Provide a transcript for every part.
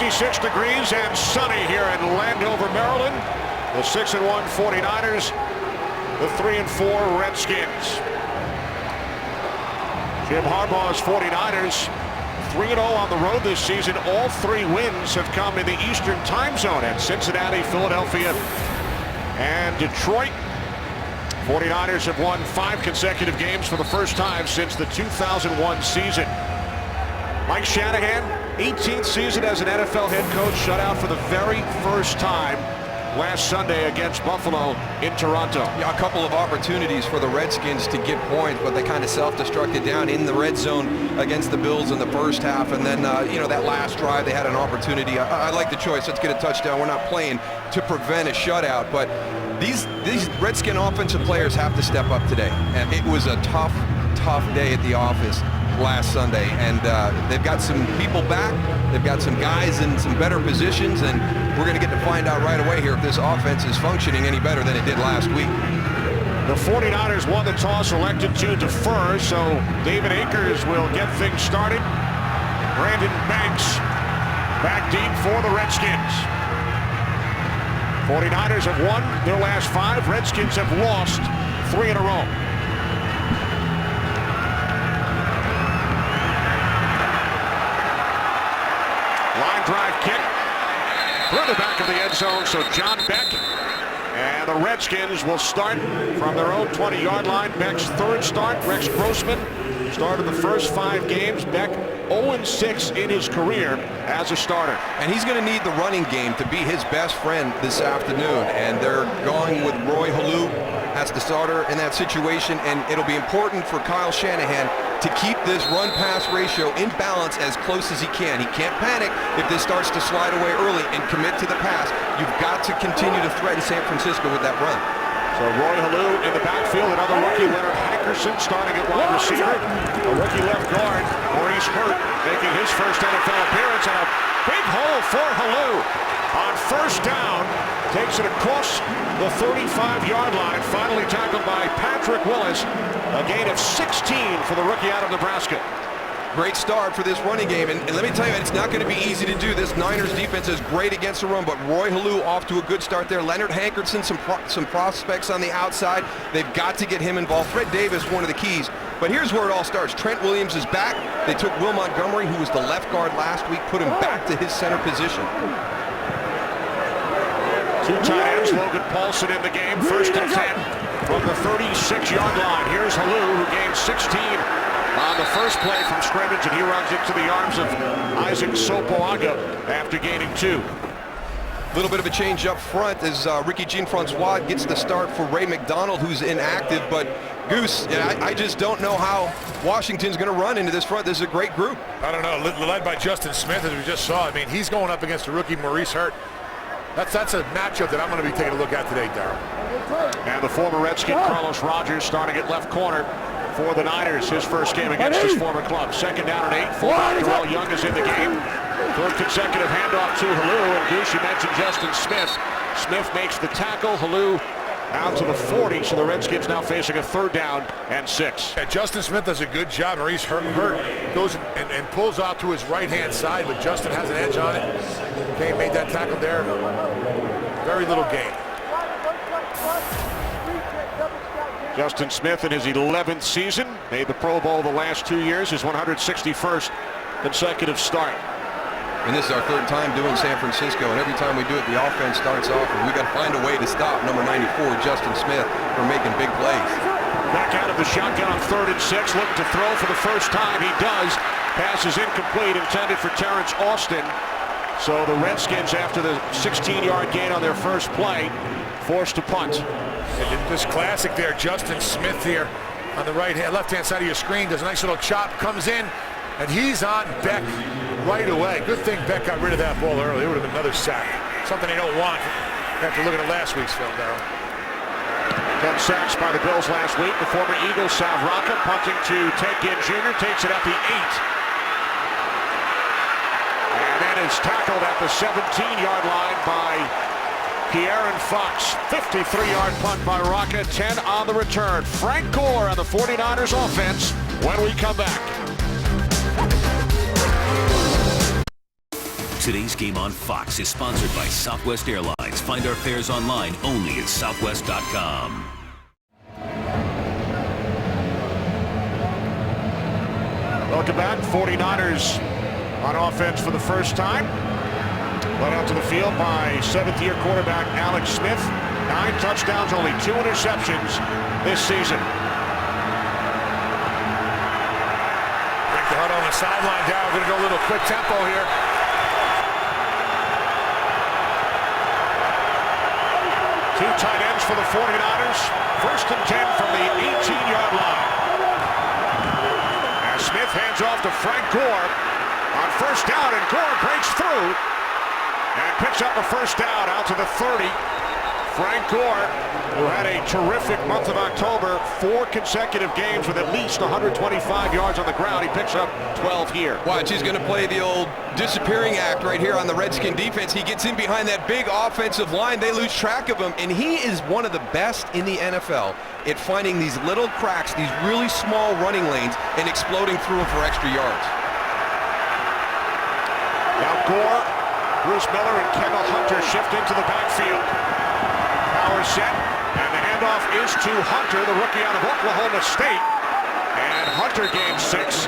56 degrees and sunny here in Landover, Maryland. The 6-1 49ers, the 3-4 Redskins. Jim Harbaugh's 49ers 3-0 on the road this season. All 3 wins have come in the Eastern time zone at Cincinnati, Philadelphia, and Detroit. 49ers have won 5 consecutive games for the first time since the 2001 season. Mike Shanahan, 18th season as an NFL head coach, shut out for the very first time last Sunday against Buffalo in Toronto. Yeah, a couple of opportunities for the Redskins to get points, but they kind of self-destructed down in the red zone against the Bills in the first half. And then, that last drive, they had an opportunity. I like the choice. Let's get a touchdown. We're not playing to prevent a shutout, but these Redskin offensive players have to step up today. And it was a tough day at the office last Sunday, and they've got some people back. They've got some guys in some better positions, and we're going to get to find out right away here if this offense is functioning any better than it did last week. The 49ers won the toss, elected to defer, so David Akers will get things started. Brandon Banks back deep for the Redskins. 49ers have won their last 5. Redskins have lost 3 in a row. Line drive kick through the back of the end zone, so John Beck and the Redskins will start from their own 20-yard line. Beck's 3rd start. Rex Grossman started the first 5 games. Beck 0-6 in his career as a starter. And he's going to need the running game to be his best friend this afternoon. And they're going with Roy Halou as the starter in that situation. And it'll be important for Kyle Shanahan to keep this run-pass ratio in balance as close as he can. He can't panic if this starts to slide away early and commit to the pass. You've got to continue to threaten San Francisco with that run. So Roy Halou in the backfield, another rookie, Leonard Hankerson, starting at wide receiver. A rookie left guard, Maurice Hurt, making his first NFL appearance, and a big hole for Halou on first down. Takes it across the 35-yard line, finally tackled by Patrick Willis. A gain of 16 for the rookie out of Nebraska. Great start for this running game, and let me tell you, it's not going to be easy to do. This Niners defense is great against the run, but Roy Halou off to a good start there. Leonard Hankerson, some prospects on the outside. They've got to get him involved. Fred Davis, one of the keys. But here's where it all starts. Trent Williams is back. They took Will Montgomery, who was the left guard last week, put him back to his center position. 2 tight ends, Logan Paulson in the game, 1st and 10 from the 36-yard line. Here's Halou, who gained 16 on the first play from scrimmage, and he runs into the arms of Isaac Sopoaga after gaining 2. A little bit of a change up front as Ricky Jean-Francois gets the start for Ray McDonald, who's inactive. But Goose, I just don't know how Washington's going to run into this front. This is a great group. I don't know, led by Justin Smith, as we just saw. I mean, he's going up against a rookie, Maurice Hurt. That's a matchup that I'm going to be taking a look at today, Darryl. And the former Redskin Carlos Rogers starting at left corner for the Niners, his first game against his former club. 2nd down and 8. Fullback Terrell Young is in the game. 3rd consecutive handoff to Halou, and Goose, you mentioned Justin Smith. Smith makes the tackle. Halou out to the 40, so the Redskins now facing a 3rd down and 6. Yeah, Justin Smith does a good job. Maurice Hurt goes and pulls out to his right-hand side, but Justin has an edge on it. Okay, made that tackle there. Very little gain. Justin Smith in his 11th season, made the Pro Bowl the last 2 years, his 161st consecutive start. And this is our 3rd time doing San Francisco, and every time we do it, the offense starts off, and we got to find a way to stop number 94, Justin Smith, from making big plays. Back out of the shotgun on 3rd and 6, looking to throw for the first time. He does. Pass is incomplete, intended for Terrence Austin. So the Redskins, after the 16-yard gain on their first play, forced to punt. This classic there, Justin Smith here on the left-hand side of your screen, does a nice little chop, comes in, and he's on Beck right away. Good thing Beck got rid of that ball early. It would have been another sack. Something they don't want after looking at last week's film, Darryl. 10 sacks by the Bills last week. The former Eagle, Sal Rocca, punting to Ted Ginn Jr., takes it at the 8. And then is tackled at the 17-yard line by Pierre Fox. 53-yard punt by Rocca, 10 on the return. Frank Gore on the 49ers offense when we come back. Today's game on Fox is sponsored by Southwest Airlines. Find our fares online only at southwest.com. Welcome back. 49ers on offense for the first time. Led out to the field by seventh-year quarterback Alex Smith. 9 touchdowns, only 2 interceptions this season. Break the huddle on the sideline down. We're going to go a little quick tempo here. Two tight ends for the 49ers. First and 10 from the 18-yard line. As Smith hands off to Frank Gore on first down, and Gore breaks through and picks up a first down out to the 30. Frank Gore, who had a terrific month of October, 4 consecutive games with at least 125 yards on the ground. He picks up 12 here. Watch, he's going to play the old disappearing act right here on the Redskin defense. He gets in behind that big offensive line. They lose track of him, and he is one of the best in the NFL at finding these little cracks, these really small running lanes, and exploding through them for extra yards. Now Gore, Bruce Miller, and Kendall Hunter shift into the backfield. Power set, and the handoff is to Hunter, the rookie out of Oklahoma State. And Hunter gains 6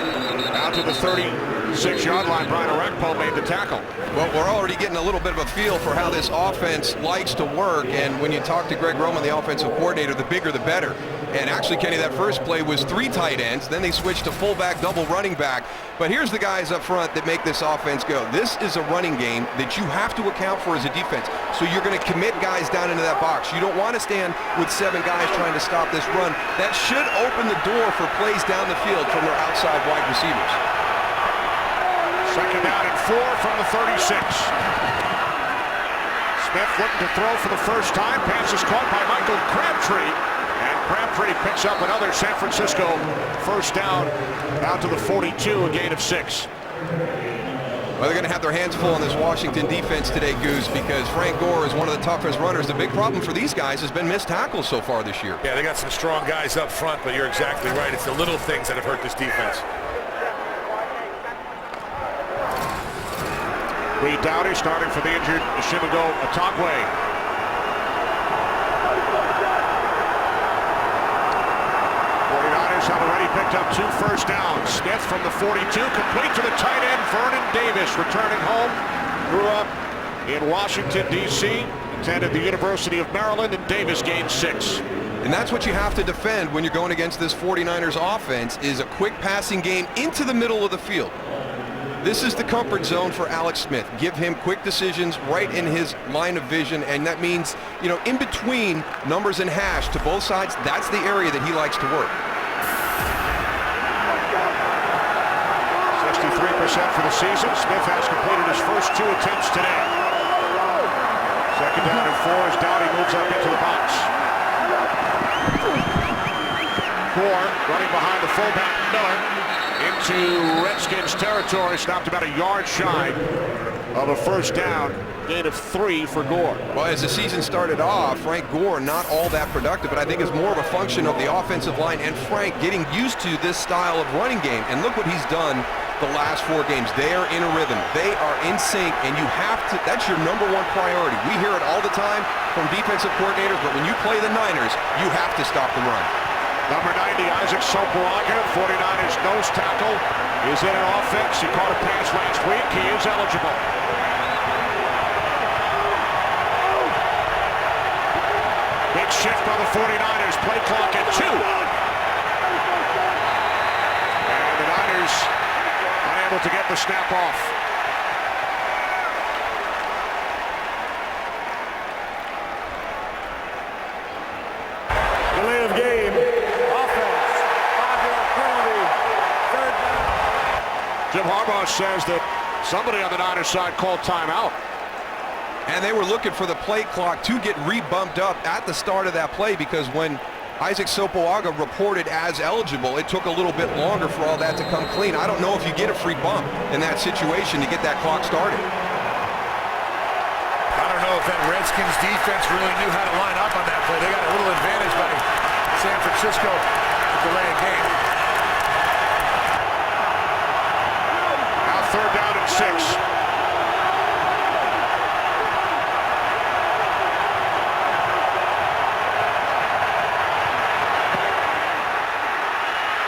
out to the 36-yard line. Brian Orakpo made the tackle. Well, we're already getting a little bit of a feel for how this offense likes to work, and when you talk to Greg Roman, the offensive coordinator, the bigger the better. And actually, Kenny, that first play was 3 tight ends. Then they switched to fullback, double running back. But here's the guys up front that make this offense go. This is a running game that you have to account for as a defense. So you're going to commit guys down into that box. You don't want to stand with 7 guys trying to stop this run. That should open the door for plays down the field from their outside wide receivers. Second down and 4 from the 36. Smith looking to throw for the first time. Pass is caught by Michael Crabtree. And Crabtree picks up another San Francisco first down out to the 42, a gain of 6. Well, they're going to have their hands full on this Washington defense today, Goose, because Frank Gore is one of the toughest runners. The big problem for these guys has been missed tackles so far this year. Yeah, they got some strong guys up front, but you're exactly right. It's the little things that have hurt this defense. Lee Dowdy starting for the injured Shimago Atagwe. Have already picked up 2 first downs. Smith from the 42, complete to the tight end, Vernon Davis, returning home. Grew up in Washington, D.C., attended the University of Maryland, and Davis gained 6. And that's what you have to defend when you're going against this 49ers offense, is a quick passing game into the middle of the field. This is the comfort zone for Alex Smith. Give him quick decisions right in his line of vision, and that means, you know, in between numbers and hash to both sides, that's the area that he likes to work. 63% for the season. Smith has completed his first 2 attempts today. Second down and 4 as Dowdy moves up into the box. Gore running behind the fullback Miller into Redskins territory. Stopped about a yard shy of a first down. Gain of 3 for Gore. Well, as the season started off, Frank Gore not all that productive, but I think it's more of a function of the offensive line and Frank getting used to this style of running game. And look what he's done the last 4 games. They are in a rhythm. They are in sync, and you have to, that's your #1 priority. We hear it all the time from defensive coordinators, but when you play the Niners, you have to stop the run. Number 90, Isaac Sopoaga, 49ers nose tackle, is in an offense. He caught a pass last week. He is eligible. Big shift on the 49ers. Play clock at 2. And the Niners unable to get the snap off. Delay of game. Offense. 5-yard penalty. Third down. Jim Harbaugh says that somebody on the Niners side called timeout. And they were looking for the play clock to get re-bumped up at the start of that play, because when Isaac Sopoaga reported as eligible, it took a little bit longer for all that to come clean. I don't know if you get a free bump in that situation to get that clock started. I don't know if that Redskins defense really knew how to line up on that play. They got a little advantage by San Francisco to delay a game. Now 3rd down and 6.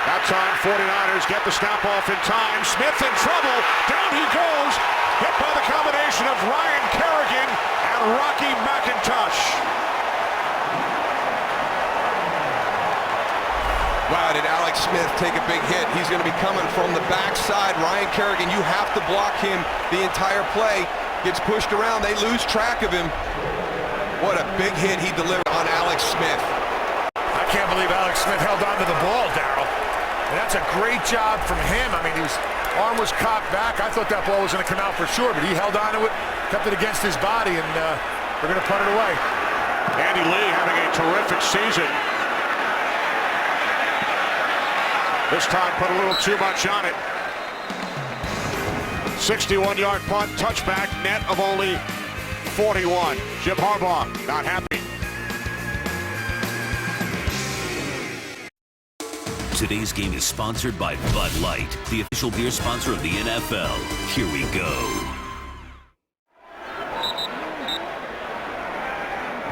That time, 49ers get the snap off in time. Smith in trouble. Down he goes. Hit by the combination of Ryan Kerrigan and Rocky McIntosh. Wow, did Alex Smith take a big hit? He's going to be coming from the backside. Ryan Kerrigan, you have to block him the entire play. Gets pushed around. They lose track of him. What a big hit he delivered on Alex Smith. I can't believe Alex Smith held on to the ball, Darryl. And that's a great job from him. I mean, his arm was cocked back. I thought that ball was going to come out for sure, but he held on to it, kept it against his body, and they're going to punt it away. Andy Lee having a terrific season. This time put a little too much on it. 61-yard punt, touchback, net of only 41. Jim Harbaugh not happy. Today's game is sponsored by Bud Light, the official beer sponsor of the NFL. Here we go.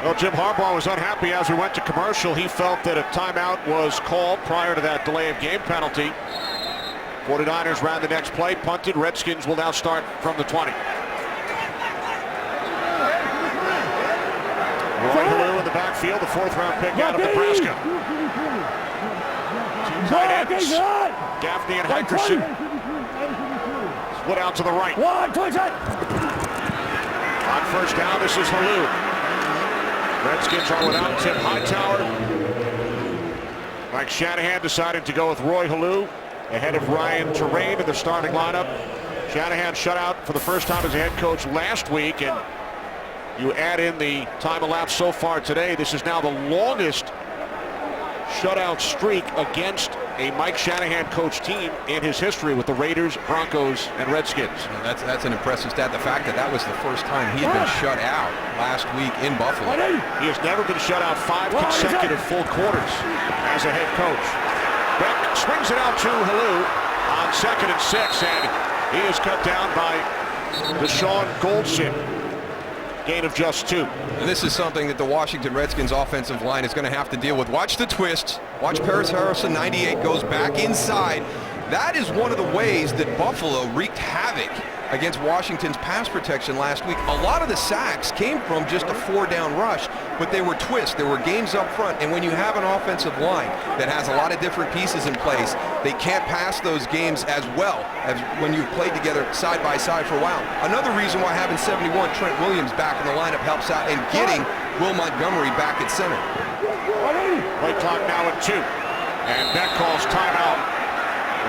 Well, Jim Harbaugh was unhappy as we went to commercial. He felt that a timeout was called prior to that delay of game penalty. 49ers ran the next play, punted. Redskins will now start from the 20. Roy Helu in the backfield, the 4th-round pick out of Nebraska. Two tight ends, Gaffney and Hickerson. Split out to the right. On first down, this is Helu. Redskins are without Tim Hightower. Mike Shanahan decided to go with Roy Helu ahead of Ryan Terrain in the starting lineup. Shanahan shut out for the first time as a head coach last week, and you add in the time elapsed so far today, this is now the longest shutout streak against a Mike Shanahan coach team in his history with the Raiders, Broncos, and Redskins. That's an impressive stat. The fact that that was the first time he had been shut out last week in Buffalo. He has never been shut out 5 consecutive full quarters as a head coach. Beck swings it out to Helu on 2nd and 6, and he is cut down by Deshaun Goldson. Gain of just 2. And this is something that the Washington Redskins offensive line is going to have to deal with. Watch the twist. Watch Paris Harrison, 98, goes back inside. That is one of the ways that Buffalo wreaked havoc against Washington's pass protection last week. A lot of the sacks came from just a 4-down rush, but they were twists. There were games up front, and when you have an offensive line that has a lot of different pieces in place, they can't pass those games as well as when you've played together side by side for a while. Another reason why having 71 Trent Williams back in the lineup helps out, and getting Will Montgomery back at center. Play clock now at 2, and Beck calls timeout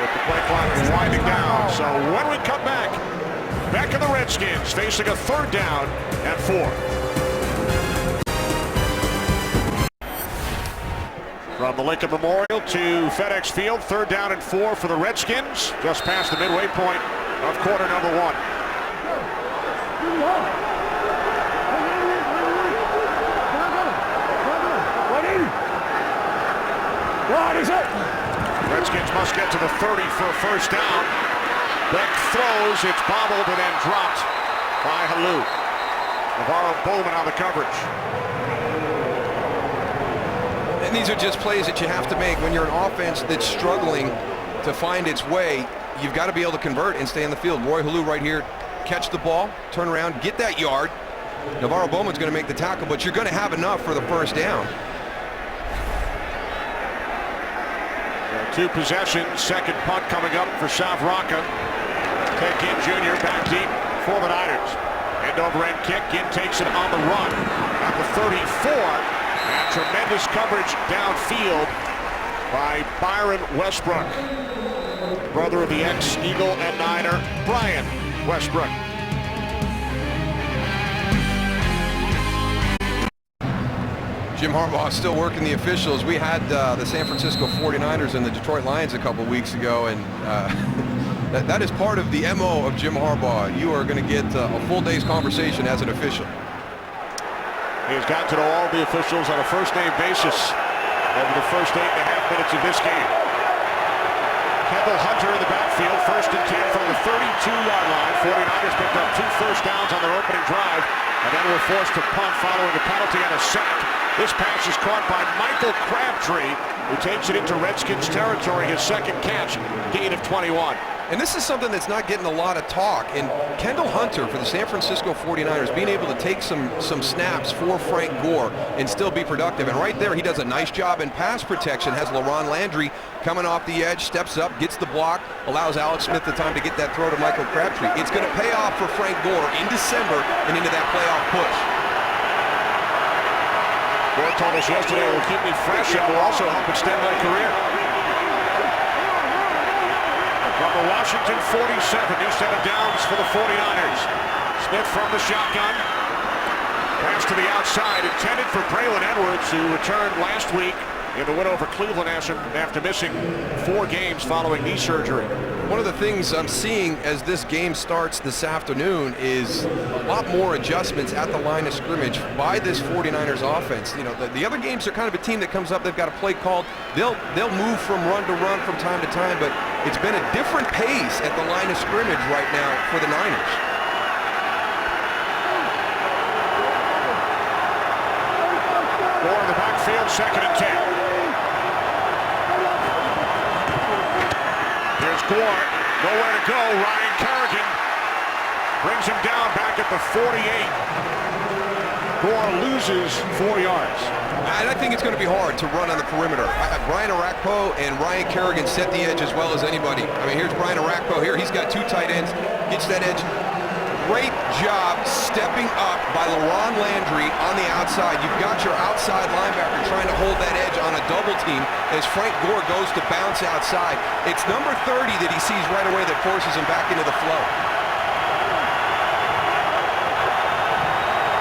with the play clock winding down. So when we come back, Beck and the Redskins facing a 3rd down and 4. From the Lincoln Memorial to FedEx Field, 3rd down and 4 for the Redskins, just past the midway point of quarter number 1. Redskins must get to the 30 for a first down. Beck throws, it's bobbled and then dropped by Helu. Navarro Bowman on the coverage. And these are just plays that you have to make when you're an offense that's struggling to find its way. You've got to be able to convert and stay in the field. Roy Helu right here, catch the ball, turn around, get that yard. Navarro Bowman's going to make the tackle, but you're going to have enough for the first down. 2 possessions, 2nd punt coming up for South Rocca. Ted Ginn Jr. back deep for the Niners. End over end kick, Ginn takes it on the run at the 34. And tremendous coverage downfield by Byron Westbrook, brother of the ex-Eagle and Niner, Brian Westbrook. Jim Harbaugh is still working the officials. We had the San Francisco 49ers and the Detroit Lions a couple weeks ago, and that is part of the MO of Jim Harbaugh. You are going to get a full day's conversation as an official. He has gotten to know all the officials on a first-name basis over the first 8.5 minutes of this game. Kendall Hunter in the backfield, 1st and 10 from the 32-yard line. 49ers picked up 2 first downs on their opening drive, and then were forced to punt following a penalty and a sack This pass is caught by Michael Crabtree, who takes it into Redskins territory, his second catch, gain of 21. And this is something that's not getting a lot of talk. And Kendall Hunter for the San Francisco 49ers being able to take some snaps for Frank Gore and still be productive. And right there, he does a nice job in pass protection. Has LaRon Landry coming off the edge, steps up, gets the block, allows Alex Smith the time to get that throw to Michael Crabtree. It's going to pay off for Frank Gore in December and into that playoff push. Gore told us yesterday it will keep me fresh and will also help extend my career. From the Washington 47, new set of downs for the 49ers. Smith from the shotgun. Pass to the outside, intended for Braylon Edwards, who returned last week in the win over Cleveland after missing 4 games following knee surgery. One of the things I'm seeing as this game starts this afternoon is a lot more adjustments at the line of scrimmage by this 49ers offense. You know, the other games are kind of a team that comes up, they've got a play called, they'll move from run to run from time to time, but it's been a different pace at the line of scrimmage right now for the Niners. Gore in the backfield, 2nd and 10. Here's Gore, nowhere to go. Ryan Kerrigan brings him down back at the 48. Gore loses 4 yards. And I think it's going to be hard to run on the perimeter. Brian Arakpo and Ryan Kerrigan set the edge as well as anybody. I mean, here's Brian Arakpo here. He's got 2 tight ends, gets that edge. Great job stepping up by LaRon Landry on the outside. You've got your outside linebacker trying to hold that edge on a double team as Frank Gore goes to bounce outside. It's number 30 that he sees right away that forces him back into the flow.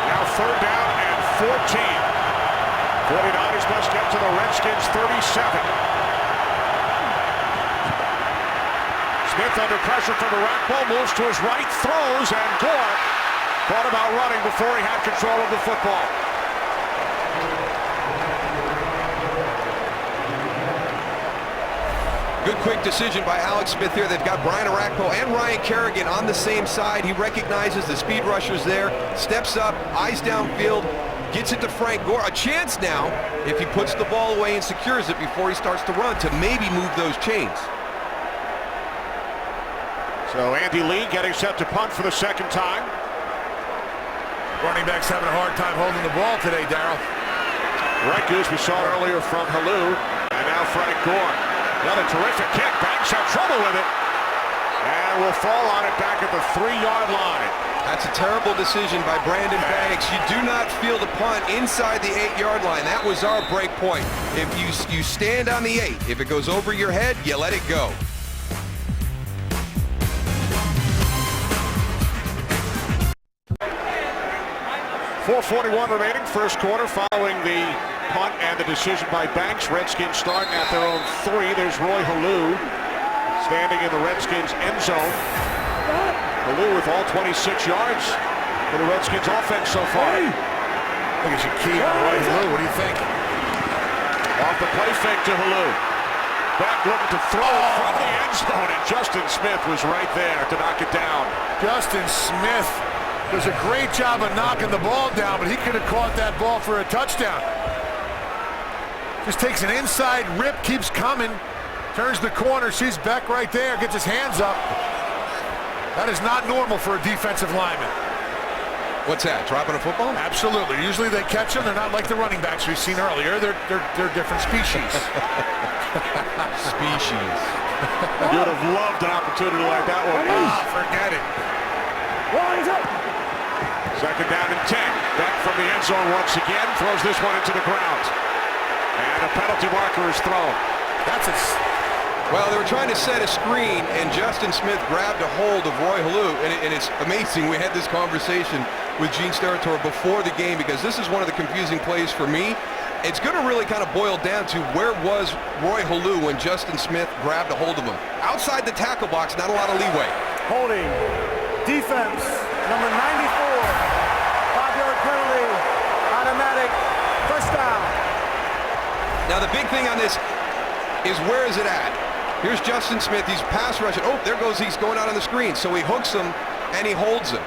Now 3rd down and 14. 49ers must get to the Redskins 37. Smith under pressure from Arakpo, moves to his right, throws, and Gore thought about running before he had control of the football. Good quick decision by Alex Smith here. They've got Brian Arakpo and Ryan Kerrigan on the same side. He recognizes the speed rushers there, steps up, eyes downfield, gets it to Frank Gore. A chance now, if he puts the ball away and secures it before he starts to run, to maybe move those chains. So Andy Lee getting set to punt for the 2nd time. Running backs having a hard time holding the ball today, Darryl. Right goose we saw earlier from Halou, and now Frank Gore. Another terrific kick. Banks had trouble with it, and will fall on it back at the 3-yard line. That's a terrible decision by Brandon Banks. You do not field a punt inside the 8-yard line. That was our break point. If you stand on the 8, if it goes over your head, you let it go. 4:41 remaining, 1st quarter, following the punt and the decision by Banks. Redskins starting at their own 3. There's Roy Halou standing in the Redskins end zone. Halou with all 26 yards for the Redskins offense so far. I think it's a key on Roy Halou. What do you think? Off the play fake to Halou. Back looking to throw from the end zone, and Justin Smith was right there to knock it down. Justin Smith does a great job of knocking the ball down, but he could have caught that ball for a touchdown. Just takes an inside rip, keeps coming, turns the corner, sees Beck right there, gets his hands up. That is not normal for a defensive lineman. What's that, dropping a football? Absolutely. Usually they catch them. They're not like the running backs we've seen earlier. They're different species. Species. You would have loved an opportunity like that one. Forget it. 2nd down and 10. Back from the end zone once again. Throws this one into the ground. And a penalty marker is thrown. That's a... Well, they were trying to set a screen, and Justin Smith grabbed a hold of Roy Halou, and it's amazing. We had this conversation with Gene Steratore before the game, because this is one of the confusing plays for me. It's going to really kind of boil down to where was Roy Halou when Justin Smith grabbed a hold of him. Outside the tackle box, not a lot of leeway. Holding. Defense. Number 94. 5-yard penalty. Automatic. First down. Now the big thing on this is, where is it at? Here's Justin Smith. He's pass rushing. Oh, there goes. He's going out on the screen. So he hooks him and he holds him.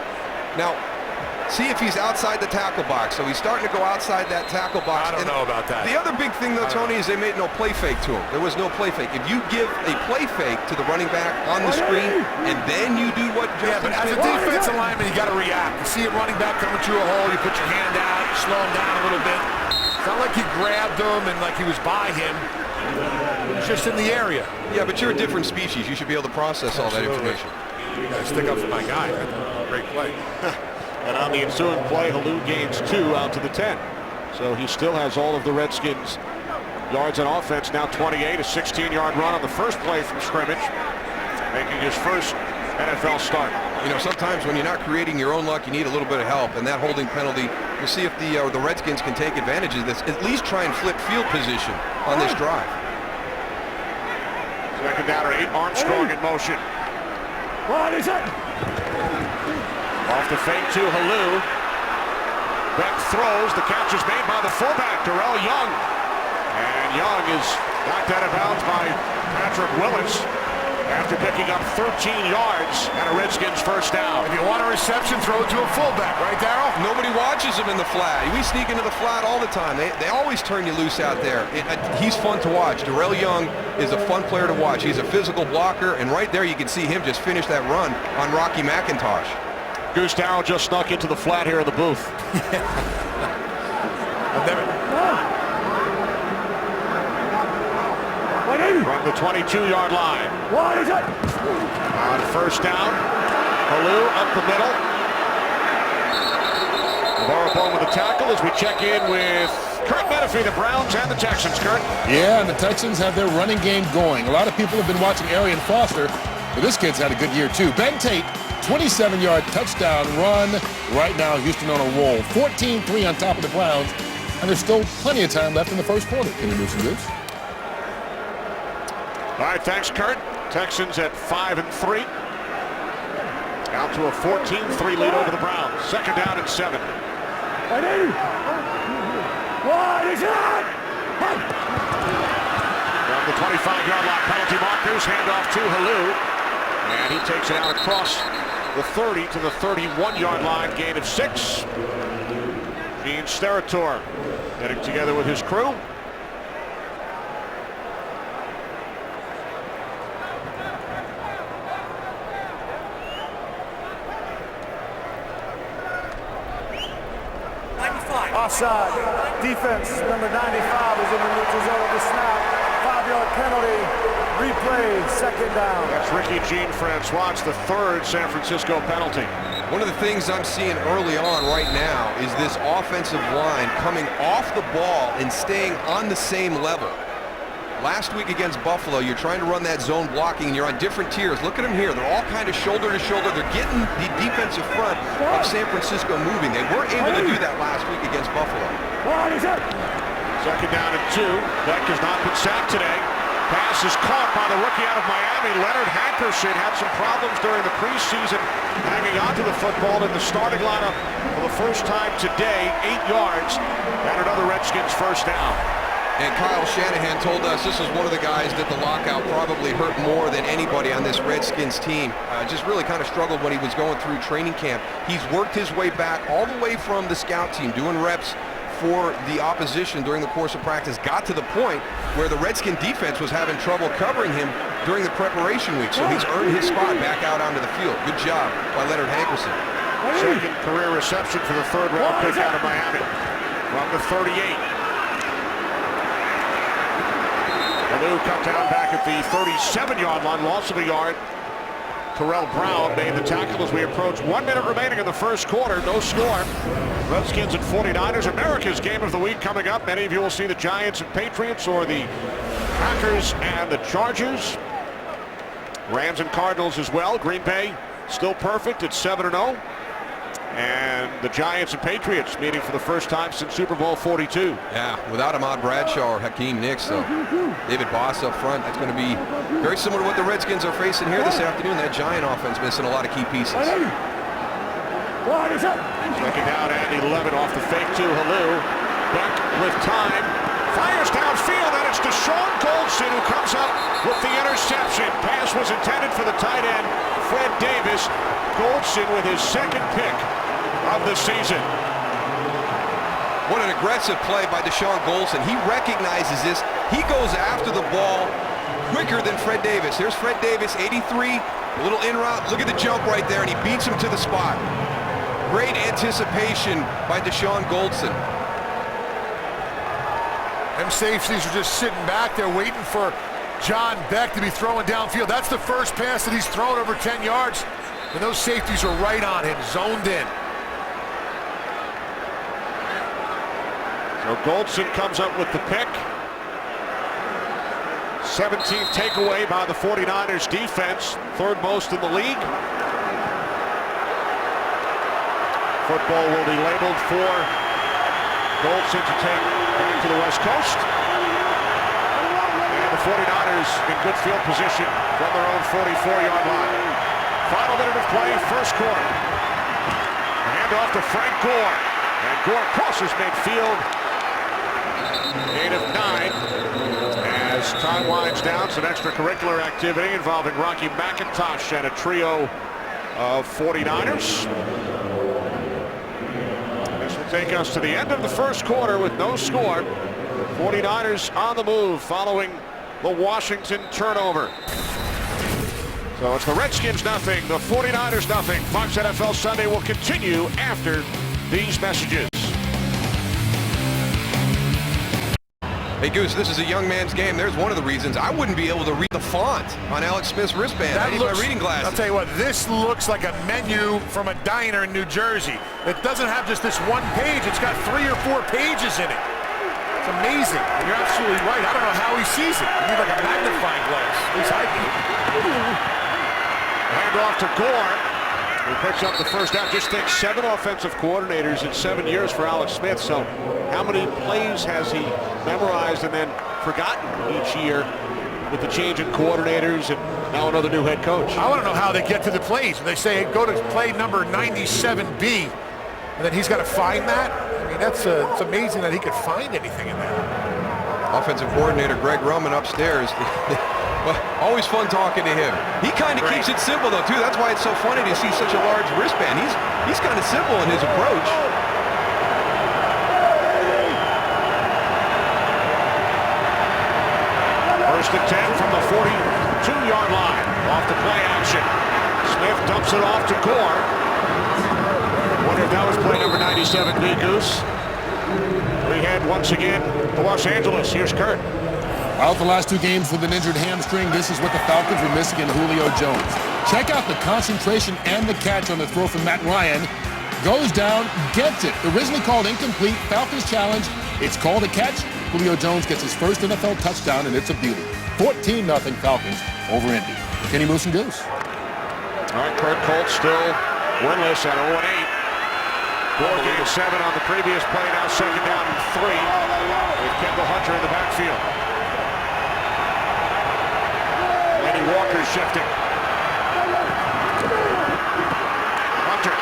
Now, see if he's outside the tackle box. So he's starting to go outside that tackle box. I don't know about that. The other big thing, though, Tony, is they made no play fake to him. There was no play fake. If you give a play fake to the running back on the screen, and then you do what Justin but as a defensive lineman, you got to react. You see a running back coming through a hole, you put your hand out, you slow him down a little bit. It's not like he grabbed him and like he was by him. He was just in the area. Yeah, but you're a different species. You should be able to process all that information. You got to stick up for my guy. Great play. And on the ensuing play, Halou gains 2 out to the 10. So he still has all of the Redskins' yards on offense. Now 28, a 16-yard run on the first play from scrimmage, making his first NFL start. You know, sometimes when you're not creating your own luck, you need a little bit of help. And that holding penalty, we'll see if the Redskins can take advantage of this. At least try and flip field position on this drive. Second down and 8. Armstrong in motion. What is it? Off the fake to Halou. Beck throws. The catch is made by the fullback, Darrell Young. And Young is knocked out of bounds by Patrick Willis after picking up 13 yards and a Redskins first down. If you want a reception, throw it to a fullback, right, Darryl? Nobody watches him in the flat. We sneak into the flat all the time. They always turn you loose out there. He's fun to watch. Darrell Young is a fun player to watch. He's a physical blocker, and right there you can see him just finish that run on Rocky McIntosh. Goose Darrell just snuck into the flat here in the booth. From the 22-yard line. What is it? On first down, Halou up the middle. Barabone with the tackle as we check in with Kurt Menefee, the Browns and the Texans. Kurt? Yeah, and the Texans have their running game going. A lot of people have been watching Arian Foster, but this kid's had a good year too. Ben Tate, 27-yard touchdown run. Right now, Houston on a roll. 14-3 on top of the Browns, and there's still plenty of time left in the first quarter. Can you move some goods? All right, thanks, Kurt. Texans at 5-3. Out to a 14-3 lead over the Browns. Second down and 7. What is it? From the 25-yard line, penalty markers, handoff to Halou. And he takes it out across the 30 to the 31-yard line, gain of 6. Gene Steratore getting together with his crew. Offside. Defense, number 95 is in the neutral zone of the snap. 5-yard penalty. Replay, second down. That's Ricky Jean Francois. It's the 3rd San Francisco penalty. One of the things I'm seeing early on right now is this offensive line coming off the ball and staying on the same level. Last week against Buffalo, you're trying to run that zone blocking, and you're on different tiers. Look at them here. They're all kind of shoulder to shoulder. They're getting the defensive front of San Francisco moving. They weren't able to do that last week against Buffalo. What is it? Second down and 2. Beck has not been sacked today. Pass is caught by the rookie out of Miami. Leonard Hankerson had some problems during the preseason hanging onto the football in the starting lineup for the first time today. 8 yards and another Redskins first down. And Kyle Shanahan told us this is one of the guys that the lockout probably hurt more than anybody on this Redskins team. Just really kind of struggled when he was going through training camp. He's worked his way back all the way from the scout team, doing reps for the opposition during the course of practice. Got to the point where the Redskin defense was having trouble covering him during the preparation week. So he's earned his spot back out onto the field. Good job by Leonard Hankerson. Second career reception for the 3rd round pick out of Miami. From the 38. Halou cut down back at the 37-yard line, loss of a yard. Terrell Brown made the tackle as we approach 1 minute remaining in the first quarter. No score. Redskins and 49ers. America's game of the week coming up. Many of you will see the Giants and Patriots or the Packers and the Chargers. Rams and Cardinals as well. Green Bay still perfect at 7-0. And the Giants and Patriots meeting for the first time since Super Bowl 42. Yeah, without Ahmad Bradshaw or Hakeem Nicks, though. David Boss up front. That's going to be very similar to what the Redskins are facing here this afternoon. That Giant offense missing a lot of key pieces. What is it? Second down and 11 off the fake to Halou. Beck with time. Fires downfield, and it's Deshaun Goldson who comes up with the interception. Pass was intended for the tight end, Fred Davis. Goldson with his second pick of the season. What an aggressive play by Deshaun Golson. He recognizes this. He goes after the ball quicker than Fred Davis. Here's Fred Davis, 83, a little in route. Look at the jump right there, and he beats him to the spot. Great anticipation by Deshaun Golson. Them safeties are just sitting back there waiting for John Beck to be throwing downfield. That's the first pass that he's thrown over 10 yards. And those safeties are right on him, zoned in. So Golson comes up with the pick. 17th takeaway by the 49ers defense, third most in the league. Football will be labeled for Golson to take back to the West Coast. And the 49ers in good field position from their own 44-yard line. Final minute of play, first quarter. Hand off to Frank Gore. And Gore crosses midfield. 8 of 9. As time winds down, some extracurricular activity involving Rocky McIntosh and a trio of 49ers. This will take us to the end of the first quarter with no score. 49ers on the move following the Washington turnover. So it's the Redskins nothing, the 49ers nothing. Fox NFL Sunday will continue after these messages. Hey Goose, this is a young man's game. There's one of the reasons I wouldn't be able to read the font on Alex Smith's wristband. I need my reading glasses. I'll tell you what, this looks like a menu from a diner in New Jersey. It doesn't have just this one page. It's got 3 or 4 pages in it. It's amazing. You're absolutely right. I don't know how he sees it. You need like a magnifying glass. At least I do. Hand off to Gore, who picks up the first down. Just think, 7 offensive coordinators in 7 years for Alex Smith. So how many plays has he memorized and then forgotten each year with the change in coordinators and now another new head coach? I want to know how they get to the plays. They say, hey, go to play number 97B, and then he's got to find that. I mean, it's amazing that he could find anything in there. Offensive coordinator Greg Roman upstairs. Well, always fun talking to him. He kind of keeps it simple, though, too. That's why it's so funny to see such a large wristband. He's kind of simple in his approach. First and 10 from the 42-yard line. Off the play action. Smith dumps it off to Gore. Wonder if that was play number 97B, Goose. We head once again to Los Angeles. Here's Kurt. Out the last 2 games with an injured hamstring. This is what the Falcons were missing in Julio Jones. Check out the concentration and the catch on the throw from Matt Ryan. Goes down, gets it. Originally called incomplete. Falcons challenge. It's called a catch. Julio Jones gets his first NFL touchdown, and it's a beauty. 14-0 Falcons over Indy. Kenny Moose and Goose. All right, Kurt Colts still winless at 0-8. Gore gained 7 on the previous play. Now second down and 3 with Kendall Hunter in the backfield. Walker shifting. Hunter.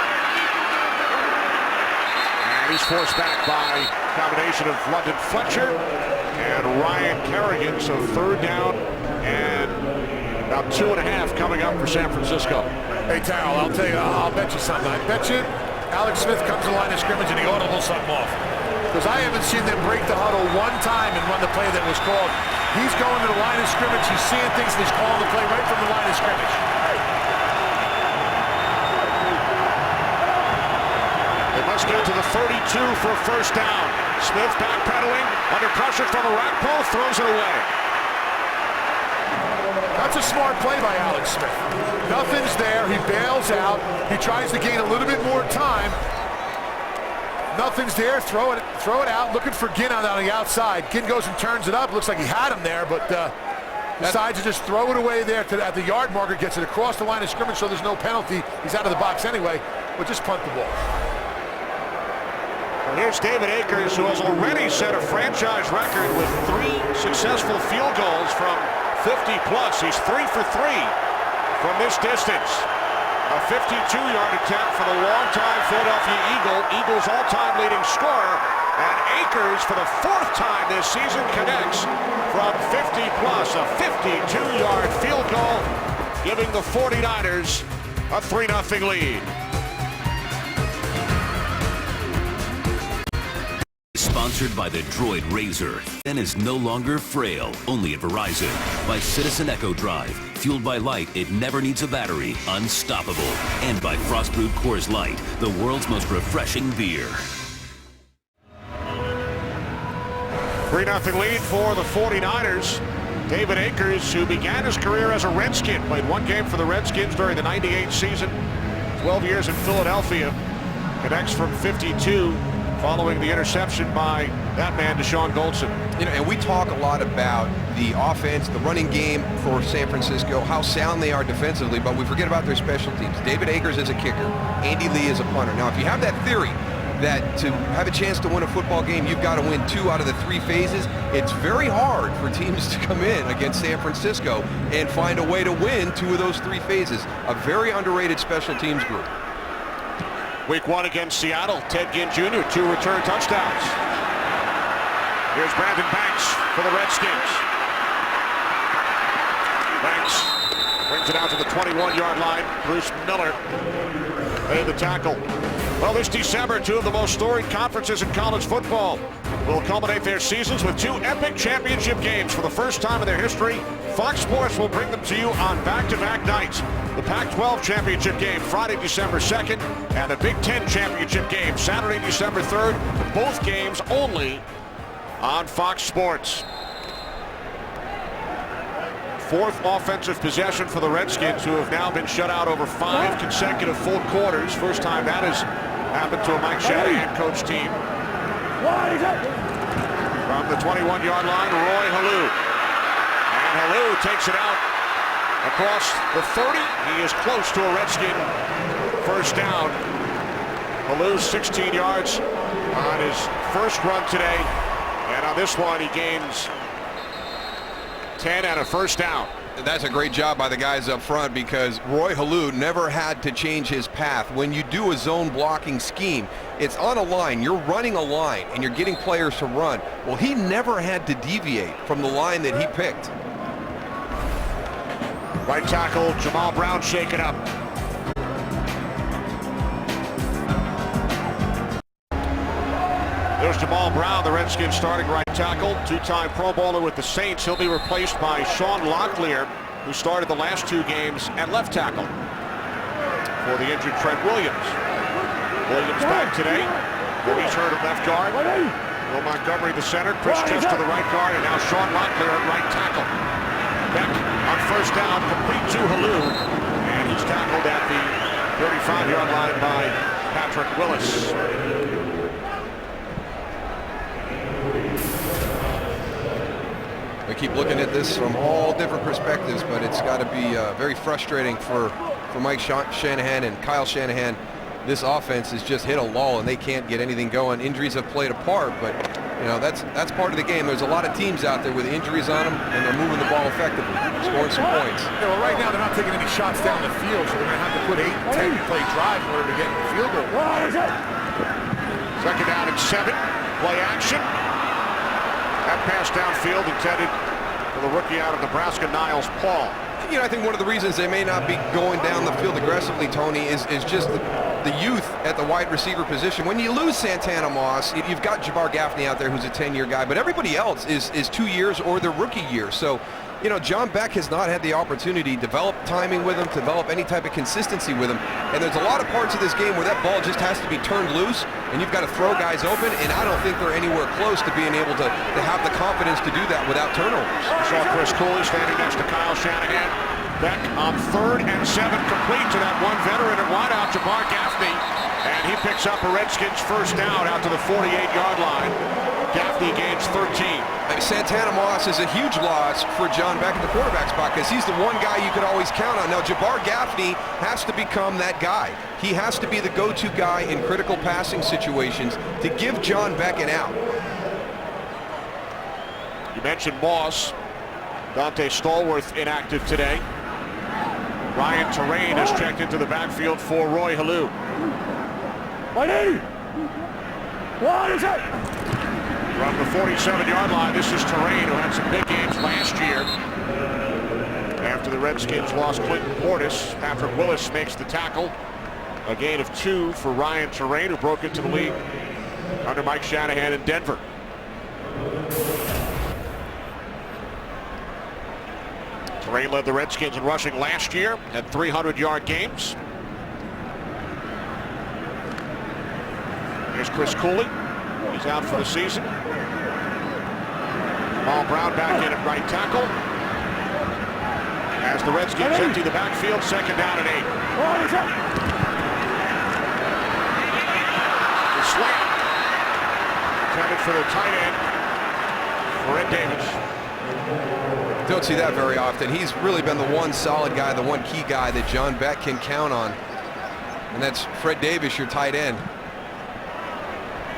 And he's forced back by a combination of London Fletcher and Ryan Kerrigan. So third down and about 2.5 coming up for San Francisco. Hey, Terrell, I'll tell you, I'll bet you something. I bet you Alex Smith comes to the line of scrimmage and he audibles something off. Because I haven't seen them break the huddle one time and run the play that was called. He's going to the line of scrimmage. He's seeing things, and he's calling the play right from the line of scrimmage. They must get to the 32 for a first down. Smith backpedaling, under pressure from a rack pole, throws it away. That's a smart play by Alex Smith. Nothing's there. He bails out. He tries to gain a little bit more time. Nothing's there. Throw it out. Looking for Ginn on the outside. Ginn goes and turns it up. Looks like he had him there, but decides to just throw it away there at the yard marker. Gets it across the line of scrimmage, so there's no penalty. He's out of the box anyway, but just punt the ball. Well, here's David Akers, who has already set a franchise record with 3 successful field goals from 50-plus. He's 3 for 3 from this distance. A 52-yard attempt for the longtime Philadelphia Eagles all-time leading scorer. And Akers, for the 4th time this season, connects from 50-plus. A 52-yard field goal, giving the 49ers a 3-0 lead. Sponsored by the Droid Razor. And is no longer frail, only at Verizon. By Citizen Echo Drive. Fueled by light, it never needs a battery. Unstoppable. And by Frostbrewed Coors Light, the world's most refreshing beer. 3-0 lead for the 49ers. David Akers, who began his career as a Redskin, played one game for the Redskins during the '98 season. 12 years in Philadelphia. Connects from 52 following the interception by that man, Deshaun Goldson. You know, and we talk a lot about the offense, the running game for San Francisco, how sound they are defensively, but we forget about their special teams. David Akers is a kicker. Andy Lee is a punter. Now, if you have that theory that to have a chance to win a football game, you've got to win 2 out of the 3 phases, it's very hard for teams to come in against San Francisco and find a way to win 2 of those 3 phases. A very underrated special teams group. Week 1 against Seattle, Ted Ginn Jr., 2 return touchdowns. Here's Brandon Banks for the Redskins. Banks brings it out to the 21-yard line. Bruce Miller made the tackle. Well, this December, 2 of the most storied conferences in college football will culminate their seasons with 2 epic championship games. For the first time in their history, Fox Sports will bring them to you on back-to-back nights. The Pac-12 championship game Friday, December 2nd, and the Big Ten championship game Saturday, December 3rd. Both games only on Fox Sports. 4th offensive possession for the Redskins, who have now been shut out over 5 consecutive full quarters. First time that has happened to a Mike Shanahan coach team. From the 21-yard line, Roy Halou. And Halou takes it out across the 30. He is close to a Redskin first down. Halou's 16 yards on his first run today. And on this one, he gains 10 and a first down. That's a great job by the guys up front, because Roy Halou never had to change his path. When you do a zone blocking scheme, it's on a line. You're running a line, and you're getting players to run. Well, he never had to deviate from the line that he picked. Right tackle, Jamal Brown shaken up. There's Jamal Brown, the Redskins starting right tackle, 2-time Pro Bowler with the Saints. He'll be replaced by Sean Locklear, who started the last 2 games at left tackle for the injured Trent Williams. Williams back today. He's hurt at left guard. Will Montgomery the center, Chris Chess to the right guard, and now Sean Locklear at right tackle. Beck on first down, complete to Halou, and he's tackled at the 35-yard line by Patrick Willis. We keep looking at this from all different perspectives, but it's got to be very frustrating for Mike Shanahan and Kyle Shanahan. This offense has just hit a lull, and they can't get anything going. Injuries have played a part, but you know that's part of the game. There's a lot of teams out there with injuries on them, and they're moving the ball effectively, scoring some points. Yeah, well, right now they're not taking any shots down the field, so they're going to have to put 8 and 10 play drive in order to get the field goal. Second down and 7. Play action. That pass downfield intended for the rookie out of Nebraska, Niles Paul. You know, I think one of the reasons they may not be going down the field aggressively, Tony, is just the youth at the wide receiver position. When you lose Santana Moss, you've got Jabbar Gaffney out there who's a 10-year guy, but everybody else is 2 years or their rookie year. So, you know, John Beck has not had the opportunity to develop timing with him, to develop any type of consistency with him. And there's a lot of parts of this game where that ball just has to be turned loose, and you've got to throw guys open, and I don't think they're anywhere close to being able to have the confidence to do that without turnovers. We saw Chris Cooley standing next to Kyle Shanahan. Beck on 3rd and 7, complete to that one veteran at wideout, Jabbar Gaffney, and he picks up a Redskins first down out to the 48-yard line. Gaffney gains 13. Santana Moss is a huge loss for John Beck at the quarterback spot, because he's the one guy you could always count on. Now, Jabbar Gaffney has to become that guy. He has to be the go-to guy in critical passing situations to give John Beck an out. You mentioned Moss. Dante Stallworth inactive today. Ryan Terrain has checked into the backfield for Roy Halou. From the 47-yard line, this is Terrain, who had some big games last year. After the Redskins lost Clinton Portis, Patrick Willis makes the tackle. A gain of 2 for Ryan Terrain, who broke into the league under Mike Shanahan in Denver. Terrain led the Redskins in rushing last year, had 300-yard games. Here's Chris Cooley. He's out for the season. Paul Brown back in at right tackle. As the Redskins empty the backfield, 2nd down and 8. The slant intended for the tight end, Fred Davis. Don't see that very often. He's really been the one solid guy, the one key guy that John Beck can count on. And that's Fred Davis, your tight end.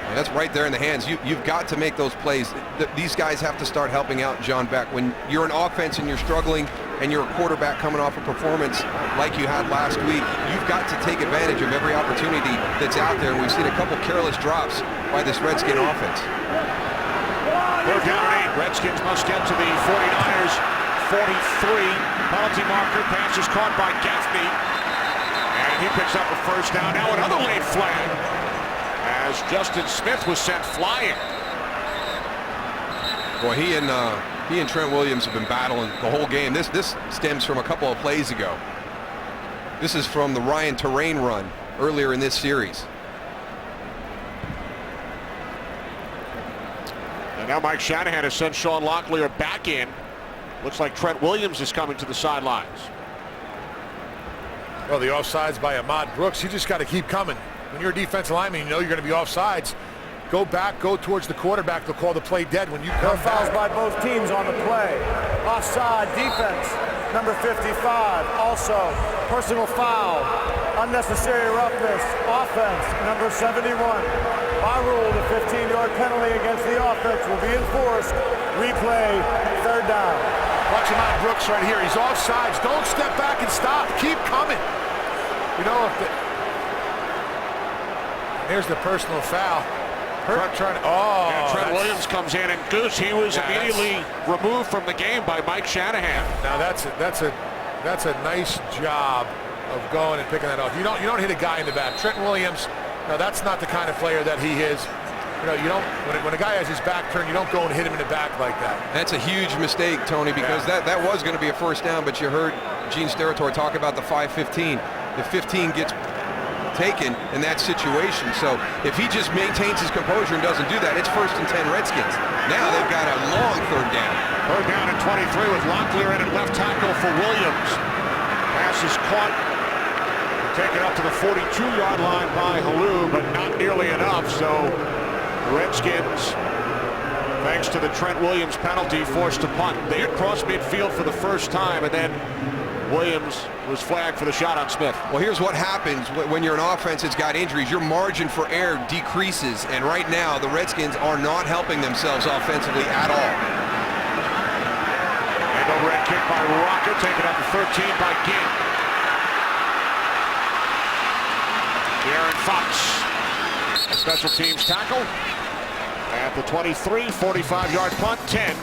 And that's right there in the hands. You've got to make those plays. These guys have to start helping out John Beck. When you're an offense and you're struggling and you're a quarterback coming off a performance like you had last week, you've got to take advantage of every opportunity that's out there. And we've seen a couple careless drops by this Redskin offense. 3rd down and 8. Redskins must get to the 49ers 43. Penalty marker. Pass is caught by Gaffney. And he picks up a 1st down. Now another late flag as Justin Smith was sent flying. Boy, he and Trent Williams have been battling the whole game. This stems from a couple of plays ago. This is from the Ryan Terrain run earlier in this series. And now Mike Shanahan has sent Sean Locklear back in. Looks like Trent Williams is coming to the sidelines. Well, the offsides by Ahmad Brooks, you just got to keep coming. When you're a defensive lineman, you know you're going to be offsides. Go back, go towards the quarterback. They'll call the play dead when you come fouls back. by both teams on the play. Offside defense, number 55. Also, personal foul, unnecessary roughness, offense, number 71. By rule, the 15-yard penalty against the offense will be enforced. Replay, 3rd down. Watch Ahmad Brooks right here. He's offsides. Don't step back and stop. Keep coming. You know, there's the personal foul. Trent Williams comes in, and Goose, he was immediately removed from the game by Mike Shanahan. Now that's a nice job of going and picking that off. You don't hit a guy in the back. Trent Williams, no, that's not the kind of player that he is. You don't when a guy has his back turned, you don't go and hit him in the back like that. That's a huge mistake, Tony, because that was going to be a 1st down, but you heard Gene Steratore talk about the 5-15. The 15 gets taken in that situation. So if he just maintains his composure and doesn't do that, it's 1st and 10 Redskins. Now they've got a long 3rd down. 3rd down and 23 with Locklear in at left tackle for Williams. Pass is caught. Taken up to the 42-yard line by Halou, but not nearly enough. So the Redskins, thanks to the Trent Williams penalty, forced to punt. They had crossed midfield for the 1st time, and then Williams was flagged for the shot on Smith. Well, here's what happens when you're an offense that's got injuries. Your margin for error decreases, and right now the Redskins are not helping themselves offensively at all. And overhead kick by Rocker, taken up to 13 by Ginn. Aaron Fox, a special teams tackle at the 23, 45-yard punt, 10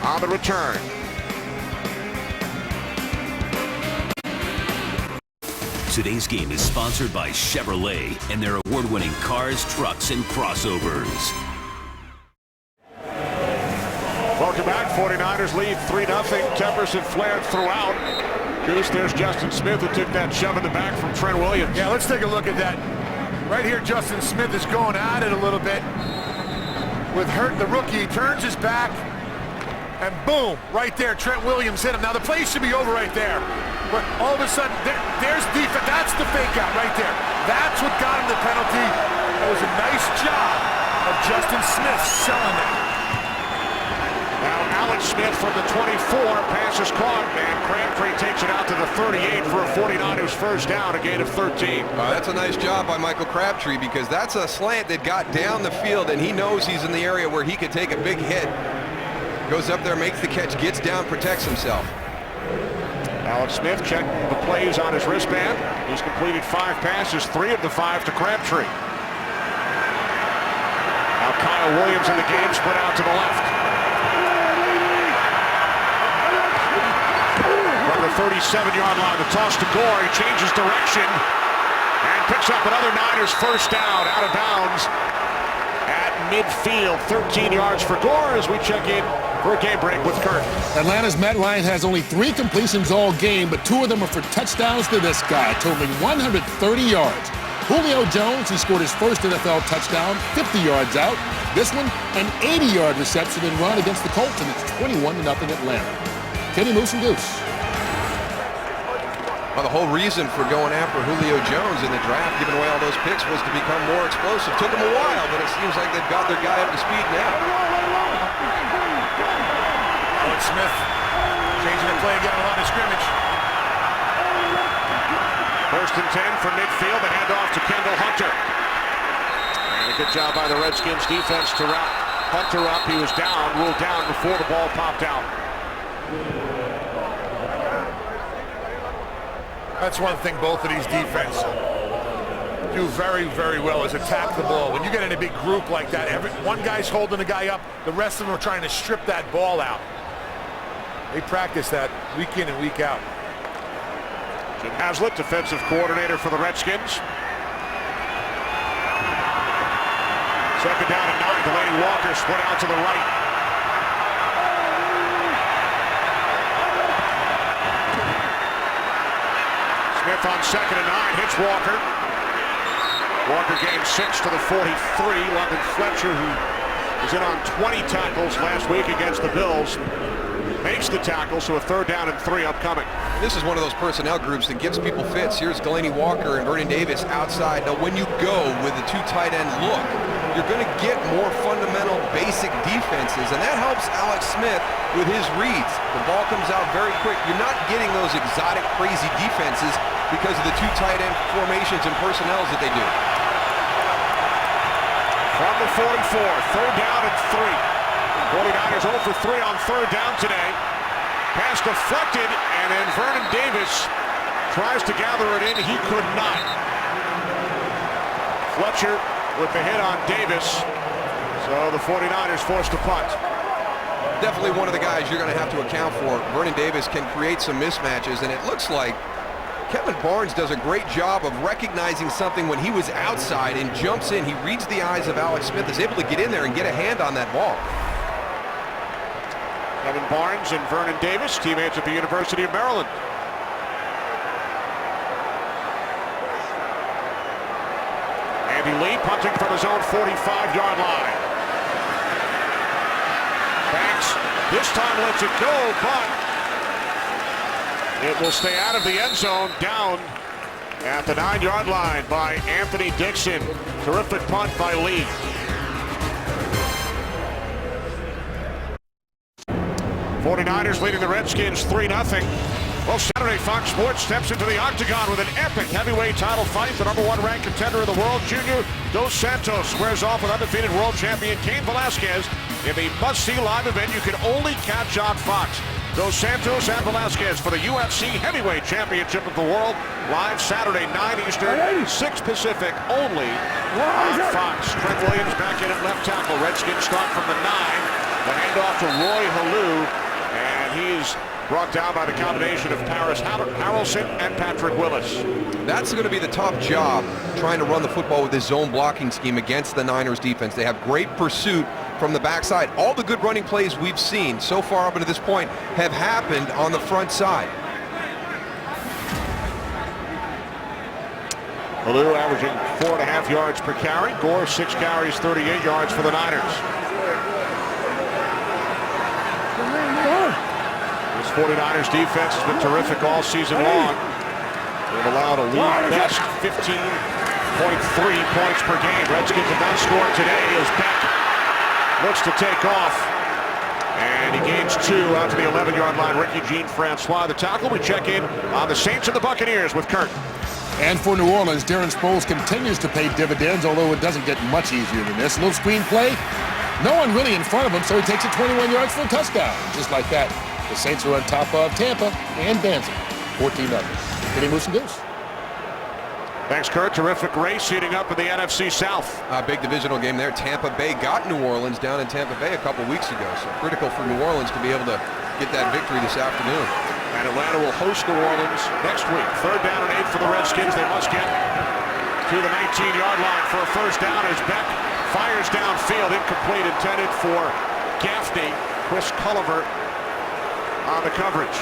on the return. Today's game is sponsored by Chevrolet and their award-winning cars, trucks, and crossovers. Welcome back. 49ers lead 3-0. Tempers have flared throughout. Goose, there's Justin Smith who took that shove in the back from Trent Williams. Yeah, let's take a look at that. Right here, Justin Smith is going at it a little bit with Hurt, the rookie. He turns his back, and boom, right there, Trent Williams hit him. Now, the play should be over right there. But all of a sudden, there's defense. That's the fake out right there. That's what got him the penalty. That was a nice job of Justin Smith selling it. Now Alex Smith from the 24, pass is caught, and Crabtree takes it out to the 38 for a 49ers 1st down, a gain of 13. That's a nice job by Michael Crabtree, because that's a slant that got down the field, and he knows he's in the area where he could take a big hit. Goes up there, makes the catch, gets down, protects himself. Alex Smith checked the plays on his wristband. He's completed 5 passes, 3 of the 5 to Crabtree. Now Kyle Williams in the game, split out to the left. From the 37-yard line, the toss to Gore. He changes direction and picks up another Niners 1st down out of bounds midfield. 13 yards for Gore as we check in for a game break with Kurt. Atlanta's Matt Ryan has only 3 completions all game, but 2 of them are for touchdowns to this guy, totaling 130 yards. Julio Jones, he scored his first NFL touchdown, 50 yards out. This one, an 80-yard reception and run against the Colts, and it's 21-0 Atlanta. Kenny Moose and Goose. Well, the whole reason for going after Julio Jones in the draft, giving away all those picks, was to become more explosive. Took them a while, but it seems like they've got their guy up to speed now. Alex Smith changing the play again on the scrimmage. First and 10 from midfield. The handoff to Kendall Hunter. And a good job by the Redskins defense to wrap Hunter up. He was down, ruled down before the ball popped out. That's one thing both of these defenses do very, very well is attack the ball. When you get in a big group like that, one guy's holding the guy up, the rest of them are trying to strip that ball out. They practice that week in and week out. Jim Haslett, defensive coordinator for the Redskins. Second down and 9. Delaney Walker split out to the right. Smith on second and 9, hits Walker. Walker gained 6 to the 43. London Fletcher, who was in on 20 tackles last week against the Bills, makes the tackle, so a third down and 3 upcoming. This is one of those personnel groups that gives people fits. Here's Delaney Walker and Vernon Davis outside. Now, when you go with a 2 tight end look, you're going to get more fundamental, basic defenses, and that helps Alex Smith with his reads. The ball comes out very quick. You're not getting those exotic, crazy defenses because of the 2 tight end formations and personnels that they do. From the 44, third down and 3. 49ers 0 for 3 on third down today. Pass deflected, and then Vernon Davis tries to gather it in. He could not. Fletcher with the hit on Davis. So the 49ers forced to punt. Definitely one of the guys you're going to have to account for. Vernon Davis can create some mismatches, and it looks like Kevin Barnes does a great job of recognizing something when he was outside and jumps in. He reads the eyes of Alex Smith, is able to get in there and get a hand on that ball. Kevin Barnes and Vernon Davis, teammates at the University of Maryland. Andy Lee punting from his own 45-yard line. Banks this time lets it go, but it will stay out of the end zone, down at the 9-yard line by Anthony Dixon. Terrific punt by Lee. '49ers leading the Redskins 3-0. Well, Saturday, Fox Sports steps into the octagon with an epic heavyweight title fight. The #1 ranked contender in the world, Junior Dos Santos, squares off with undefeated world champion Cain Velasquez in the must-see live event you can only catch on Fox. Dos Santos and Velasquez for the UFC Heavyweight Championship of the World, live Saturday, 9 Eastern, 6 Pacific, only on Fox. Trent Williams back in at left tackle. Redskins start from the 9. The handoff to Roy Halou, and he's brought down by the combination of Paris Harrelson and Patrick Willis. That's going to be the top job, trying to run the football with this zone blocking scheme against the Niners defense. They have great pursuit from the backside. All the good running plays we've seen so far up to this point have happened on the front side. Halou averaging 4.5 yards per carry. Gore 6 carries, 38 yards for the Niners. 49ers defense has been terrific all season long. They've allowed a league best 15.3 points per game. Redskins have not scored today as Beck looks to take off. And he gains 2 out to the 11-yard line. Ricky Jean-Francois, the tackle. We check in on the Saints and the Buccaneers with Kurt. And for New Orleans, Darren Sproles continues to pay dividends, although it doesn't get much easier than this. Little screen play. No one really in front of him, so he takes it 21 yards for a touchdown. Just like that. The Saints are on top of Tampa and Danzig, 14-0. Kenny Moose and Goose. Thanks, Kurt. Terrific race heating up in the NFC South. Big divisional game there. Tampa Bay got New Orleans down in Tampa Bay a couple weeks ago, so critical for New Orleans to be able to get that victory this afternoon. And Atlanta will host New Orleans next week. Third down and 8 for the Redskins. They must get to the 19-yard line for a first down as Beck Fires downfield, incomplete, intended for Gaffney. Chris Culliver on the coverage.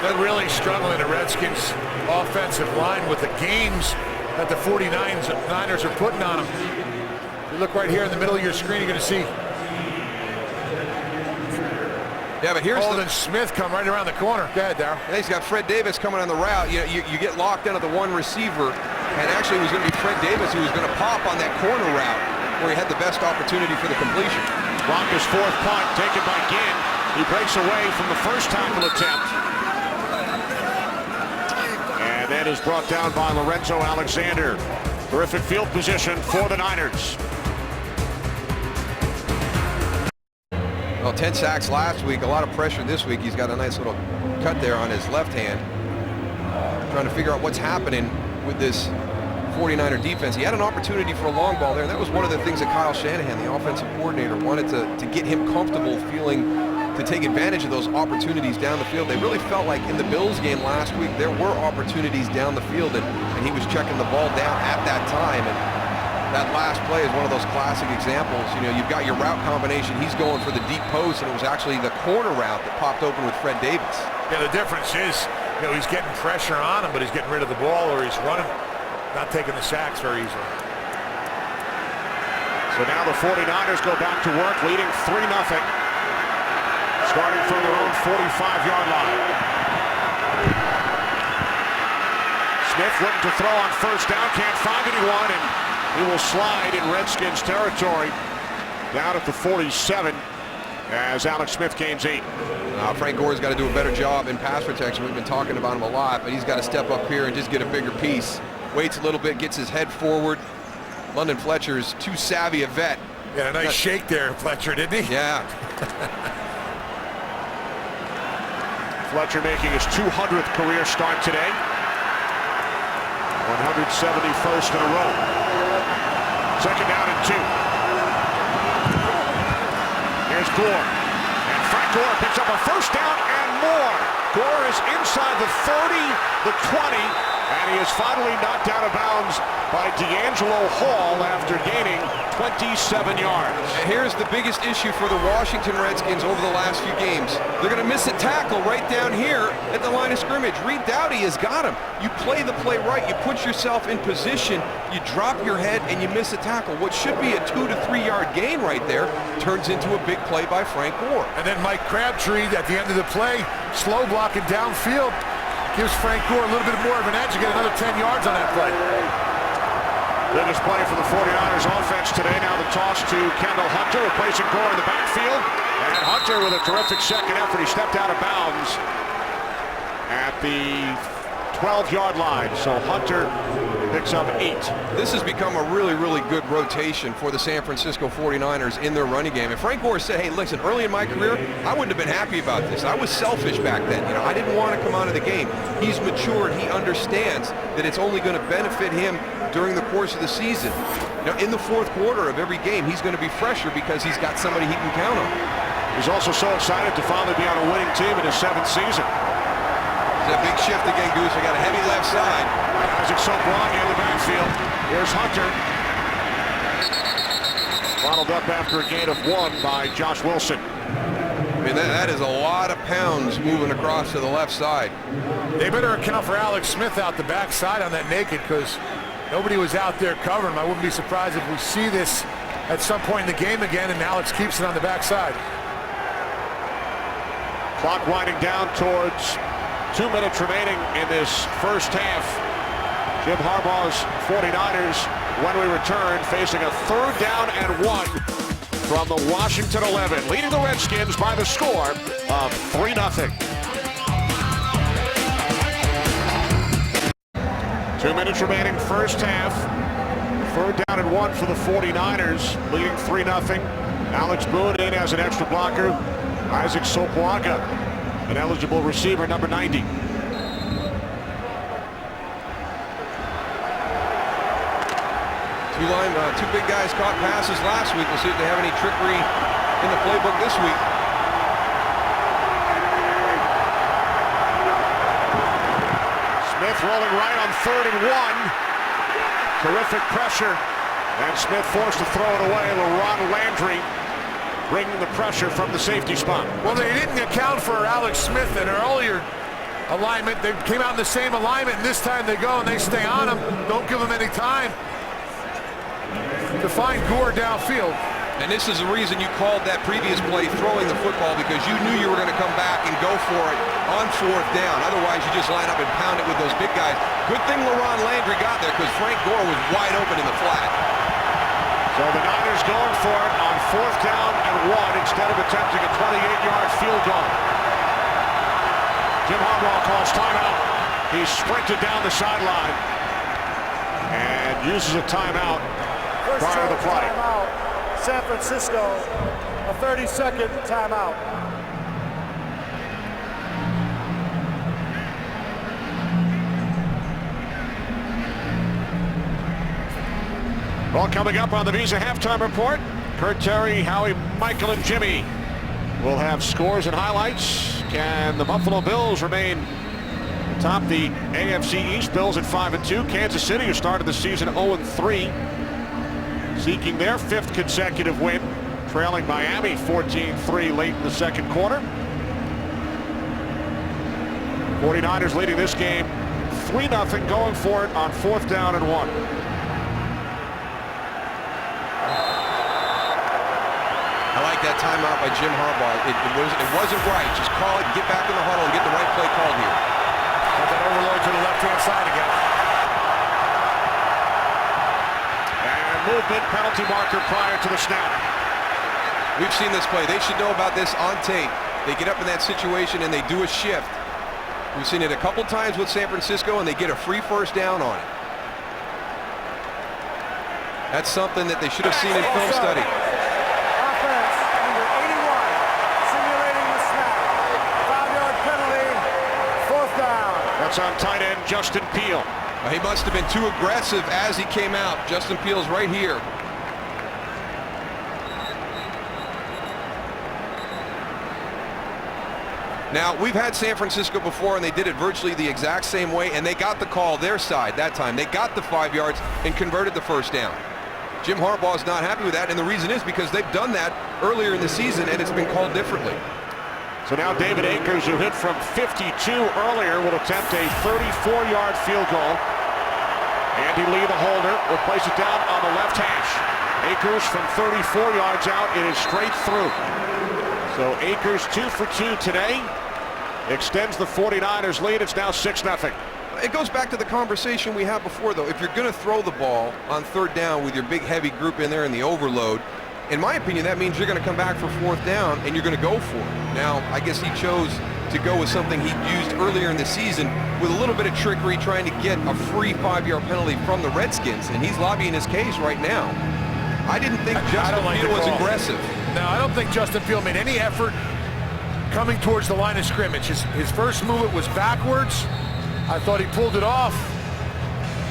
They're really struggling, the Redskins offensive line, with the games that the 49ers are putting on them. If you look right here in the middle of your screen, you're going to see but here's Holden Smith come right around the corner. Go ahead, Darryl. He's got Fred Davis coming on the route. You get locked into the one receiver, and actually it was going to be Fred Davis who was going to pop on that corner route where he had the best opportunity for the completion. Broncos' fourth punt taken by Ginn. He breaks away from the first tackle attempt. And that is brought down by Lorenzo Alexander. Terrific field position for the Niners. Well, 10 sacks last week, a lot of pressure this week. He's got a nice little cut there on his left hand. Trying to figure out what's happening with this 49er defense. He had an opportunity for a long ball there, and that was one of the things that Kyle Shanahan, the offensive coordinator, wanted to get him comfortable feeling to take advantage of those opportunities down the field. They really felt like in the Bills game last week, there were opportunities down the field, and he was checking the ball down at that time. And that last play is one of those classic examples. You've got your route combination. He's going for the deep post, and it was actually the corner route that popped open with Fred Davis. Yeah, the difference is, he's getting pressure on him, but he's getting rid of the ball, or he's running, not taking the sacks very easily. So now the 49ers go back to work, leading 3-0. Starting from their own 45-yard line. Smith looking to throw on first down, can't find anyone, and he will slide in Redskins territory down at the 47 as Alex Smith gains 8. Frank Gore's got to do a better job in pass protection. We've been talking about him a lot, but he's got to step up here and just get a bigger piece. Waits a little bit, gets his head forward. London Fletcher's too savvy a vet. Yeah, a nice shake there, Fletcher, didn't he? Yeah. Fletcher making his 200th career start today. 171st in a row. Second down and 2. Here's Gore. And Frank Gore picks up a first down and more. Gore is inside the 30, the 20, and he is finally knocked out of bounds by D'Angelo Hall after gaining 27 yards. And here's the biggest issue for the Washington Redskins over the last few games. They're going to miss a tackle right down here at the line of scrimmage. Reed Dowdy has got him. You play the play right, you put yourself in position, you drop your head, and you miss a tackle. What should be a 2 to 3 yard gain right there turns into a big play by Frank Gore. And then Mike Crabtree at the end of the play, slow blocking downfield, gives Frank Gore a little bit more of an edge to get another 10 yards on that play. Biggest play for the 49ers offense today. Now the toss to Kendall Hunter, replacing Gore in the backfield. And Hunter with a terrific second effort. He stepped out of bounds at the 12-yard line. So Hunter picks up 8. This has become a really, really good rotation for the San Francisco 49ers in their running game. And Frank Gore said, hey, listen, early in my career, I wouldn't have been happy about this. I was selfish back then. I didn't want to come out of the game. He's matured. He understands that it's only going to benefit him during the course of the season. In the fourth quarter of every game, he's going to be fresher because he's got somebody he can count on. He's also so excited to finally be on a winning team in his 7th season. It's a big shift again, Goose. We got a heavy left side. Isaac Sobrang in the backfield. Here's Hunter. Bottled up after a gain of 1 by Josh Wilson. I mean, that is a lot of pounds moving across to the left side. They better account for Alex Smith out the backside on that naked, because nobody was out there covering him. I wouldn't be surprised if we see this at some point in the game again, and Alex keeps it on the backside. Clock winding down towards 2 minutes remaining in this first half. Jim Harbaugh's 49ers, when we return, facing a 3rd down and 1 from the Washington 11, leading the Redskins by the score of 3-0. 2 minutes remaining, first half. 3rd down and 1 for the 49ers, leading 3-0. Alex Boone in as an extra blocker. Isaac Sopoaga, an eligible receiver, number 90. Two big guys caught passes last week. We'll see if they have any trickery in the playbook this week. Smith rolling right on 3rd and 1. Terrific pressure And Smith forced to throw it away. LaRon Landry bringing the pressure from the safety spot. Well, they didn't account for Alex Smith in an earlier alignment. They came out in the same alignment, and this time they go and they stay on him. Don't give him any time to find Gore downfield. And this is the reason you called that previous play throwing the football, because you knew you were going to come back and go for it on 4th down. Otherwise, you just line up and pound it with those big guys. Good thing LaRon Landry got there, because Frank Gore was wide open in the flat. So the Niners going for it on 4th down and 1 instead of attempting a 28-yard field goal. Jim Harbaugh calls timeout. He sprinted down the sideline and uses a timeout prior to the play. Timeout. San Francisco, a 30-second timeout. Well, coming up on the Visa Halftime Report, Kurt, Terry, Howie, Michael, and Jimmy will have scores and highlights. Can the Buffalo Bills remain atop the AFC East? Bills at 5-2. Kansas City, who started the season 0-3, seeking their 5th consecutive win, trailing Miami 14-3 late in the second quarter. 49ers leading this game 3-0, going for it on 4th down and 1. I like that timeout by Jim Harbaugh. It wasn't right. Just call it, get back in the huddle, and get the right play called here. Got that overload to the left-hand side again. And movement penalty marker prior to the snap. We've seen this play. They should know about this on tape. They get up in that situation and they do a shift. We've seen it a couple times with San Francisco, and they get a free 1st down on it. That's something that they should have seen in film study. Offense, number 81, simulating the snap. 5-yard penalty, 4th down. That's on tight end Justin Peele. He must have been too aggressive as he came out. Justin Peele's right here. Now, we've had San Francisco before, and they did it virtually the exact same way, and they got the call their side that time. They got the 5 yards and converted the 1st down. Jim Harbaugh is not happy with that, and the reason is because they've done that earlier in the season, and it's been called differently. So now David Akers, who hit from 52 earlier, will attempt a 34-yard field goal. Andy Lee, the holder, will place it down on the left hash. Akers from 34 yards out, it is straight through. So Akers 2 for 2 today. Extends the 49ers lead. It's now 6-0. It goes back to the conversation we had before, though. If you're going to throw the ball on 3rd down with your big heavy group in there and the overload, in my opinion, that means you're going to come back for 4th down and you're going to go for it. Now, I guess he chose to go with something he used earlier in the season with a little bit of trickery, trying to get a free 5-yard penalty from the Redskins, and he's lobbying his case right now. I didn't think Justin Peele was aggressive. No, I don't think Justin Peele made any effort coming towards the line of scrimmage. His first movement was backwards. I thought he pulled it off.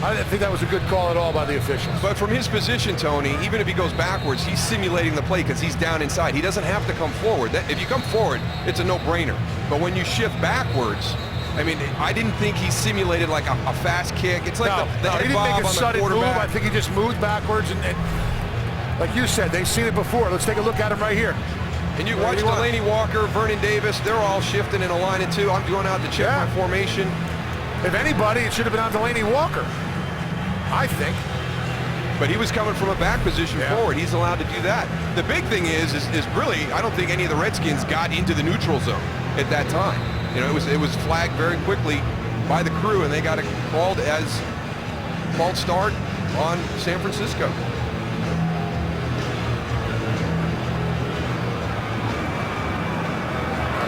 I didn't think that was a good call at all by the officials. But from his position, Tony, even if he goes backwards, he's simulating the play because he's down inside. He doesn't have to come forward. If you come forward, it's a no-brainer. But when you shift backwards, I mean, I didn't think he simulated like a fast kick. It's like the he didn't make a sudden move. I think he just moved backwards, and like you said, they've seen it before. Let's take a look at him right here. And you watch Delaney Walker, Vernon Davis, they're all shifting in a line of 2. I'm going out to check my formation. If anybody, it should have been on Delaney Walker, I think. But he was coming from a back position forward. He's allowed to do that. The big thing is really, I don't think any of the Redskins got into the neutral zone at that time. You know, it was flagged very quickly by the crew, and they got it called as false start on San Francisco.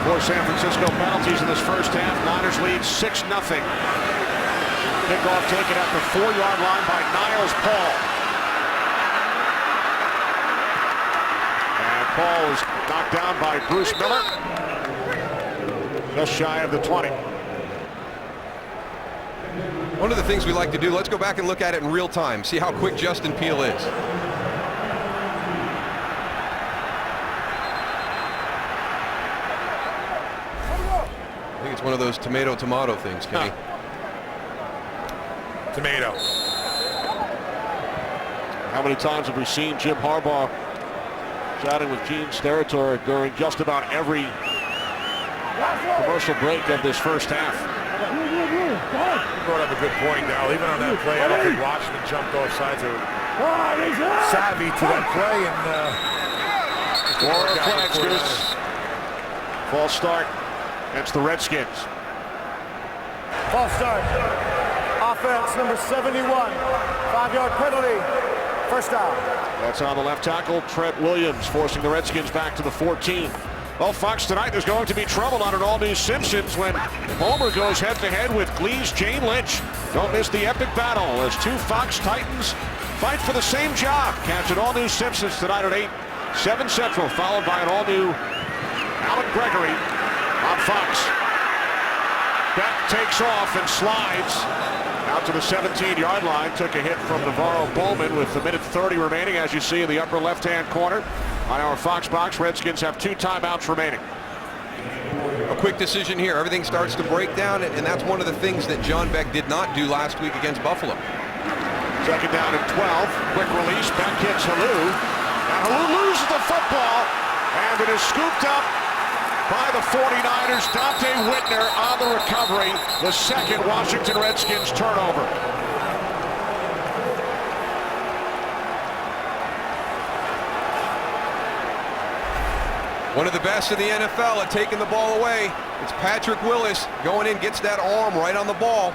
Four San Francisco penalties in this first half. Niners lead 6-0. Kickoff taken at the 4-yard line by Niles Paul. And Paul is knocked down by Bruce Miller. Just shy of the 20. One of the things we like to do, let's go back and look at it in real time. See how quick Justin Peele is. I think it's one of those tomato things, Kenny. Tomato. How many times have we seen Jim Harbaugh chatting with Gene Steratore during just about every commercial break of this first half? You brought up a good point, Darryl. Even on that play, I don't think Washington jumped off sides. They were savvy to that play. And Four flags, Goose. False start against the Redskins. False start. Offense number 71. 5-yard penalty. First down. That's on the left tackle, Trent Williams, forcing the Redskins back to the 14. Well, Fox, tonight there's going to be trouble on an all-new Simpsons when Homer goes head-to-head with Glee's Jane Lynch. Don't miss the epic battle as two Fox Titans fight for the same job. Catch an all-new Simpsons tonight at 8, 7 Central, followed by an all-new Alan Gregory on Fox. Beck takes off and slides out to the 17-yard line. Took a hit from Navarro Bowman with a minute 30 remaining, as you see in the upper left-hand corner. On our Fox box, Redskins have 2 timeouts remaining. A quick decision here. Everything starts to break down, and that's one of the things that John Beck did not do last week against Buffalo. Second down and 12. Quick release. Beck hits Halou. And Halou loses the football. And it is scooped up by the 49ers. Dante Whitner on the recovery. The second Washington Redskins turnover. One of the best in the NFL at taking the ball away. It's Patrick Willis going in, gets that arm right on the ball.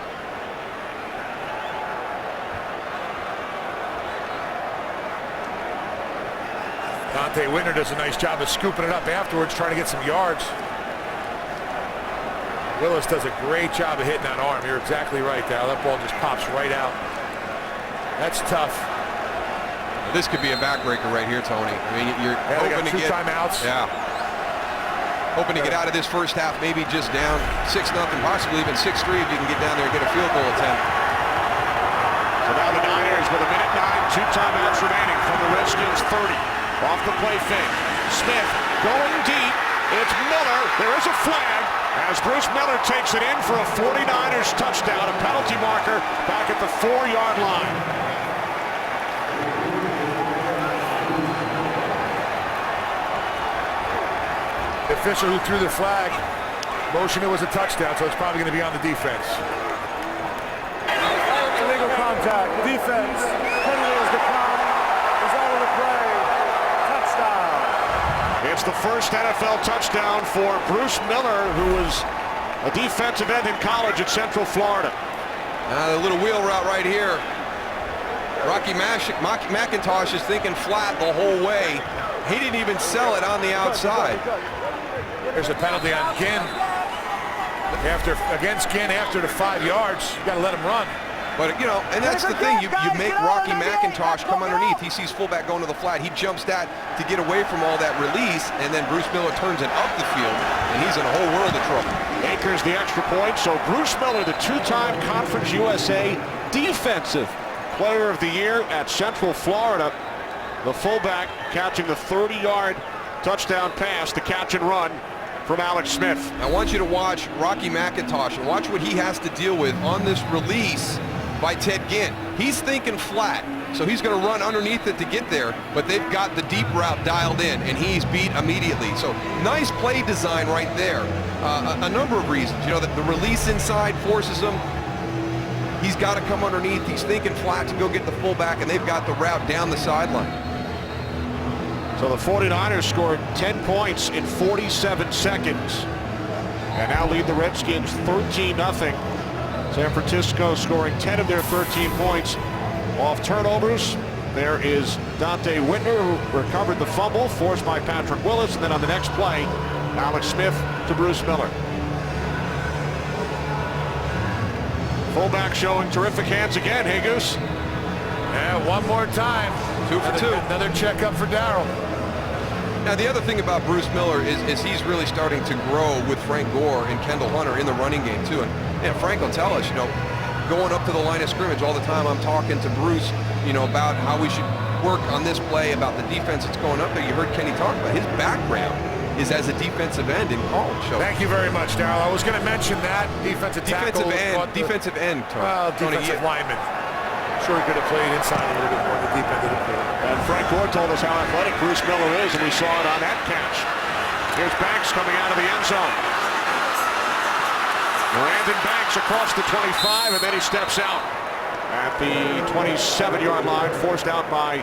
Dante Whitner does a nice job of scooping it up afterwards, trying to get some yards. Willis does a great job of hitting that arm. You're exactly right, Darryl. That ball just pops right out. That's tough. This could be a backbreaker right here, Tony. I mean, you're hoping to get timeouts. Yeah. Hoping to get out of this first half, maybe just down 6-0, possibly even 6-3 if you can get down there and get a field goal attempt. So now the Niners with a minute 9, 2 timeouts remaining from the Redskins 30. Off the play fake. Smith going deep. It's Miller. There is a flag as Bruce Miller takes it in for a 49ers touchdown. A penalty marker back at the 4-yard line. The official who threw the flag motioned it was a touchdown, so it's probably going to be on the defense. Illegal contact. Defense. Penalty is declined. Result of the play. Touchdown. It's the first NFL touchdown for Bruce Miller, who was a defensive end in college at Central Florida. The little wheel route right here. Rocky McIntosh is thinking flat the whole way. He didn't even sell it on the outside. There's a penalty on Ginn. Against Ginn after the 5 yards. You got to let him run. But, you know, and that's the thing. You make Rocky McIntosh come underneath. He sees fullback going to the flat. He jumps that to get away from all that release, and then Bruce Miller turns it up the field, and he's in a whole world of trouble. Anchors the extra point. So Bruce Miller, the 2-time Conference USA Defensive Player of the Year at Central Florida. The fullback catching the 30-yard touchdown pass, the catch and run from Alex Smith. I want you to watch Rocky McIntosh and watch what he has to deal with on this release by Ted Ginn. He's thinking flat, so he's going to run underneath it to get there, but they've got the deep route dialed in, and he's beat immediately. So nice play design right there. A number of reasons. You know, that the release inside forces him. He's got to come underneath. He's thinking flat to go get the fullback, and they've got the route down the sideline. So the 49ers scored 10 points in 47 seconds and now lead the Redskins 13-0. San Francisco scoring 10 of their 13 points off turnovers. There is Dante Whitner, who recovered the fumble forced by Patrick Willis, and then on the next play, Alex Smith to Bruce Miller. Fullback showing terrific hands again. Hey, Goose. Yeah, one more time. 2 for 2. Another checkup for Darryl. Now, the other thing about Bruce Miller is he's really starting to grow with Frank Gore and Kendall Hunter in the running game, too. And Frank will tell us, you know, going up to the line of scrimmage all the time, I'm talking to Bruce, you know, about how we should work on this play, about the defense that's going up there. You heard Kenny talk about his background is as a defensive end in college. So thank you very much, Darryl. I was going to mention that. Defensive tackle. Defensive end, Tony. Well, defensive lineman. Sure, he could have played inside a little bit more in the deep end of the field. And Frank Gore told us how athletic Bruce Miller is, and we saw it on that catch. Here's Banks coming out of the end zone. Brandon Banks across the 25, and then he steps out at the 27-yard line, forced out by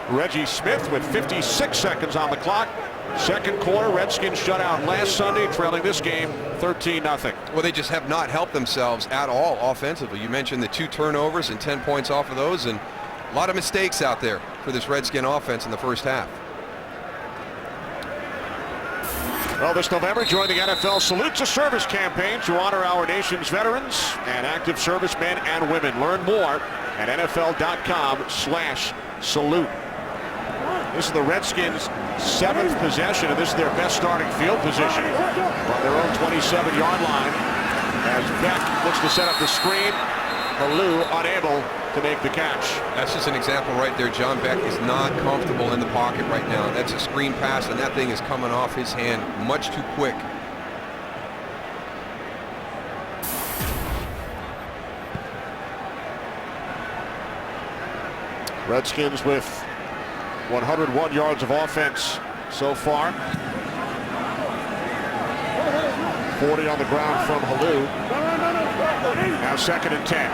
Reggie Smith with 56 seconds on the clock. Second quarter, Redskins shut out last Sunday, trailing this game 13-0. Well, they just have not helped themselves at all offensively. You mentioned the 2 turnovers and 10 points off of those, and a lot of mistakes out there for this Redskin offense in the first half. Well, this November, join the NFL Salute to Service campaign to honor our nation's veterans and active servicemen and women. Learn more at NFL.com/salute. This is the Redskins' 7th possession, and this is their best starting field position on their own 27-yard line. As Beck looks to set up the screen, Malou unable to make the catch. That's just an example right there. John Beck is not comfortable in the pocket right now. That's a screen pass, and that thing is coming off his hand much too quick. Redskins with 101 yards of offense so far. 40 on the ground from Halou. Now 2nd and 10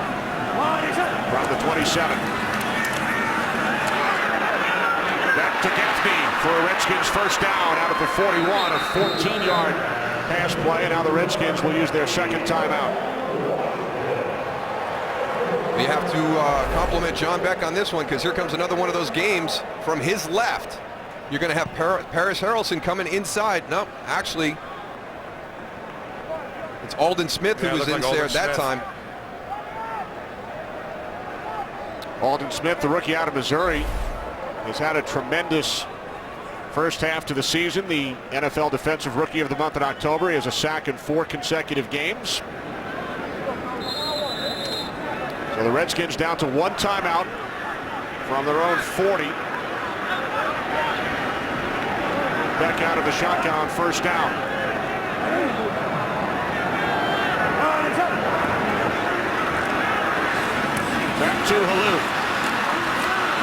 from the 27. Back to Gaffney for a Redskins first down out of the 41. A 14-yard pass play, and now the Redskins will use their second timeout. You have to compliment John Beck on this one, because here comes another one of those games from his left. You're going to have Paris Harrelson coming inside. No, actually, it's Aldon Smith who was in there at that time. Aldon Smith, the rookie out of Missouri, has had a tremendous first half to the season. The NFL Defensive Rookie of the Month in October. He has a sack in 4 consecutive games. So the Redskins down to 1 timeout from their own 40. Back out of the shotgun, first down. Back to Halou.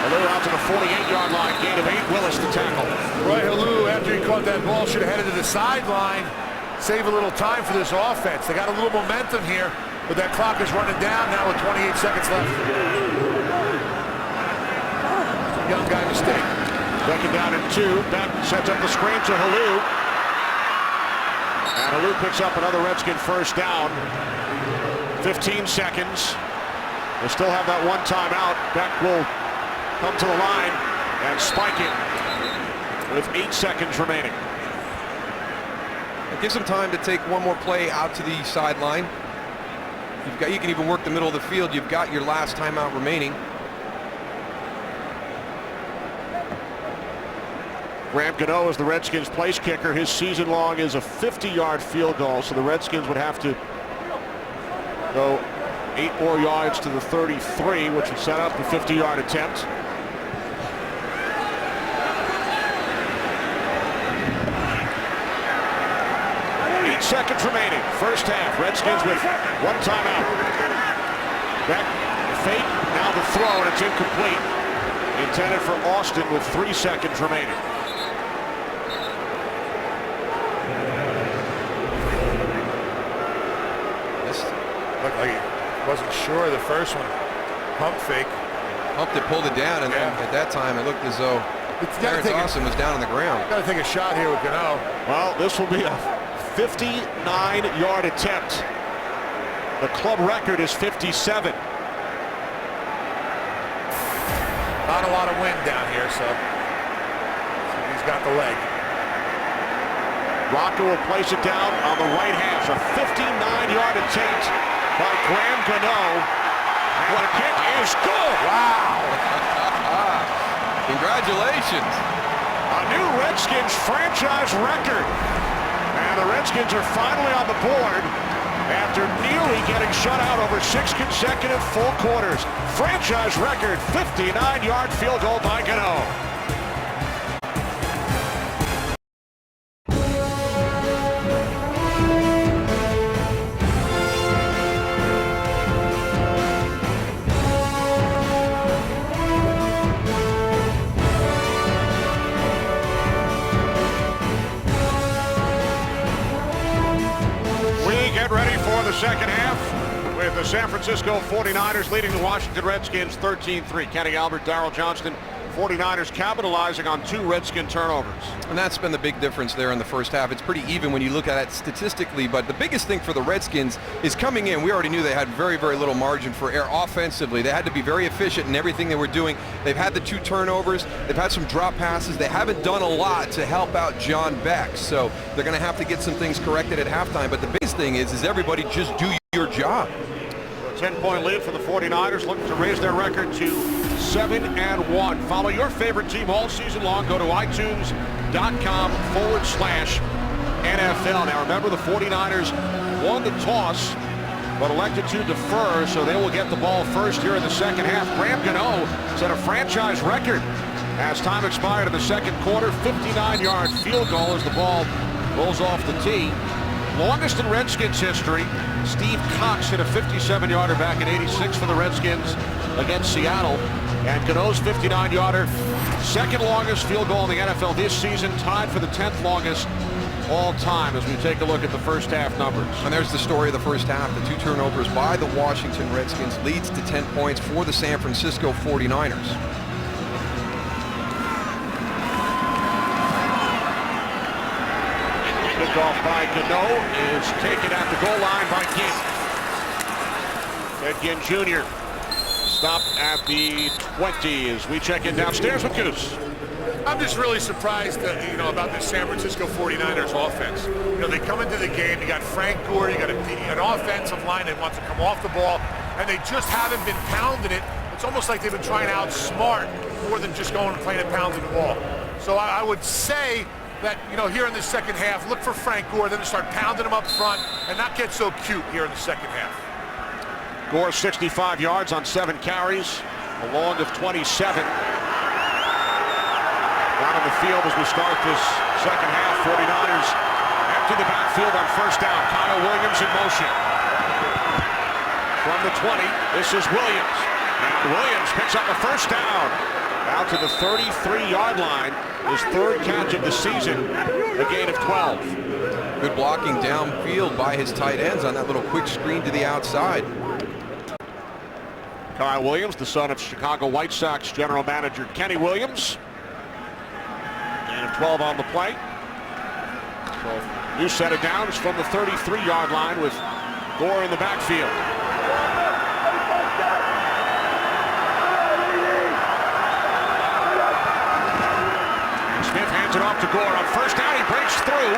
Halou out to the 48-yard line, gain of 8. Willis to tackle. Roy Halou, after he caught that ball, should have headed to the sideline. Save a little time for this offense. They got a little momentum here. But that clock is running down now with 28 seconds left. Young guy mistake. 2nd down and 2. Beck sets up the screen to Halou. And Halou picks up another Redskin first down. 15 seconds. They still have that 1 timeout. Beck will come to the line and spike it with 8 seconds remaining. It gives him time to take one more play out to the sideline. You can even work the middle of the field. You've got your last timeout remaining. Graham Gano is the Redskins' place kicker. His season long is a 50-yard field goal, so the Redskins would have to go 8 more yards to the 33, which would set up a 50-yard attempt. Seconds remaining. First half. Redskins with 1 timeout. Back fake. Now the throw, and it's incomplete. Intended for Austin with 3 seconds remaining. This looked like he wasn't sure the first one. Pump fake. Pumped it, pulled it down, and then at that time it looked as though Terrence Austin was down on the ground. Got to take a shot here with Gano. Well, this will be a 59-yard attempt. The club record is 57. Not a lot of wind down here, so he's got the leg. Rocca will place it down on the right hash. A 59-yard attempt by Graham Gano. And the kick is good. Wow. Congratulations. A new Redskins franchise record. And the Redskins are finally on the board after nearly getting shut out over 6 consecutive full quarters. Franchise record 59-yard field goal by Gano. with the San Francisco 49ers leading the Washington Redskins 13-3. Kenny Albert, Darrell Johnston. 49ers capitalizing on 2 Redskin turnovers. And that's been the big difference there in the first half. It's pretty even when you look at it statistically, but the biggest thing for the Redskins is coming in. We already knew they had very, very little margin for error offensively. They had to be very efficient in everything they were doing. They've had the 2 turnovers. They've had some drop passes. They haven't done a lot to help out John Beck, so they're going to have to get some things corrected at halftime. But the biggest thing is everybody just do your job. A 10-point lead for the 49ers, looking to raise their record to 7-1. Follow your favorite team all season long. Go to iTunes.com/NFL. Now remember, the 49ers won the toss, but elected to defer, so they will get the ball first here in the second half. Graham Gano set a franchise record as time expired in the second quarter. 59-yard field goal as the ball rolls off the tee. Longest in Redskins history. Steve Cox hit a 57-yarder back in '86 for the Redskins against Seattle. And Gano's 59-yarder, second longest field goal in the NFL this season, tied for the 10th longest all time as we take a look at the first half numbers. And there's the story of the first half. The 2 turnovers by the Washington Redskins leads to 10 points for the San Francisco 49ers. Kickoff by Gano is taken at the goal line by Ginn. Ed Ginn Jr. stopped at the 20 as we check in downstairs with Goose. I'm just really surprised, about the San Francisco 49ers offense. They come into the game, you got Frank Gore, you got an offensive line that wants to come off the ball, and they just haven't been pounding it. It's almost like they've been trying to outsmart more than just going and playing and pounding the ball. So I would say that, here in the second half, look for Frank Gore, then to start pounding him up front and not get so cute here in the second half. Gore 65 yards on 7 carries, a long of 27. Down on the field as we start this second half. 49ers empty the backfield on first down. Kyle Williams in motion. From the 20, this is Williams. And Williams picks up a first down. Out to the 33-yard line. His 3rd catch of the season, a gain of 12. Good blocking downfield by his tight ends on that little quick screen to the outside. Kyle Williams, the son of Chicago White Sox general manager Kenny Williams. Gain of 12 on the play. So new set of downs from the 33-yard line with Gore in the backfield. Smith hands it off to Gore on first down. He breaks through.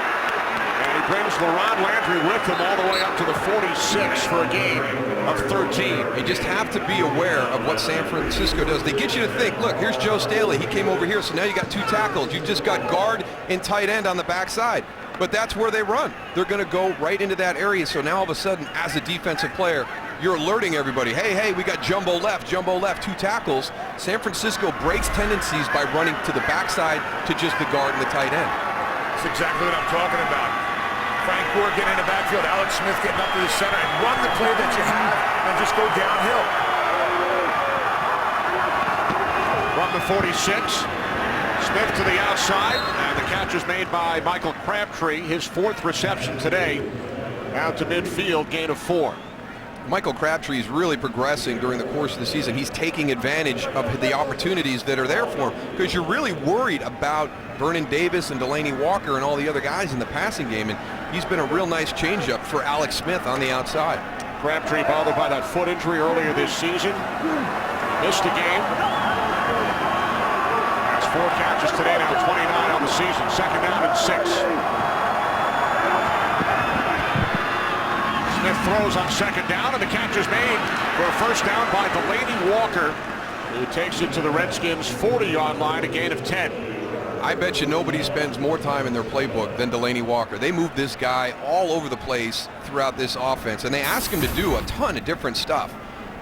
And he brings LaRon Landry with him all the way up to the 46 for a gain of 13. You just have to be aware of what San Francisco does. They get you to think, look, here's Joe Staley. He came over here, so now you got 2 tackles. You just got guard and tight end on the backside. But that's where they run. They're going to go right into that area. So now all of a sudden, as a defensive player, you're alerting everybody, hey, we got jumbo left, 2 tackles. San Francisco breaks tendencies by running to the backside to just the guard and the tight end. That's exactly what I'm talking about. Frank Gore getting in the backfield, Alex Smith getting up to the center and run the play that you have and just go downhill. From the 46, Smith to the outside, and the catch is made by Michael Crabtree, his 4th reception today, out to midfield, gain of 4. Michael Crabtree is really progressing during the course of the season. He's taking advantage of the opportunities that are there for him, because you're really worried about Vernon Davis and Delaney Walker and all the other guys in the passing game, and he's been a real nice changeup for Alex Smith on the outside. Crabtree bothered by that foot injury earlier this season. Missed a game. Has 4 catches today, now 29 on the season. 2nd down and 6. Smith throws on 2nd down, and the catch is made for a first down by Delaney Walker, who takes it to the Redskins' 40-yard line, a gain of 10. I bet you nobody spends more time in their playbook than Delaney Walker. They move this guy all over the place throughout this offense, and they ask him to do a ton of different stuff.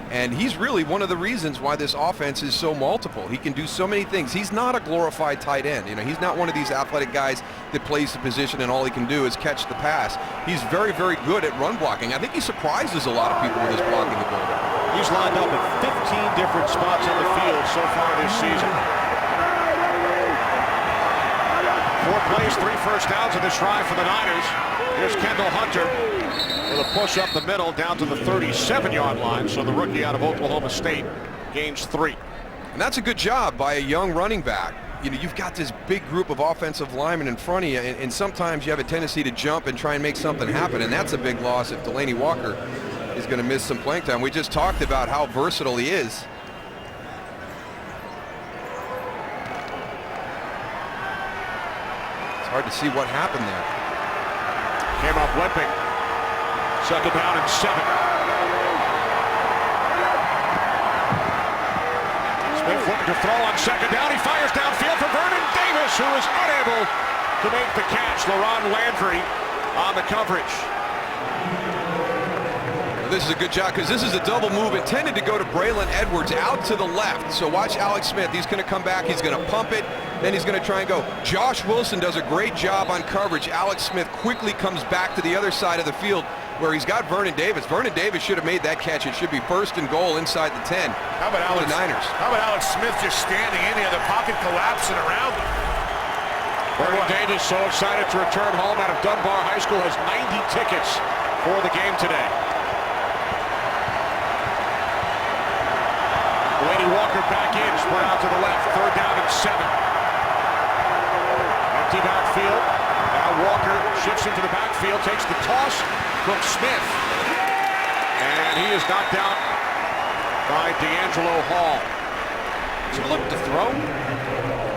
And he's really one of the reasons why this offense is so multiple. He can do so many things. He's not a glorified tight end. He's not one of these athletic guys that plays the position and all he can do is catch the pass. He's very, very good at run blocking. I think he surprises a lot of people with his blocking ability. He's lined up at 15 different spots on the field so far this season. 4 plays, 3 first downs in this drive for the Niners. Here's Kendall Hunter with a push up the middle down to the 37-yard line. So the rookie out of Oklahoma State gains 3. And that's a good job by a young running back. You know, you've got this big group of offensive linemen in front of you, and sometimes you have a tendency to jump and try and make something happen, and that's a big loss if Delanie Walker is going to miss some playing time. We just talked about how versatile he is. It's hard to see what happened there. Came up limping. 2nd down and 7. Smith looking to throw on 2nd down. He fires downfield for Vernon Davis, who is unable to make the catch. LaRon Landry on the coverage. This is a good job because this is a double move intended to go to Braylon Edwards out to the left. So watch Alex Smith. He's going to come back. He's going to pump it. Then he's going to try and go. Josh Wilson does a great job on coverage. Alex Smith quickly comes back to the other side of the field where he's got Vernon Davis. Vernon Davis should have made that catch. It should be 1st and goal inside the 10. How about Alex, the Niners? How about Alex Smith just standing in there, the pocket collapsing around him? Vernon Davis, so excited to return home out of Dunbar High School, has 90 tickets for the game today. Delanie Walker back in, spread out to the left, 3rd down and 7. Empty backfield. Now Walker shifts into the backfield, takes the toss from Smith. And he is knocked out by D'Angelo Hall. Does he look to throw?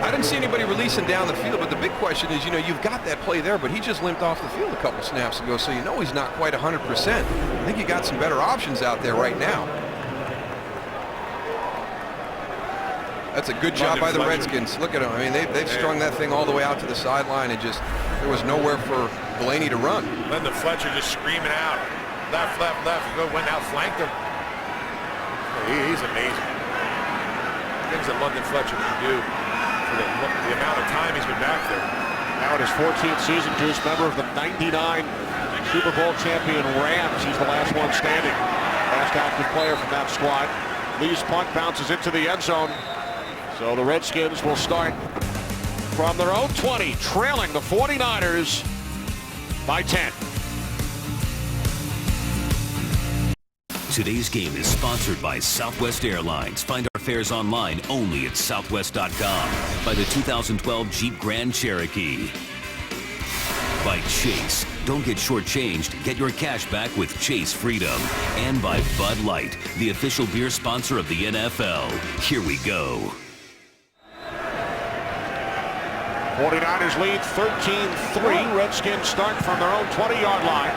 I didn't see anybody releasing down the field, but the big question is, you know, you've got that play there, but he just limped off the field a couple snaps ago, so you know he's not quite 100%. I think you got some better options out there right now. That's a good job by the Redskins. Look at them. I mean, they've strung that thing all the way out to the sideline, and just there was nowhere for Delanie to run. London Fletcher just screaming out, left, left, left. Go went out, flanked him. He's amazing. Things that London Fletcher can do for the amount of time he's been back there. Now in his 14th season, Deuce, member of the '99 Super Bowl champion Rams. He's the last one standing. Last active player from that squad. Lee's punt bounces into the end zone. So the Redskins will start from their own 20, trailing the 49ers by 10. Today's game is sponsored by Southwest Airlines. Find our fares online only at southwest.com. By the 2012 Jeep Grand Cherokee. By Chase. Don't get shortchanged. Get your cash back with Chase Freedom. And by Bud Light, the official beer sponsor of the NFL. Here we go. 49ers lead 13-3. Redskins start from their own 20-yard line.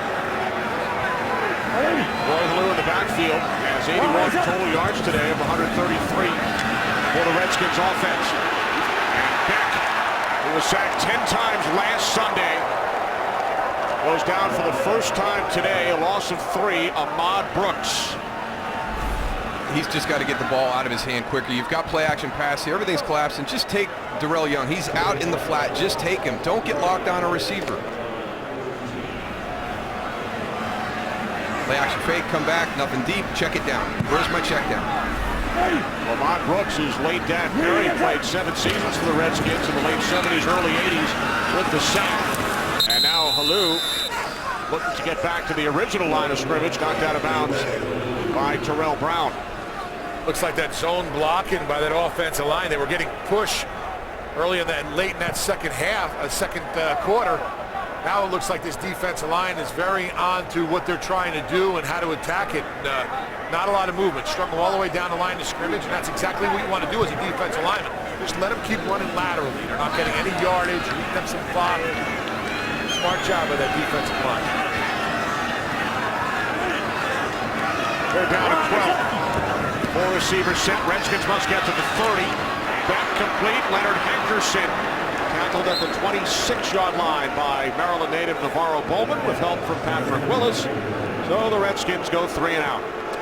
Roy Halou in the backfield has 81 total yards today of 133 for the Redskins offense. And Beck, who was sacked 10 times last Sunday, goes down for the first time today, a loss of 3. Ahmad Brooks. He's just got to get the ball out of his hand quicker. You've got play action pass here. Everything's collapsing. Just take Darrell Young. He's out in the flat. Just take him. Don't get locked on a receiver. Play action fake. Come back. Nothing deep. Check it down. Where's my check down? Ahmad Brooks, whose late dad Perry played 7 seasons for the Redskins in the late 70s, early 80s with the South. And now Halou looking to get back to the original line of scrimmage, knocked out of bounds by Terrell Brown. Looks like that zone blocking by that offensive line. They were getting pushed early in that, late in that second quarter. Now it looks like this defensive line is very on to what they're trying to do and how to attack it. Not a lot of movement. Strung them all the way down the line of scrimmage, and that's exactly what you want to do as a defensive lineman. Just let them keep running laterally. They're not getting any yardage. Eating them some clock. Smart job by that defensive line. They're down at 12. 4 receivers set. Redskins must get to the 30. Back complete. Leonard Henderson tackled at the 26-yard line by Maryland native Navarro Bowman with help from Patrick Willis. So the Redskins go 3 and out.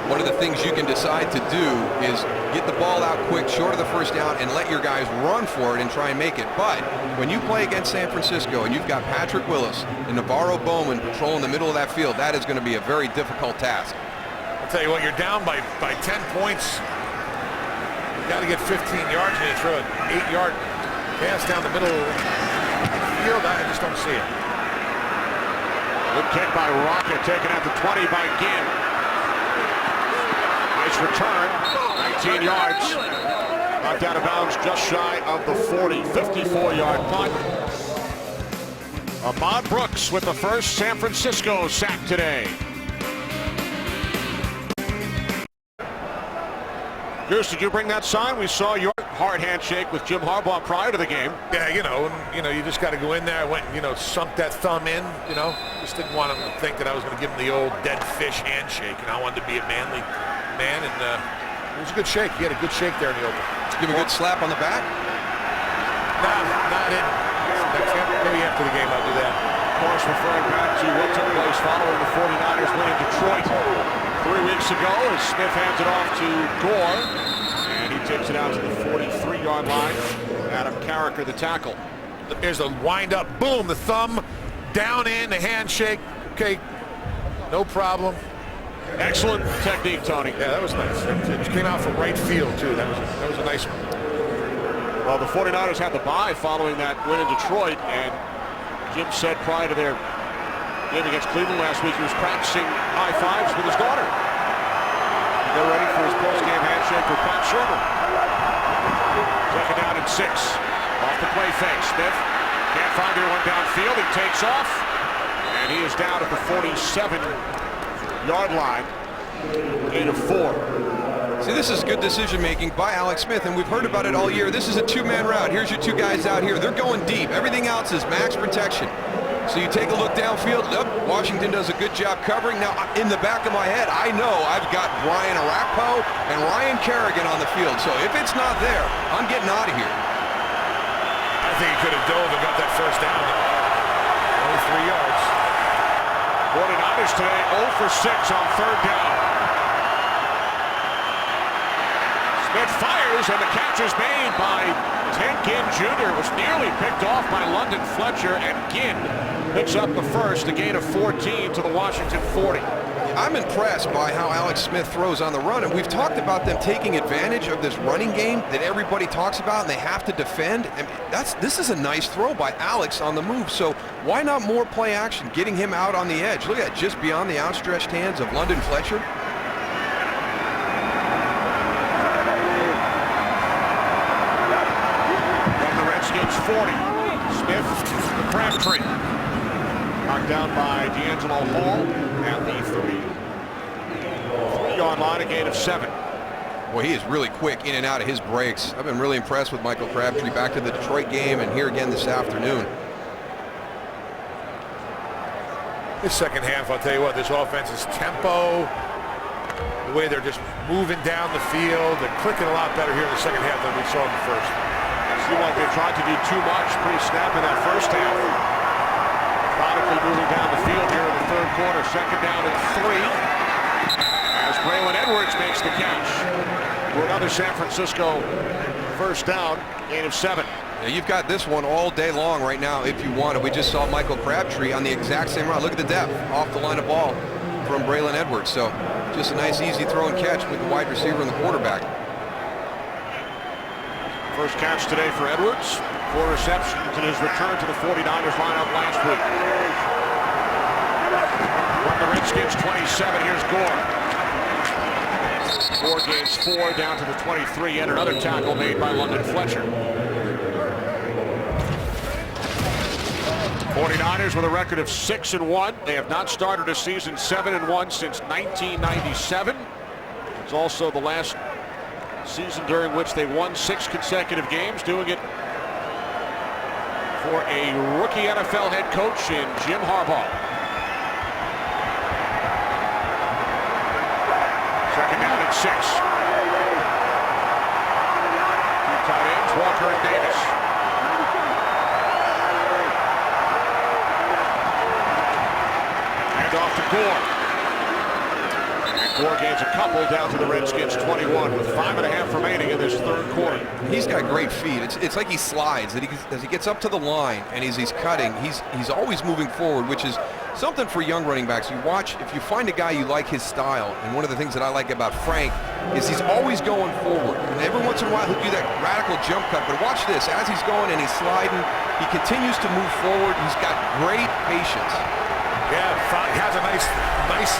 One of the things you can decide to do is get the ball out quick, short of the first down, and let your guys run for it and try and make it. But when you play against San Francisco and you've got Patrick Willis and Navarro Bowman patrolling the middle of that field, that is going to be a very difficult task. I'll tell you what, you're down by 10 points. You got to get 15 yards and you throw an 8-yard pass down the middle. field? I just don't see it. Good kick by Rocket, taken at the 20 by Ginn. Nice return, 19 yards. Knocked out of bounds just shy of the 40, 54-yard punt. Ahmad Brooks with the first San Francisco sack today. Goose, did you bring that sign? We saw your hard handshake with Jim Harbaugh prior to the game. Yeah, you just got to go in there. I went and, sunk that thumb in, Just didn't want him to think that I was going to give him the old dead fish handshake. I wanted to be a manly man, and it was a good shake. He had a good shake there in the open. Give him a good slap on the back? Not in. Maybe after the game I'll do that. Of course, referring back to what took place following the 49ers win in Detroit 3 weeks ago as Smith hands it off to Gore, and he takes it out to the 43-yard line. Adam Carricker, the tackle. There's a wind-up, boom, the thumb down in, the handshake. Okay, no problem. Excellent technique, Tony. Yeah, that was nice. It came out from right field, too. That was a nice one. Well, the 49ers had the bye following that win in Detroit, and Jim said prior to their game against Cleveland last week he was practicing high fives with his daughter. They're ready for his post-game handshake with Pat Shermer. Second down and 6. Off the play fake. Smith can't find anyone downfield. He takes off, and he is down at the 47-yard line. Gain of 4. See, this is good decision-making by Alex Smith, and we've heard about it all year. This is a two-man route. Here's your two guys out here. They're going deep. Everything else is max protection. So you take a look downfield. Washington does a good job covering. Now, in the back of my head, I know I've got Brian Arakpo and Ryan Kerrigan on the field. So if it's not there, I'm getting out of here. I think he could have dove and got that first down. Only 3 yards. 49ers today 0 for 6 on third down. Smith fires, and the catch is made by Ted Ginn Jr. It was nearly picked off by London Fletcher, and Ginn picks up the first, a gain of 14 to the Washington 40. I'm impressed by how Alex Smith throws on the run, and we've talked about them taking advantage of this running game that everybody talks about, and they have to defend. I mean, this is a nice throw by Alex on the move, so why not more play action, getting him out on the edge? Look at that, just beyond the outstretched hands of London Fletcher. From the Redskins 40, Smith, Crabtree. Knocked down by D'Angelo Hall at the 3-yard line, a gain of 7. Well, he is really quick in and out of his breaks. I've been really impressed with Michael Crabtree back to the Detroit game and here again this afternoon. This second half, I'll tell you what, this offense's tempo, the way they're just moving down the field, they're clicking a lot better here in the second half than we saw in the first. It seemed like they tried to do too much pre-snap in that first half. Methodically moving down the field here in the third quarter. Second down and 3 as Braylon Edwards makes the catch for another San Francisco first down, gain of 7. Now you've got this one all day long right now if you want it. We just saw Michael Crabtree on the exact same route. Look at the depth off the line of ball from Braylon Edwards. So just a nice easy throw and catch with the wide receiver and the quarterback. First catch today for Edwards. 4 receptions in his return to the 49ers lineup last week. From the Redskins 27, here's Gore. Gore gains 4 down to the 23, and another tackle made by London Fletcher. 49ers with a record of 6-1. They have not started a season 7-1 since 1997. It's also the last season during which they won 6 consecutive games, doing it for a rookie NFL head coach in Jim Harbaugh. Second down and 6. 2 tight ends, Walker and Davis. And off to Gore. And 4 gains, a couple down to the Redskins 21 with 5.5 remaining in this third quarter. He's got great feet. It's like he slides. As he gets up to the line and as he's cutting, he's always moving forward, which is something for young running backs. You watch, if you find a guy you like his style, and one of the things that I like about Frank is he's always going forward. And every once in a while he'll do that radical jump cut, but watch this, as he's going and he's sliding, he continues to move forward. He's got great patience. Yeah, he has a nice,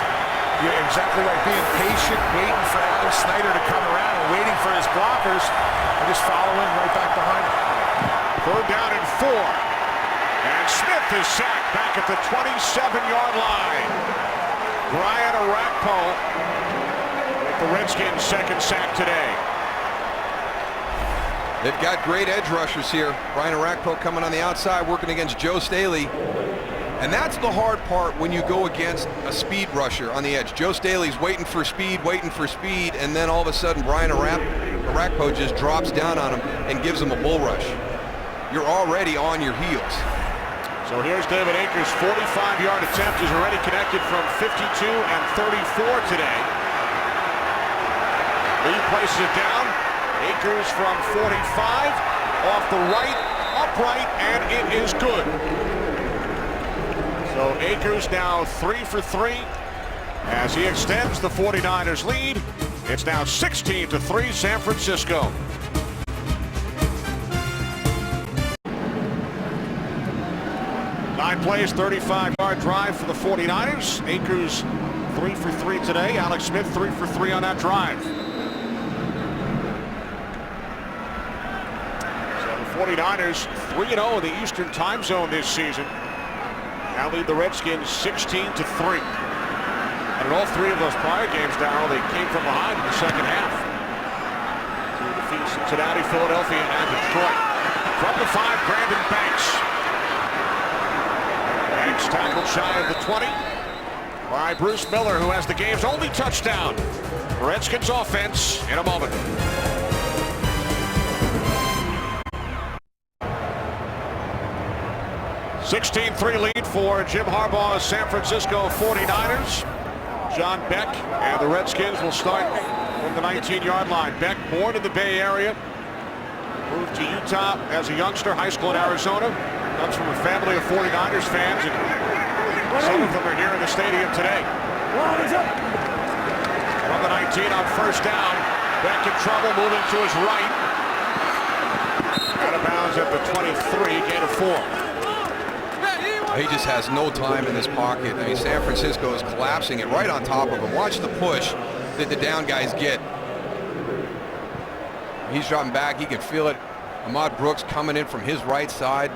you're exactly right, being patient, waiting for Adam Snyder to come around and waiting for his blockers and just following right back behind him. 3rd down and 4. And Smith is sacked back at the 27-yard line. Brian Arakpo with the Redskins' 2nd sack today. They've got great edge rushers here. Brian Arakpo coming on the outside, working against Joe Staley. And that's the hard part when you go against a speed rusher on the edge. Joe Staley's waiting for speed, and then all of a sudden Brian Arakpo just drops down on him and gives him a bull rush. You're already on your heels. So here's David Akers' 45-yard attempt. He's already connected from 52 and 34 today. Lee places it down. Akers from 45, off the right, upright, and it is good. So Akers now 3 for 3 as he extends the 49ers lead. It's now 16-3 San Francisco. Nine plays, 35-yard drive for the 49ers. Akers 3 for 3 today. Alex Smith 3 for 3 on that drive. So the 49ers 3-0 in the Eastern time zone this season. Now lead the Redskins 16-3. And in all 3 of those prior games, Darryl, they came from behind in the second half to defeat Cincinnati, Philadelphia, and Detroit. From the 5, Brandon Banks. Banks tackled shy of the 20 by Bruce Miller, who has the game's only touchdown. Redskins offense in a moment. $16-3 lead for Jim Harbaugh's San Francisco 49ers. John Beck and the Redskins will start from the 19-yard line. Beck, born in the Bay Area, moved to Utah as a youngster, high school in Arizona. Comes from a family of 49ers fans, and some of them are here in the stadium today. From the 19 on 1st down, Beck in trouble, moving to his right. Out of bounds at the 23, gain of 4. He just has no time in this pocket. I mean, San Francisco is collapsing it right on top of him. Watch the push that the down guys get. He's dropping back. He can feel it. Ahmad Brooks coming in from his right side.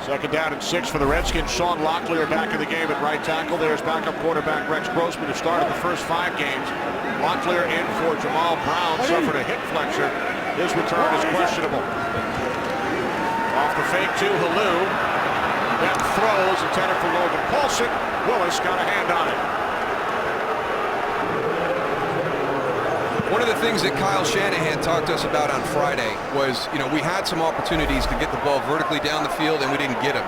Second down and 6 for the Redskins. Sean Locklear back in the game at right tackle. There's backup quarterback Rex Grossman, who started the first 5 games. Locklear in for Jamal Brown, suffered a hip flexor. His return is questionable. Off the fake to Halou. Beck throws, intended for Logan Paulson. Willis got a hand on it. One of the things that Kyle Shanahan talked to us about on Friday was, you know, we had some opportunities to get the ball vertically down the field and we didn't get them.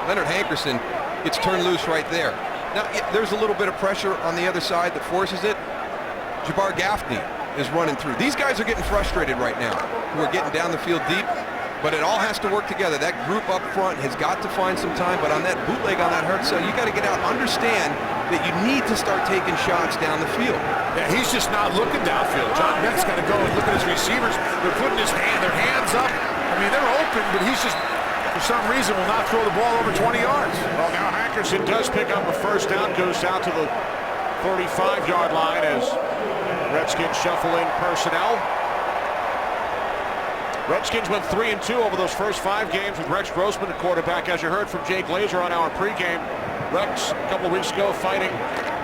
Leonard Hankerson gets turned loose right there. Now, there's a little bit of pressure on the other side that forces it. Jabbar Gaffney is running through. These guys are getting frustrated right now, who are getting down the field deep, but it all has to work together. That group up front has got to find some time, but on that bootleg on that hurt cell, you got to get out, understand that you need to start taking shots down the field. Yeah, he's just not looking downfield. John Beck's got to go and look at his receivers. They're putting their hands up. I mean, they're open, but he's just, for some reason, will not throw the ball over 20 yards. Well, now Hankerson does pick up a first down, goes out to the 35-yard line as Redskins shuffle in personnel. Redskins went 3-2 over those first 5 games with Rex Grossman at quarterback. As you heard from Jay Glazer on our pregame, Rex a couple of weeks ago fighting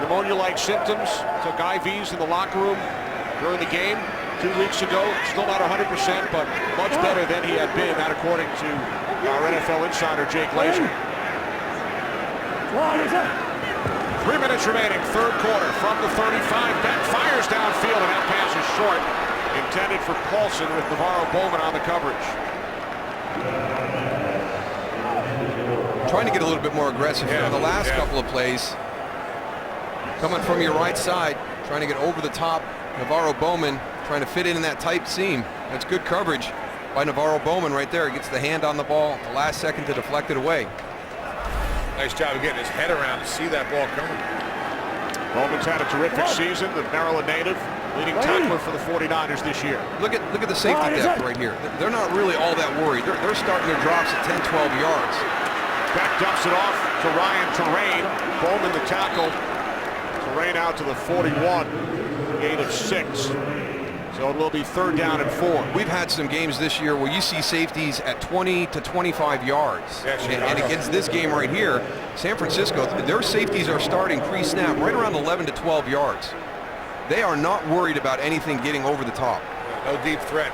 pneumonia-like symptoms, took IVs in the locker room during the game 2 weeks ago. Still not 100%, but much better than he had been, that according to our NFL insider Jay Glazer. 3 minutes remaining, third quarter from the 35. Beck fires downfield, and that pass is short. Intended for Paulson with Navarro Bowman on the coverage. trying to get a little bit more aggressive here on the last couple of plays. Coming from your right side, trying to get over the top. Navarro Bowman trying to fit in that tight seam. That's good coverage by Navarro Bowman right there. He gets the hand on the ball at the last second to deflect it away. Nice job of getting his head around to see that ball coming. Bowman's had a terrific season, the Maryland native, leading tackler for the 49ers this year. Look at the safety depth right here. They're not really all that worried. They're starting their drops at 10, 12 yards. Beck dumps it off to Ryan Terrain. Bowman the tackle. Terrain out to the 41, gain of 6. So it will be 3rd down and 4. We've had some games this year where you see safeties at 20 to 25 yards. And against this game right here, San Francisco, their safeties are starting pre-snap right around 11 to 12 yards. They are not worried about anything getting over the top. No deep threat.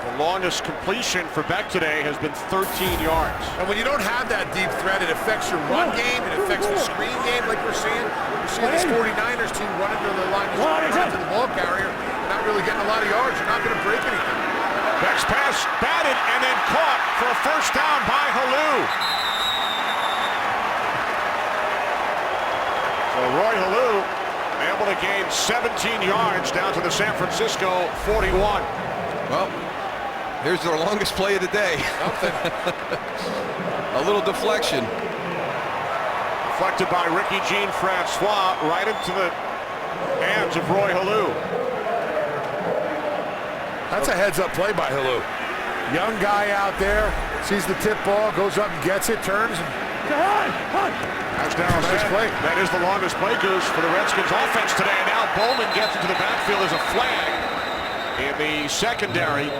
The longest completion for Beck today has been 13 yards. And when you don't have that deep threat, it affects your run game, it affects the screen game like we're seeing. We're seeing this 49ers team running to the line, running to the ball carrier. Not really getting a lot of yards. You're not going to break anything. Beck's pass batted and then caught for a 1st down by Halou. So Roy Halou able to gain 17 yards down to the San Francisco 41. Well, here's their longest play of the day. A little deflection. Deflected by Ricky Jean-Francois right into the hands of Roy Halou. That's a heads-up play by Halou. Young guy out there, sees the tip ball, goes up and gets it, turns. As Darryl said, that is the longest play, Goose, for the Redskins offense today. And now Bowman gets into the backfield as a flag in the secondary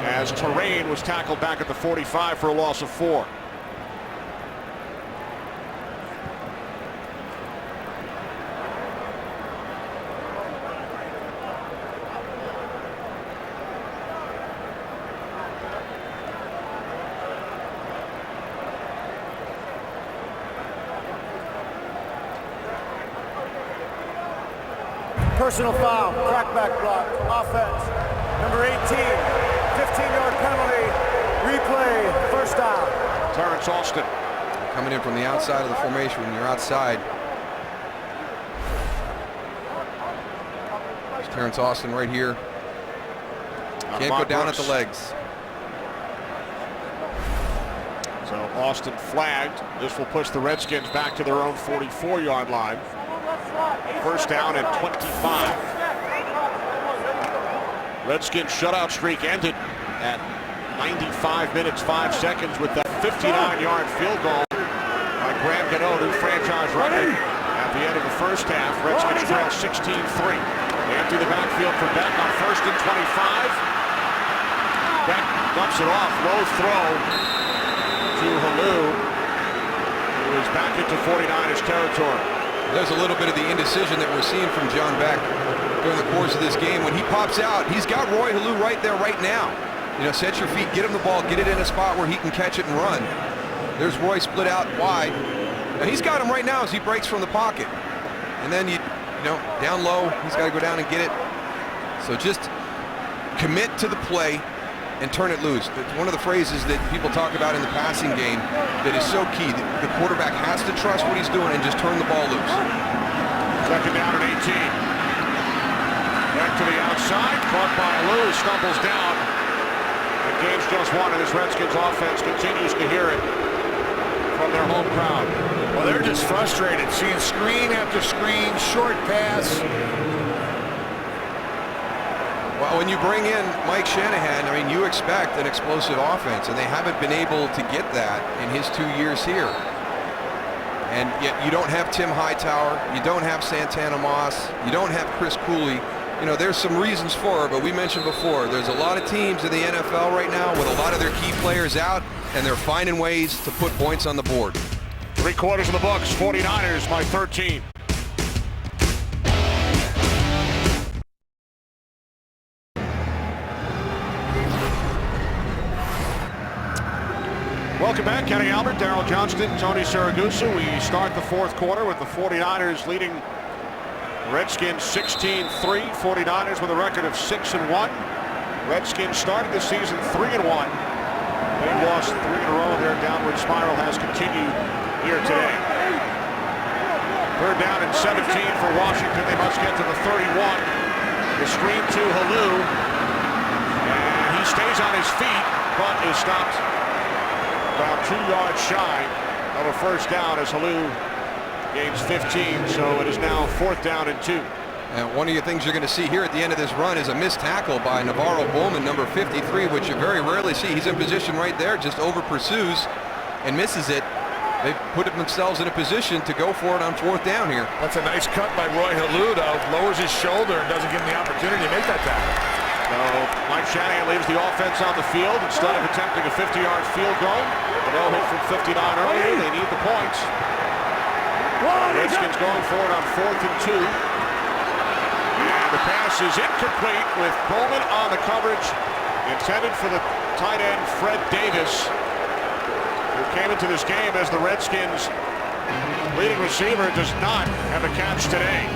as Terrain was tackled back at the 45 for a loss of 4. Personal foul, crackback block, offense. Number 18, 15-yard penalty, replay, 1st down. Terrence Austin. Coming in from the outside of the formation when you're outside. There's Terrence Austin right here. Can't go down at the legs. So Austin flagged. This will push the Redskins back to their own 44-yard line. 1st down and 25. Redskins shutout streak ended at 95 minutes 5 seconds with that 59-yard field goal by Graham Gano, new franchise record at the end of the 1st half. Redskins trail 16-3. They empty the backfield for Beck on 1st and 25. Beck dumps it off, low throw to Halou, who is back into 49ers territory. There's a little bit of the indecision that we're seeing from John Beck during the course of this game. When he pops out, he's got Roy Halou right there right now. You know, set your feet, get him the ball, get it in a spot where he can catch it and run. There's Roy split out wide. Now he's got him right now as he breaks from the pocket. And then, you know, down low, he's got to go down and get it. So just commit to the play and turn it loose. It's one of the phrases that people talk about in the passing game that is so key. The quarterback has to trust what he's doing and just turn the ball loose. 2nd down and 18. Back to the outside, caught by Halou, stumbles down. The game's just won, and this Redskins offense continues to hear it from their home crowd. Well, they're just frustrated, seeing screen after screen, short pass. Well, when you bring in Mike Shanahan, I mean, you expect an explosive offense, and they haven't been able to get that in his 2 years here. And yet you don't have Tim Hightower, you don't have Santana Moss, you don't have Chris Cooley. You know, there's some reasons for it, but we mentioned before, there's a lot of teams in the NFL right now with a lot of their key players out, and they're finding ways to put points on the board. 3/4 of the books, 49ers by 13. Welcome back, Kenny Albert, Darryl Johnston, Tony Siragusa. We start the 4th quarter with the 49ers leading Redskins 16-3. 49ers with a record of 6-1. Redskins started the season 3-1. They've lost 3 in a row. Their downward spiral has continued here today. 3rd down and 17 for Washington. They must get to the 31. The screen to Halou. And he stays on his feet, but is stopped about 2 yards shy of a first down as Halou gains 15. So it is now 4th down and 2. And one of the things you're going to see here at the end of this run is a missed tackle by Navarro Bowman, number 53, which you very rarely see. He's in position right there, just over pursues and misses it. They put themselves in a position to go for it on 4th down here. That's a nice cut by Roy Halou, though. Lowers his shoulder and doesn't give him the opportunity to make that tackle. So Mike Shanahan leaves the offense on the field instead of attempting a 50-yard field goal. The no-hit from 59 earlier. They need the points. Redskins going for it on 4th and 2. And the pass is incomplete with Bowman on the coverage. Intended for the tight end, Fred Davis, who came into this game as the Redskins' leading receiver, does not have a catch today.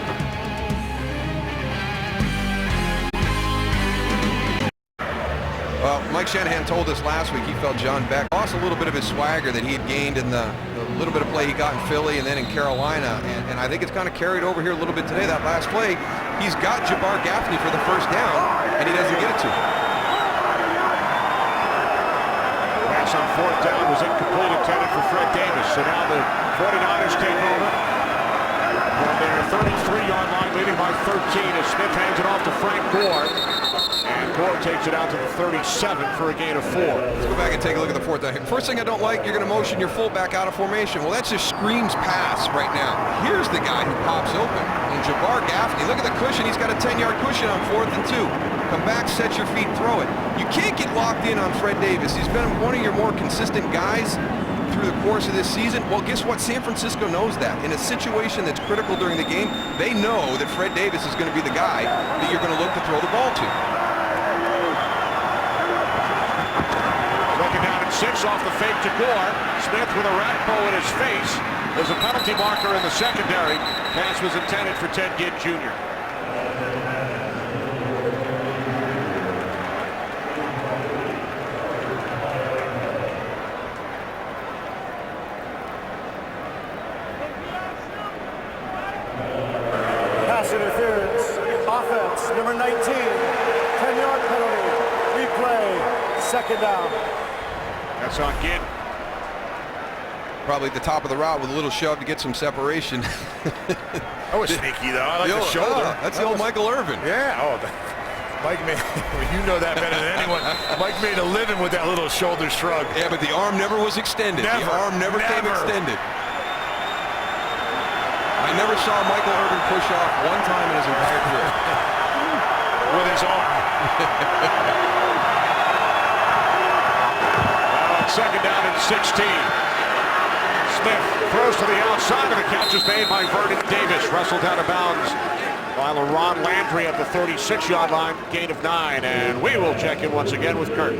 Well, Mike Shanahan told us last week he felt John Beck lost a little bit of his swagger that he had gained in the little bit of play he got in Philly and then in Carolina. And I think it's kind of carried over here a little bit today. That last play, he's got Jabbar Gaffney for the first down, and he doesn't get it to him. Pass on 4th down was incomplete, intended for Fred Davis. So now the 49ers take over from their 33-yard line, leading by 13 as Smith hands it off to Frank Gore. And Gore takes it out to the 37 for a gain of 4. Let's go back and take a look at the 4th down. First thing I don't like, you're going to motion your fullback out of formation. Well, that just screams pass right now. Here's the guy who pops open. And Jabbar Gaffney, look at the cushion. He's got a 10-yard cushion on 4th and 2. Come back, set your feet, throw it. You can't get locked in on Fred Davis. He's been one of your more consistent guys through the course of this season. Well, guess what? San Francisco knows that. In a situation that's critical during the game, they know that Fred Davis is going to be the guy that you're going to look to throw the ball to. 6 off the fake to Gore. Smith with a rat bow in his face. There's a penalty marker in the secondary. Pass was intended for Ted Ginn Jr. Pass interference. Offense, number 19. 10-yard penalty. Replay. 2nd down. That's on Ginn. Probably at the top of the route with a little shove to get some separation. That was sneaky, though. I like the shoulder. That's the old Michael Irvin. Yeah. Oh, Mike made, you know that better than anyone. Mike made a living with that little shoulder shrug. Yeah, but the arm never was extended. Never. The arm never came extended. I never saw Michael Irvin push off one time in his entire career. With his arm. 2nd down and 16. Smith throws to the outside, and the catch is made by Vernon Davis. Wrestled out of bounds by LaRon Landry at the 36-yard line. Gain of 9, and we will check in once again with Kurt.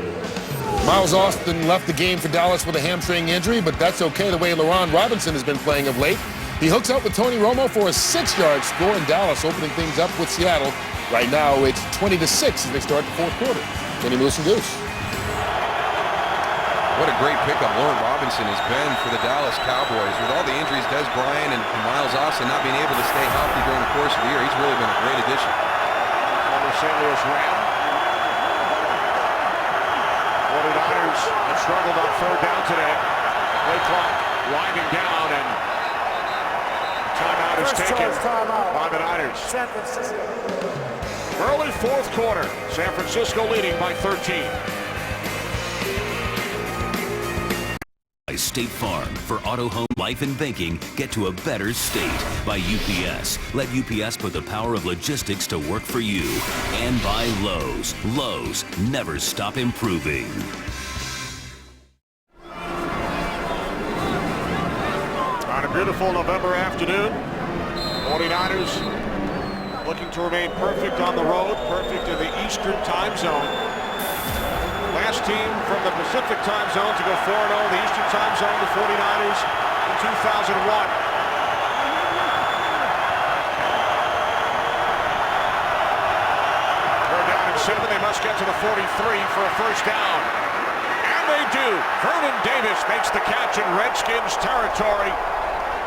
Miles Austin left the game for Dallas with a hamstring injury, but that's okay the way LaRon Robinson has been playing of late. He hooks up with Tony Romo for a 6-yard score in Dallas, opening things up with Seattle. Right now, it's 20-6 as they start the 4th quarter. Kenny Moose and Goose. What a great pickup Lauren Robinson has been for the Dallas Cowboys. With all the injuries, Des Bryant and Miles Austin not being able to stay healthy during the course of the year, he's really been a great addition. Former St. Louis Ram. 49ers have struggled on 3rd down today. Play clock winding down, and timeout is taken by the Niners. San Francisco. Early 4th quarter. San Francisco leading by 13. State Farm. For auto, home, life, and banking, get to a better state. By UPS. Let UPS put the power of logistics to work for you. And by Lowe's. Lowe's, never stop improving. On a beautiful November afternoon, 49ers looking to remain perfect on the road, perfect in the Eastern time zone. Last team from the Pacific time zone to go 4-0 in the Eastern time zone, the 49ers in 2001. They're down and 7. They must get to the 43 for a first down. And they do. Vernon Davis makes the catch in Redskins territory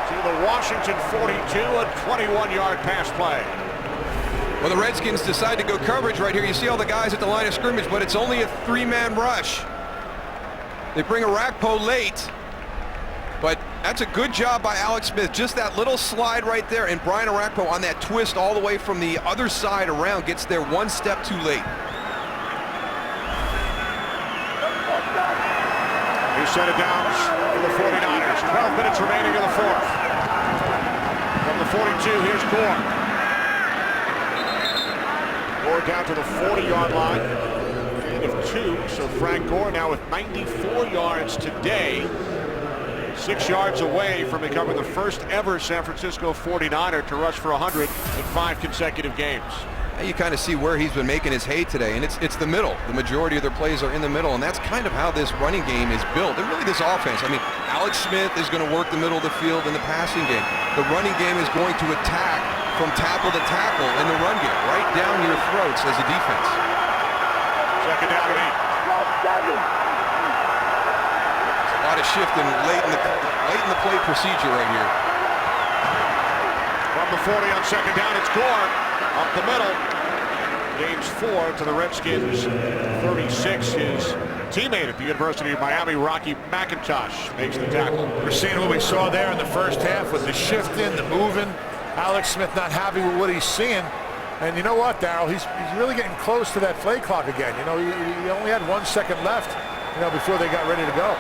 to the Washington 42, a 21-yard pass play. Well, the Redskins decide to go coverage right here. You see all the guys at the line of scrimmage, but it's only a three-man rush. They bring Arakpo late, but that's a good job by Alex Smith. Just that little slide right there, and Brian Arakpo on that twist all the way from the other side around gets there one step too late. He set it down for the 49ers. 12 minutes remaining in the fourth. From the 42, here's Gore. Gore down to the 40-yard line. Gain of 2, so Frank Gore now with 94 yards today. 6 yards away from becoming the first ever San Francisco 49er to rush for 100 in 5 consecutive games. You kind of see where he's been making his hay today, and it's the middle. The majority of their plays are in the middle, and that's kind of how this running game is built, and really this offense. I mean, Alex Smith is going to work the middle of the field in the passing game. The running game is going to attack from tackle to tackle in the run game, right down your throats as a defense. Second down and 8. A lot of shifting late in the play procedure right here. From the 40 on second down, it's Gore. Up the middle, gains 4 to the Redskins, 36. His teammate at the University of Miami, Rocky McIntosh, makes the tackle. We're seeing what we saw there in the first half with the shifting, the moving. Alex Smith not happy with what he's seeing. And you know what, Darryl? He's really getting close to that play clock again. You know, he only had 1 second left, you know, before they got ready to go.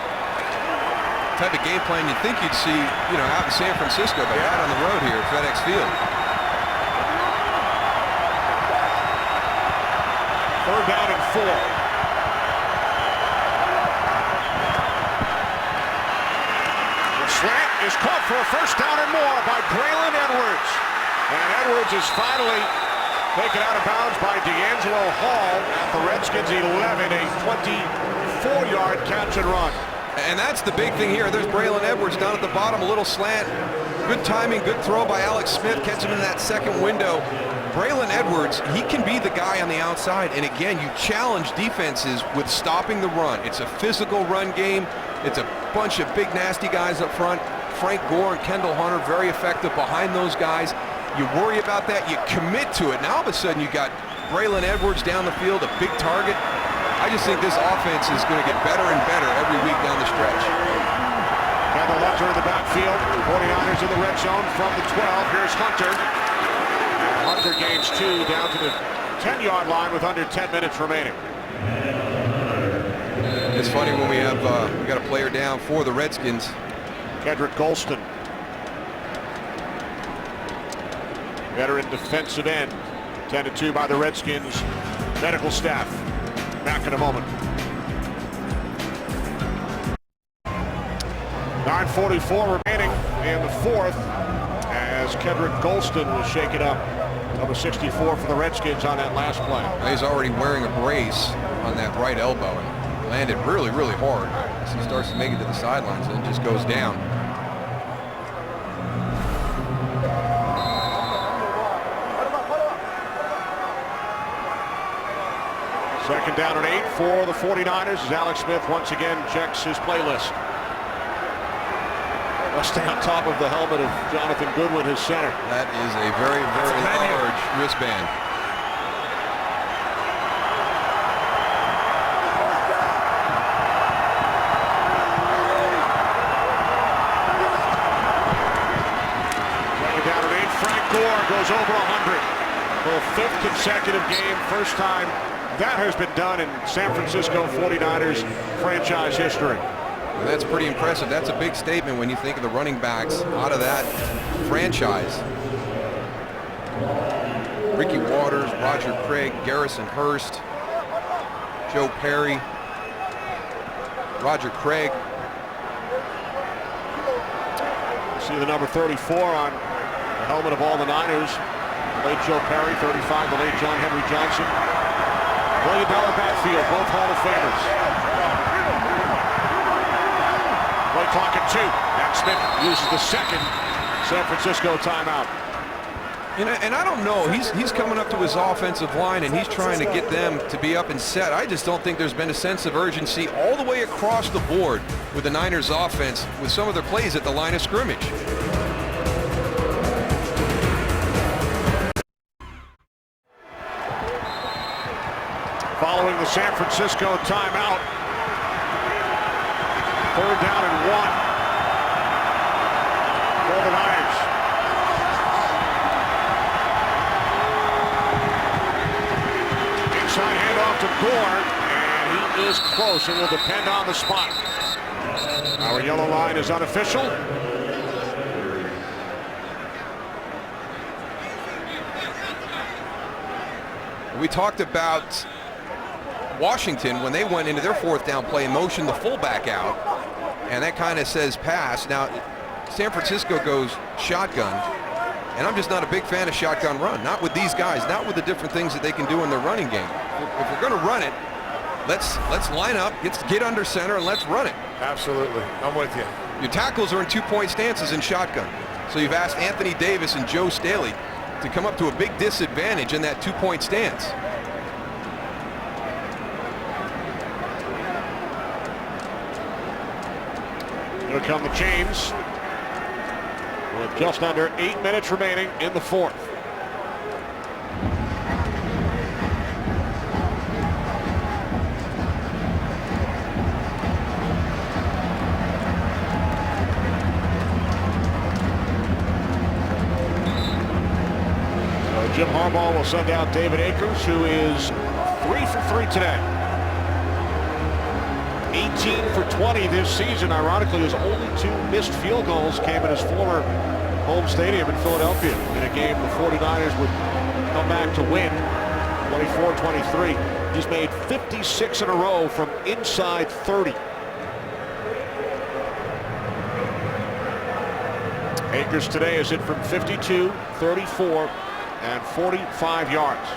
Type of game plan you'd think you'd see, you know, out in San Francisco, but out on the road here at FedEx Field. Third down and 4. The slant is caught for a first down and more by Braylon Edwards. And Edwards is finally taken out of bounds by D'Angelo Hall at the Redskins 11, a 24-yard catch and run. And that's the big thing here. There's Braylon Edwards down at the bottom, a little slant. Good timing, good throw by Alex Smith, catch him in that second window. Braylon Edwards, he can be the guy on the outside. And again, you challenge defenses with stopping the run. It's a physical run game. It's a bunch of big, nasty guys up front. Frank Gore and Kendall Hunter, very effective behind those guys. You worry about that, you commit to it. Now all of a sudden you got Braylon Edwards down the field, a big target. I just think this offense is going to get better and better every week down the stretch. Kendall Hunter in the backfield. 49ers in the red zone from the 12. Here's Hunter. Hunter gains 2 down to the 10-yard line with under 10 minutes remaining. It's funny when we got a player down for the Redskins. Kedrick Golston. Veteran defensive end. Tended to by the Redskins medical staff. Back in a moment. 9:44 remaining in the fourth as Kedrick Golston was shaken up. Number 64 for the Redskins on that last play. He's already wearing a brace on that right elbow and landed really, really hard. As he starts to make it to the sidelines and just goes down. Second down and 8 for the 49ers as Alex Smith once again checks his playlist. Let's stay on top of the helmet of Jonathan Goodwin, his center. That is a very, very large wristband. Second down and 8. Frank Gore goes over 100 for a 5th consecutive game. First time that has been done in San Francisco 49ers franchise history. Well, that's pretty impressive. That's a big statement when you think of the running backs out of that franchise. Ricky Waters, Roger Craig, Garrison Hurst, Joe Perry, Roger Craig. See the number 34 on the helmet of all the Niners. The late Joe Perry, 35, the late John Henry Johnson. $1 billion backfield, both Hall of Famers. Play clock at 2. And Smith uses the second San Francisco timeout. And I don't know, he's coming up to his offensive line and he's trying to get them to be up and set. I just don't think there's been a sense of urgency all the way across the board with the Niners offense with some of their plays at the line of scrimmage. Following the San Francisco timeout. 3rd down and 1 for the Niners. Inside handoff to Gore, and he is close. It will depend on the spot. Our yellow line is unofficial. We talked about Washington when they went into their 4th down play and motioned the fullback out, and that kind of says pass. Now San Francisco goes shotgun, and I'm just not a big fan of shotgun run. Not with these guys, not with the different things that they can do in their running game. If we're going to run it, let's line up, get under center, and let's run it. Absolutely, I'm with you. Your tackles are in 2-point stances in shotgun, so you've asked Anthony Davis and Joe Staley to come up to a big disadvantage in that 2-point stance. Here come the chains with just under 8 minutes remaining in the 4th. So Jim Harbaugh will send out David Akers, who is 3 for 3 today. 18 for 20 this season. Ironically, his only 2 missed field goals came at his former home stadium in Philadelphia in a game the 49ers would come back to win 24-23. He's made 56 in a row from inside 30. Akers today is hit from 52, 34, and 45 yards.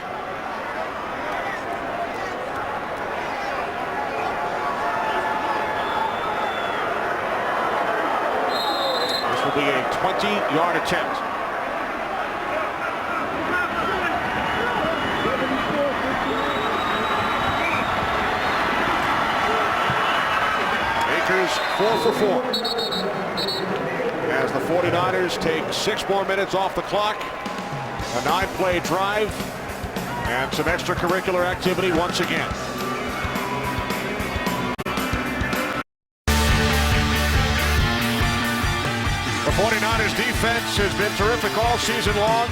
Will be a 20-yard attempt. Akers 4 for 4. As the 49ers take 6 more minutes off the clock, a 9-play drive, and some extracurricular activity once again. The 49ers defense has been terrific all season long.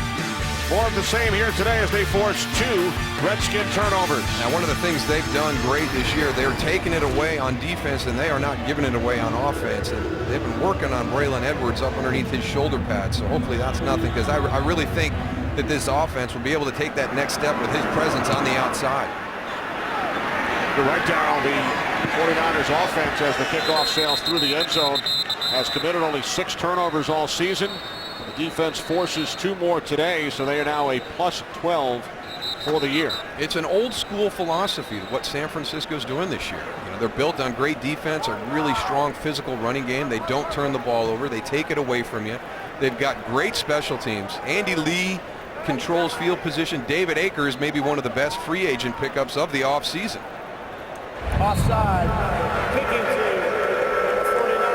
More of the same here today as they force 2 Redskin turnovers. Now, one of the things they've done great this year, they're taking it away on defense and they are not giving it away on offense. And they've been working on Braylon Edwards up underneath his shoulder pad, so hopefully that's nothing, because I really think that this offense will be able to take that next step with his presence on the outside. You're right, Darryl. The 49ers offense, as the kickoff sails through the end zone, has committed only 6 turnovers all season. The defense forces 2 more today, so they are now a plus 12 for the year. It's an old school philosophy of what San Francisco's doing this year. You know, they're built on great defense, a really strong physical running game. They don't turn the ball over. They take it away from you. They've got great special teams. Andy Lee controls field position. David Akers may be one of the best free agent pickups of the offseason. Offside. Kicking team. 49.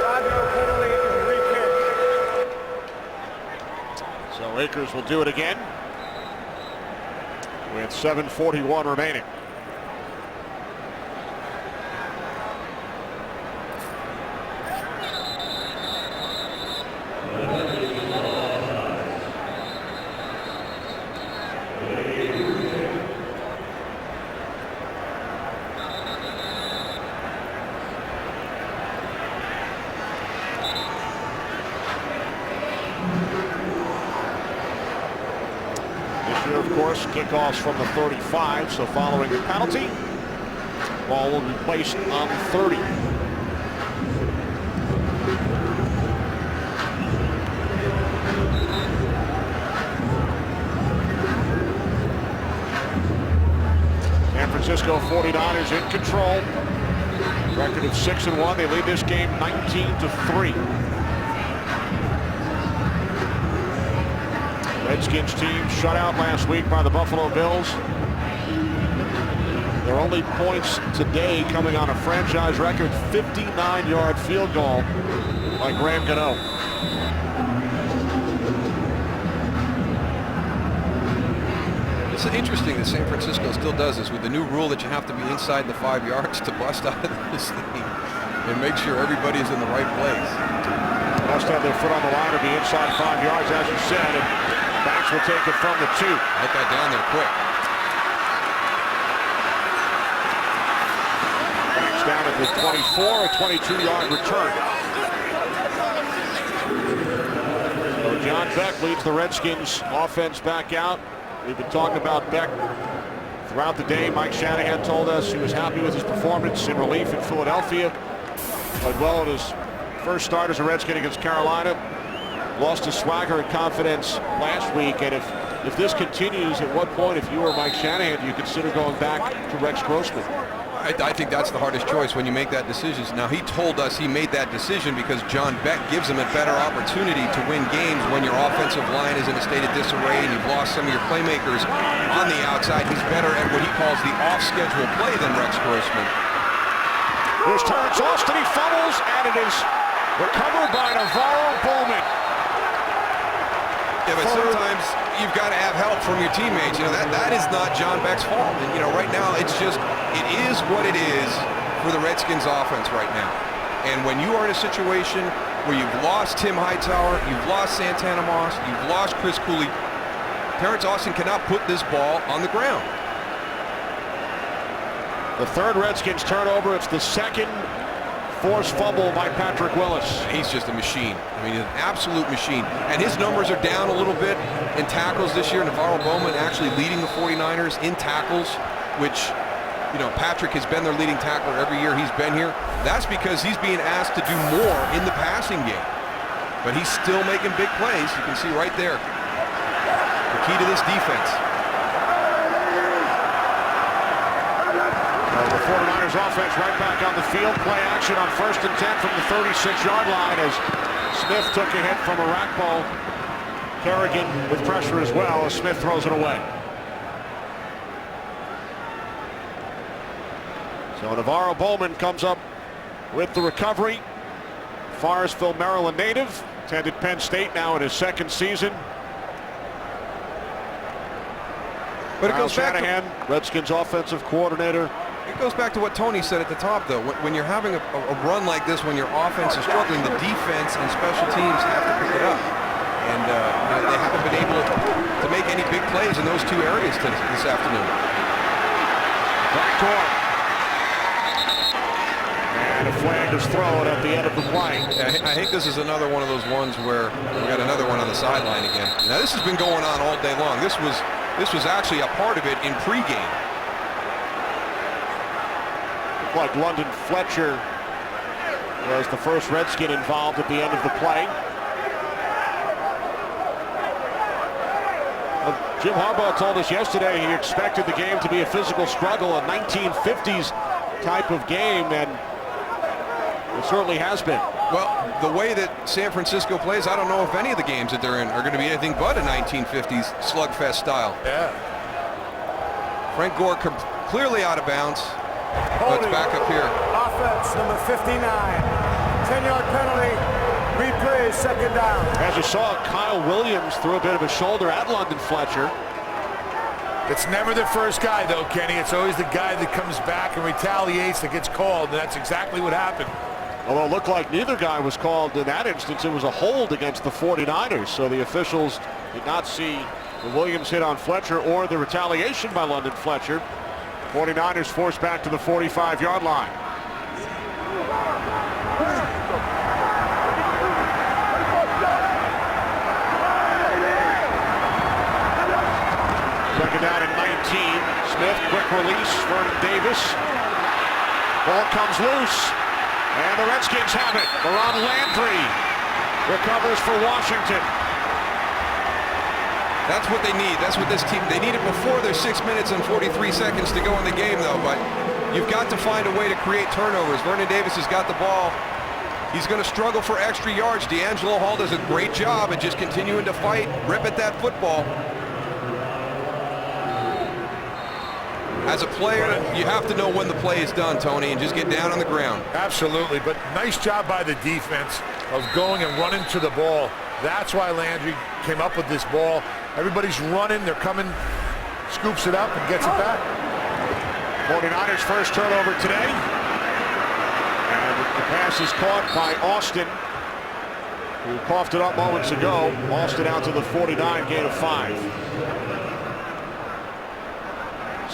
5-yard penalty and re-kick. So Akers will do it again with 7:41 remaining. Kickoffs from the 35, so following the penalty, ball will be placed on the 30. San Francisco 49ers in control. Record of 6-1. They lead this game 19-3. Redskins team shut out last week by the Buffalo Bills. Their only points today coming on a franchise record 59-yard field goal by Graham Gano. It's interesting that San Francisco still does this with the new rule that you have to be inside the 5 yards to bust out of this thing and make sure everybody is in the right place. Must have their foot on the line or be inside 5 yards, as you said, and backs will take it from the 2. Get that down there quick. Backs down at the 24, a 22-yard return. So John Beck leads the Redskins offense back out. We've been talking about Beck throughout the day. Mike Shanahan told us he was happy with his performance in relief in Philadelphia. Played well in his first start as a Redskin against Carolina. Lost his swagger and confidence last week. And if this continues, at what point, if you were Mike Shanahan, do you consider going back to Rex Grossman? I think that's the hardest choice when you make that decision. Now, he told us he made that decision because John Beck gives him a better opportunity to win games when your offensive line is in a state of disarray and you've lost some of your playmakers on the outside. He's better at what he calls the off-schedule play than Rex Grossman. Here's Terrence Austin. He fumbles, and it is recovered by Navarro Bowman. Yeah, but sometimes you've got to have help from your teammates. You know, that is not John Beck's fault. And, you know, right now it's just, it is what it is for the Redskins offense right now. And when you are in a situation where you've lost Tim Hightower, you've lost Santana Moss, you've lost Chris Cooley, Terrence Austin cannot put this ball on the ground. The third Redskins turnover. It's the second forced fumble by Patrick Willis. He's just a machine. I mean, an absolute machine. And his numbers are down a little bit in tackles this year. Navarro Bowman actually leading the 49ers in tackles, which, you know, Patrick has been their leading tackler every year he's been here. That's because he's being asked to do more in the passing game. But he's still making big plays. You can see right there the key to this defense. The 49ers offense right back on the field. Play action on 1st and 10 from the 36-yard line as Smith took a hit from a rack ball. Kerrigan with pressure as well as Smith throws it away. So Navarro Bowman comes up with the recovery. Forestville, Maryland native. Attended Penn State now in his second season. But it goes back Shanahan, Redskins offensive coordinator. It goes back to what Tony said at the top, though. When you're having a run like this, when your offense is struggling, the defense and special teams have to pick it up. And they haven't been able to make any big plays in those two areas this afternoon. Backdoor. And a flag is thrown at the end of the play. I think this is another one of those ones where we got another one on the sideline again. Now, this has been going on all day long. This was actually a part of it in pregame. Like London Fletcher was the first Redskin involved at the end of the play. Jim Harbaugh told us yesterday he expected the game to be a physical struggle, a 1950s type of game, and it certainly has been. Well, the way that San Francisco plays, I don't know if any of the games that they're in are going to be anything but a 1950s slugfest style. Yeah. Frank Gore clearly out of bounds. Let's back up here. Offense, number 59. 10-yard penalty. Replay, second down. As you saw, Kyle Williams threw a bit of a shoulder at London Fletcher. It's never the first guy, though, Kenny. It's always the guy that comes back and retaliates that gets called, and that's exactly what happened. Although it looked like neither guy was called in that instance. It was a hold against the 49ers, so the officials did not see the Williams hit on Fletcher or the retaliation by London Fletcher. 49ers forced back to the 45-yard line. Second down and 19. Smith, quick release. Vernon Davis. Ball comes loose. And the Redskins have it. Ron Landry recovers for Washington. That's what they need. That's what this team, they need it before there's 6 minutes and 43 seconds to go in the game, though. But you've got to find a way to create turnovers. Vernon Davis has got the ball He's going to struggle for extra yards. D'Angelo Hall does a great job at just continuing to fight, rip at that football. As a player, you have to know when the play is done, Tony, and just get down on the ground. Absolutely, but nice job by the defense of going and running to the ball. That's why Landry came up with this ball. Everybody's running, they're coming, scoops it up and gets it back. 49ers first turnover today. And the pass is caught by Austin, who coughed it up moments ago. Austin out to the 49, gain of 5.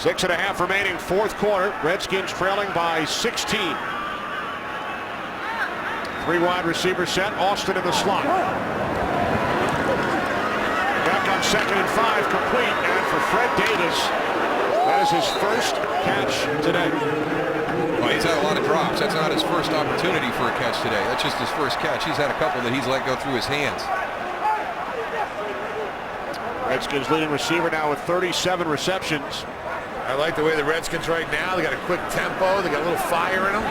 6.5 remaining, fourth quarter. Redskins trailing by 16. 3 wide receiver set. Austin in the slot. Back on 2nd and 5, complete. And for Fred Davis, that is his first catch today. Well, he's had a lot of drops. That's not his first opportunity for a catch today. That's just his first catch. He's had a couple that he's let go through his hands. Redskins leading receiver now with 37 receptions. I like the way the Redskins right now. They got a quick tempo. They got a little fire in them.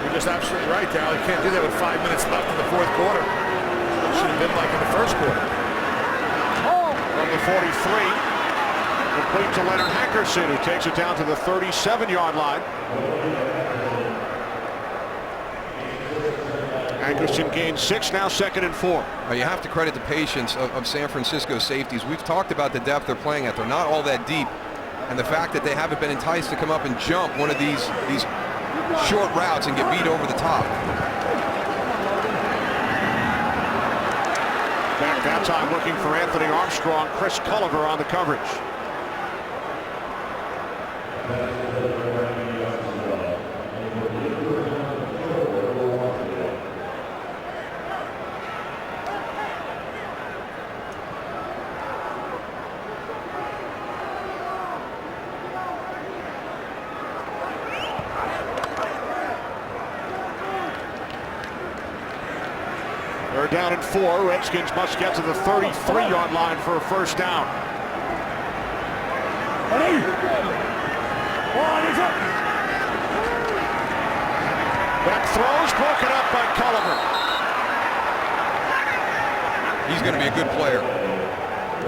You're just absolutely right, Darryl. You can't do that with 5 minutes left in the fourth quarter. It should have been like in the first quarter. From the 43, complete to Leonard Hankerson, who takes it down to the 37-yard line. Hankerson gains 6, now 2nd and 4. Well, you have to credit the patience of San Francisco safeties. We've talked about the depth they're playing at. They're not all that deep. And the fact that they haven't been enticed to come up and jump one of these short routes and get beat over the top. Back that time looking for Anthony Armstrong. Chris Culliver on the coverage. They're down at 4. Redskins must get to the 33-yard line for a first down. Back throws broken up by Culliver. He's going to be a good player.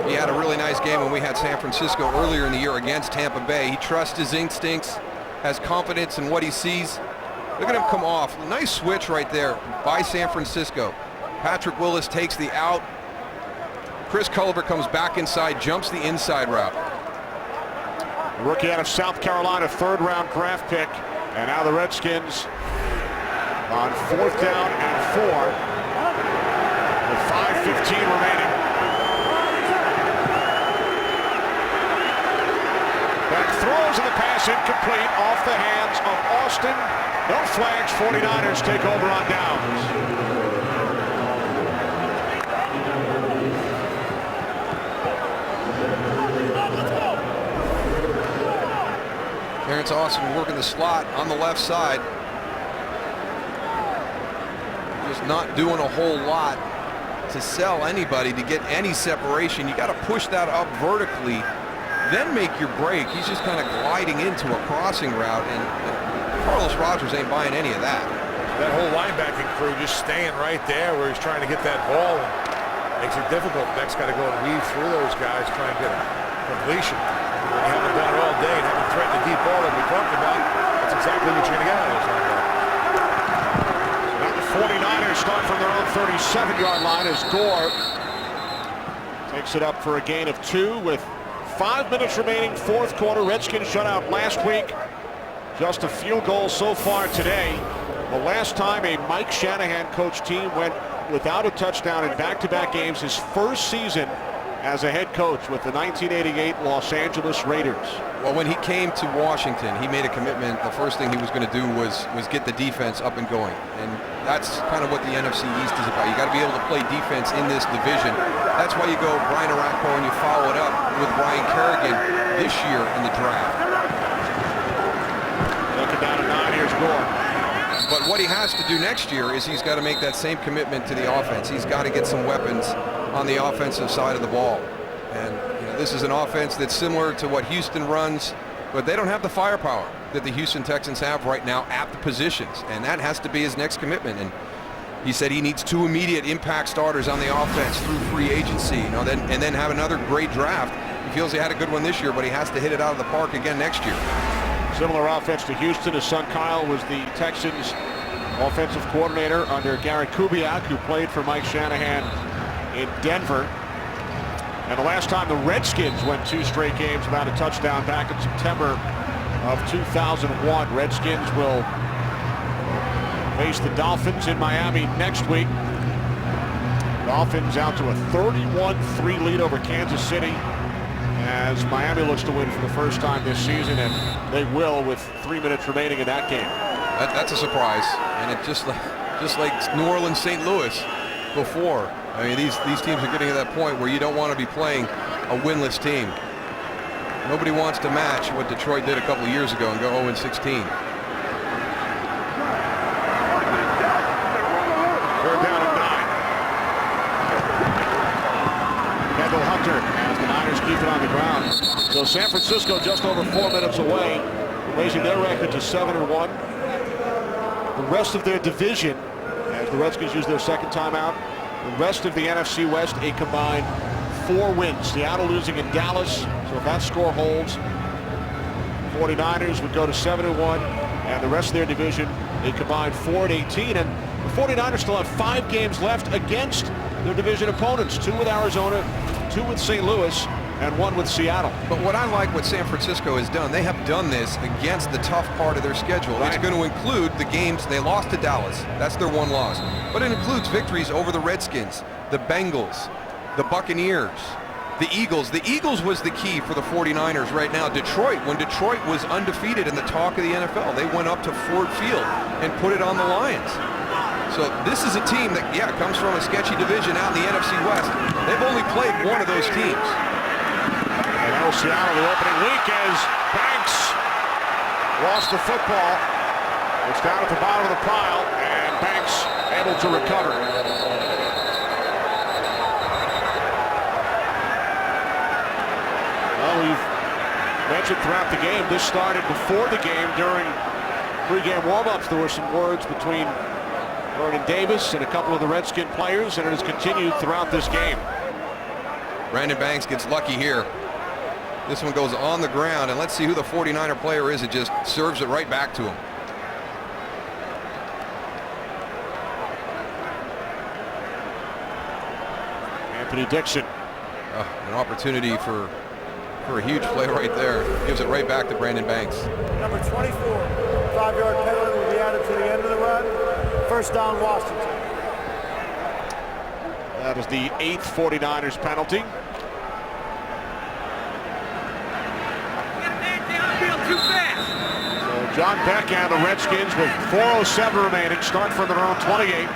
He had a really nice game when we had San Francisco earlier in the year against Tampa Bay. He trusts his instincts, has confidence in what he sees. Look at him come off. Nice switch right there by San Francisco. Patrick Willis takes the out. Chris Culliver comes back inside, jumps the inside route. The rookie out of South Carolina, 3rd-round draft pick. And now the Redskins on 4th down and 4 with 5:15 remaining. Back throws and the pass incomplete off the hands of Austin. No flags. 49ers take over on downs. Terrence Austin working the slot on the left side. Just not doing a whole lot to sell anybody to get any separation. You got to push that up vertically, then make your break. He's just kind of gliding into a crossing route, and Carlos Rogers ain't buying any of that. That whole linebacking crew just staying right there where he's trying to get that ball. And makes it difficult. Beck's got to go and weave through those guys, trying to get a completion. When you haven't done it all day and haven't threatened the deep ball that we talked about, that's exactly what you're going to get out of this linebacker. Now the 49ers start from their own 37-yard line as Gore takes it up for a gain of 2 with 5 minutes remaining, fourth quarter. Redskins shut out last week. Just a field goal so far today. The last time a Mike Shanahan coached team went without a touchdown in back-to-back games, his first season as a head coach with the 1988 Los Angeles Raiders. Well, when he came to Washington, he made a commitment. The first thing he was going to do was get the defense up and going. And that's kind of what the NFC East is about. You got to be able to play defense in this division. That's why you go Brian Arakpo and you follow it up with Ryan Kerrigan this year in the draft. Looking down at 9, here's Gore. But what he has to do next year is he's got to make that same commitment to the offense. He's got to get some weapons on the offensive side of the ball. And this is an offense that's similar to what Houston runs, but they don't have the firepower that the Houston Texans have right now at the positions, and that has to be his next commitment. And He said he needs 2 immediate impact starters on the offense through free agency, and then have another great draft. He feels he had a good one this year, but he has to hit it out of the park again next year. Similar offense to Houston. His son Kyle was the Texans' offensive coordinator under Garrett Kubiak, who played for Mike Shanahan in Denver. And the last time the Redskins went 2 straight games without a touchdown back in September of 2001. Redskins will face the Dolphins in Miami next week. Dolphins out to a 31-3 lead over Kansas City as Miami looks to win for the first time this season, and they will with 3 minutes remaining in that game. That's a surprise, and it just like New Orleans, St. Louis before. I mean, these teams are getting to that point where you don't want to be playing a winless team. Nobody wants to match what Detroit did a couple of years ago and go 0-16. Third down and 9. Kendall Hunter as the Niners keep it on the ground. So San Francisco just over 4 minutes away, raising their record to 7-1. The rest of their division, as the Redskins use their second timeout, the rest of the NFC West, a combined 4 wins. Seattle losing in Dallas, so if that score holds, 49ers would go to 7-1, and the rest of their division, a combined 4-18. And the 49ers still have 5 games left against their division opponents, 2 with Arizona, 2 with St. Louis, and 1 with Seattle. But what I like what San Francisco has done, they have done this against the tough part of their schedule. Right. It's going to include the games they lost to Dallas. That's their 1 loss. But it includes victories over the Redskins, the Bengals, the Buccaneers, the Eagles. The Eagles was the key for the 49ers right now. Detroit, when Detroit was undefeated in the talk of the NFL, they went up to Ford Field and put it on the Lions. So this is a team that, yeah, comes from a sketchy division out in the NFC West. They've only played one of those teams. And that was Seattle the opening week as Banks lost the football. It's down at the bottom of the pile, and Banks able to recover. Well, we've mentioned throughout the game, this started before the game. During pregame warm-ups, there were some words between Vernon Davis and a couple of the Redskin players, and it has continued throughout this game. Brandon Banks gets lucky here. This one goes on the ground, and let's see who the 49er player is. It just serves it right back to him. Anthony Dixon. An opportunity for a huge play right there. Gives it right back to Brandon Banks. Number 24, 5-yard penalty will be added to the end of the run. First down, Washington. That is the 8th 49ers penalty. So John Beck and the Redskins with 4:07 remaining start from their own 28.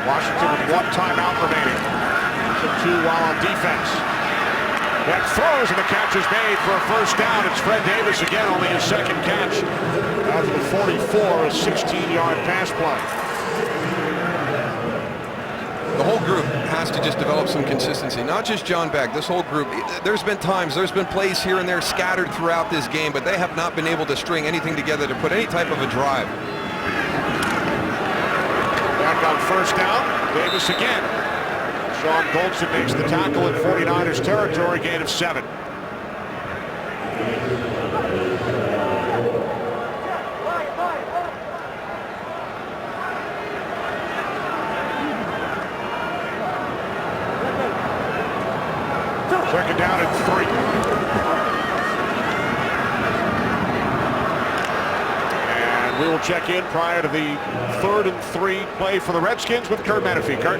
Washington with 1 timeout remaining. So 2 while on defense. Beck throws and the catch is made for a first down. It's Fred Davis again, only his 2nd catch. Out to the 44, a 16-yard pass play. The whole group has to just develop some consistency. Not just John Beck, this whole group. There's been plays here and there scattered throughout this game, but they have not been able to string anything together to put any type of a drive. Back on first down, Davis again. Sean Goldson makes the tackle in 49ers territory, gain of 7. Second down and 3. And we will check in prior to the 3rd and 3 play for the Redskins with Kurt Menefee. Kurt.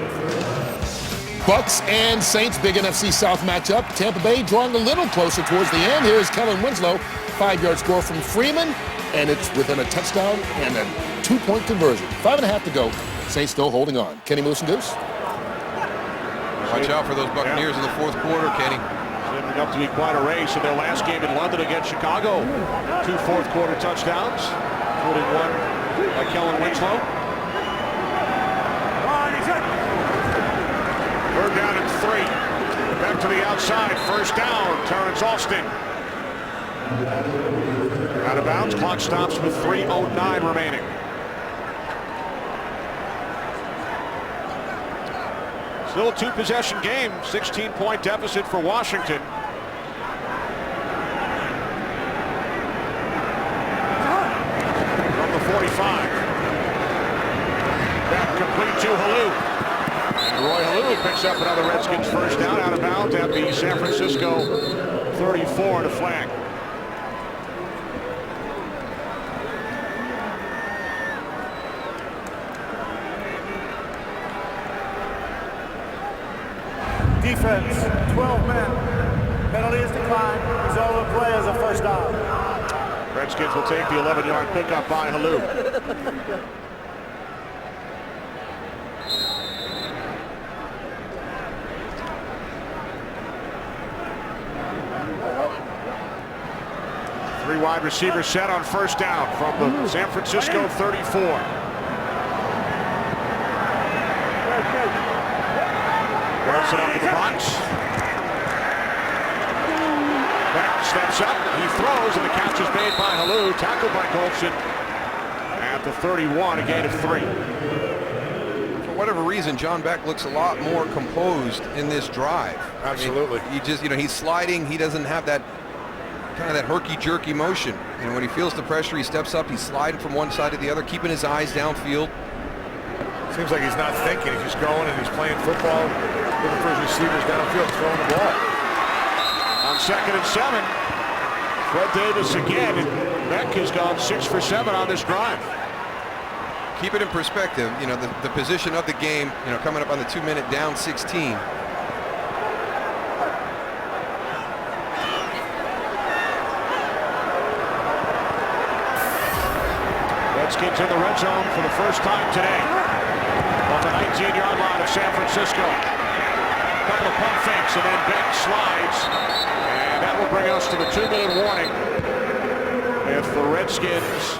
Bucks and Saints, big NFC South matchup. Tampa Bay drawing a little closer towards the end. Here's Kellen Winslow, 5-yard score from Freeman, and it's within a touchdown and a 2-point conversion. 5.5 to go. Saints still holding on. Kenny Moose and Goose. Watch out for those Buccaneers in the 4th quarter, Kenny. Shaping up to be quite a race in their last game in London against Chicago. 2 4th quarter touchdowns, including 1 by Kellen Winslow. 3rd down and 3. Back to the outside. First down. Terrence Austin. Out of bounds. Clock stops with 3:09 remaining. Still a 2-possession game, 16-point deficit for Washington. From the 45. Back complete to Halou. And Roy Halou picks up another Redskins first down out of bounds at the San Francisco 34 and a flag. Defense, 12 men. Penalty is declined. Result of the play is a first down. Redskins will take the 11-yard pickup by Halou. Three wide receivers set on first down from the San Francisco 34. It up to the box. Beck steps up, he throws, and the catch is made by Halou, tackled by Golson at the 31, a gain of 3. For whatever reason, John Beck looks a lot more composed in this drive. Absolutely. I mean, he just, he's sliding. He doesn't have that kind of that herky-jerky motion. And when he feels the pressure, he steps up, he's sliding from one side to the other, keeping his eyes downfield. Seems like he's not thinking. He's just going and he's playing football, looking for his receivers downfield, throwing the ball. On 2nd and 7, Fred Davis again, and Beck has gone 6 for 7 on this drive. Keep it in perspective, the position of the game, coming up on the 2-minute down 16. Redskins in the red zone for the first time today. On the 19-yard line of San Francisco. A couple of pump fakes, and then Beck slides. And that will bring us to the 2-minute warning. If the Redskins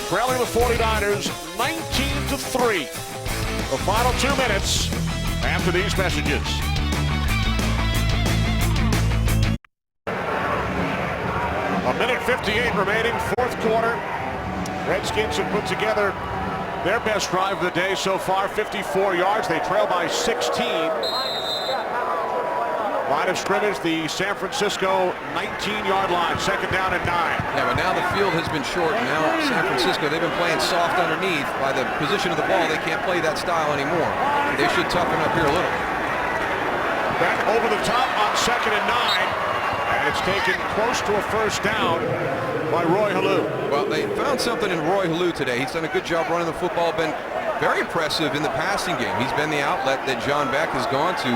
trailing the 49ers 19-3. The final 2 minutes after these messages. A minute 58 remaining, fourth quarter. Redskins have put together their best drive of the day so far, 54 yards. They trail by 16. Line of scrimmage, the San Francisco 19-yard line, 2nd down and 9. Yeah, but now the field has been shortened. Now San Francisco, they've been playing soft underneath. By the position of the ball, they can't play that style anymore. They should toughen up here a little. Back over the top on 2nd and 9. And it's taken close to a first down by Roy Halou. Well, they found something in Roy Halou today. He's done a good job running the football, been very impressive in the passing game. He's been the outlet that John Beck has gone to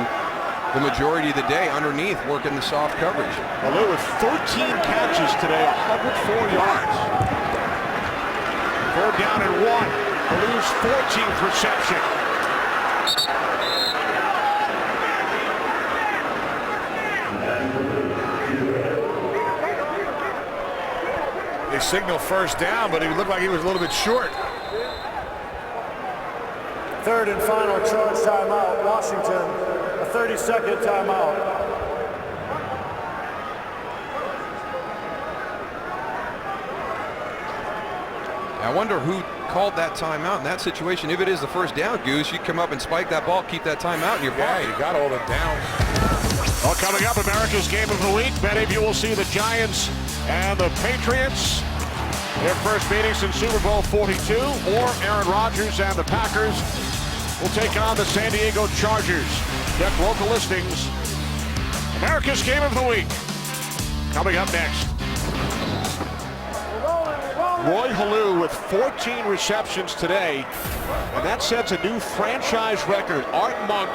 the majority of the day underneath, working the soft coverage. Halou with 13 catches today, 104 yards. 3rd down and 1. Halou's 14th reception. They signal first down, but he looked like he was a little bit short. 3rd and final charge timeout, Washington, a 30-second timeout. I wonder who called that timeout in that situation. If it is the first down, Goose, you come up and spike that ball, keep that timeout in your pocket. Yeah, you got all the downs. Well, coming up, America's Game of the Week. Many of you will see the Giants and the Patriots. Their first meeting since Super Bowl 42, or Aaron Rodgers and the Packers will take on the San Diego Chargers. Check local listings. America's Game of the Week. Coming up next. Roy Halou with 14 receptions today, and that sets a new franchise record. Art Monk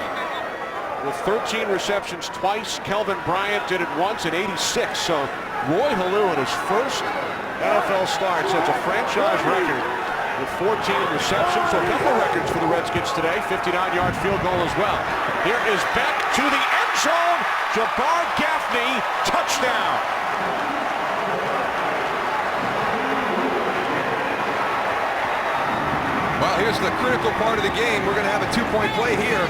with 13 receptions twice. Kelvin Bryant did it once in '86. So Roy Halou in his first NFL start sets a franchise record with 14 receptions. So a couple of records for the Redskins today. 59-yard field goal as well. Here is Beck to the end zone. Jabbar Gaffney, touchdown. Well, here's the critical part of the game. We're going to have a 2-point play here.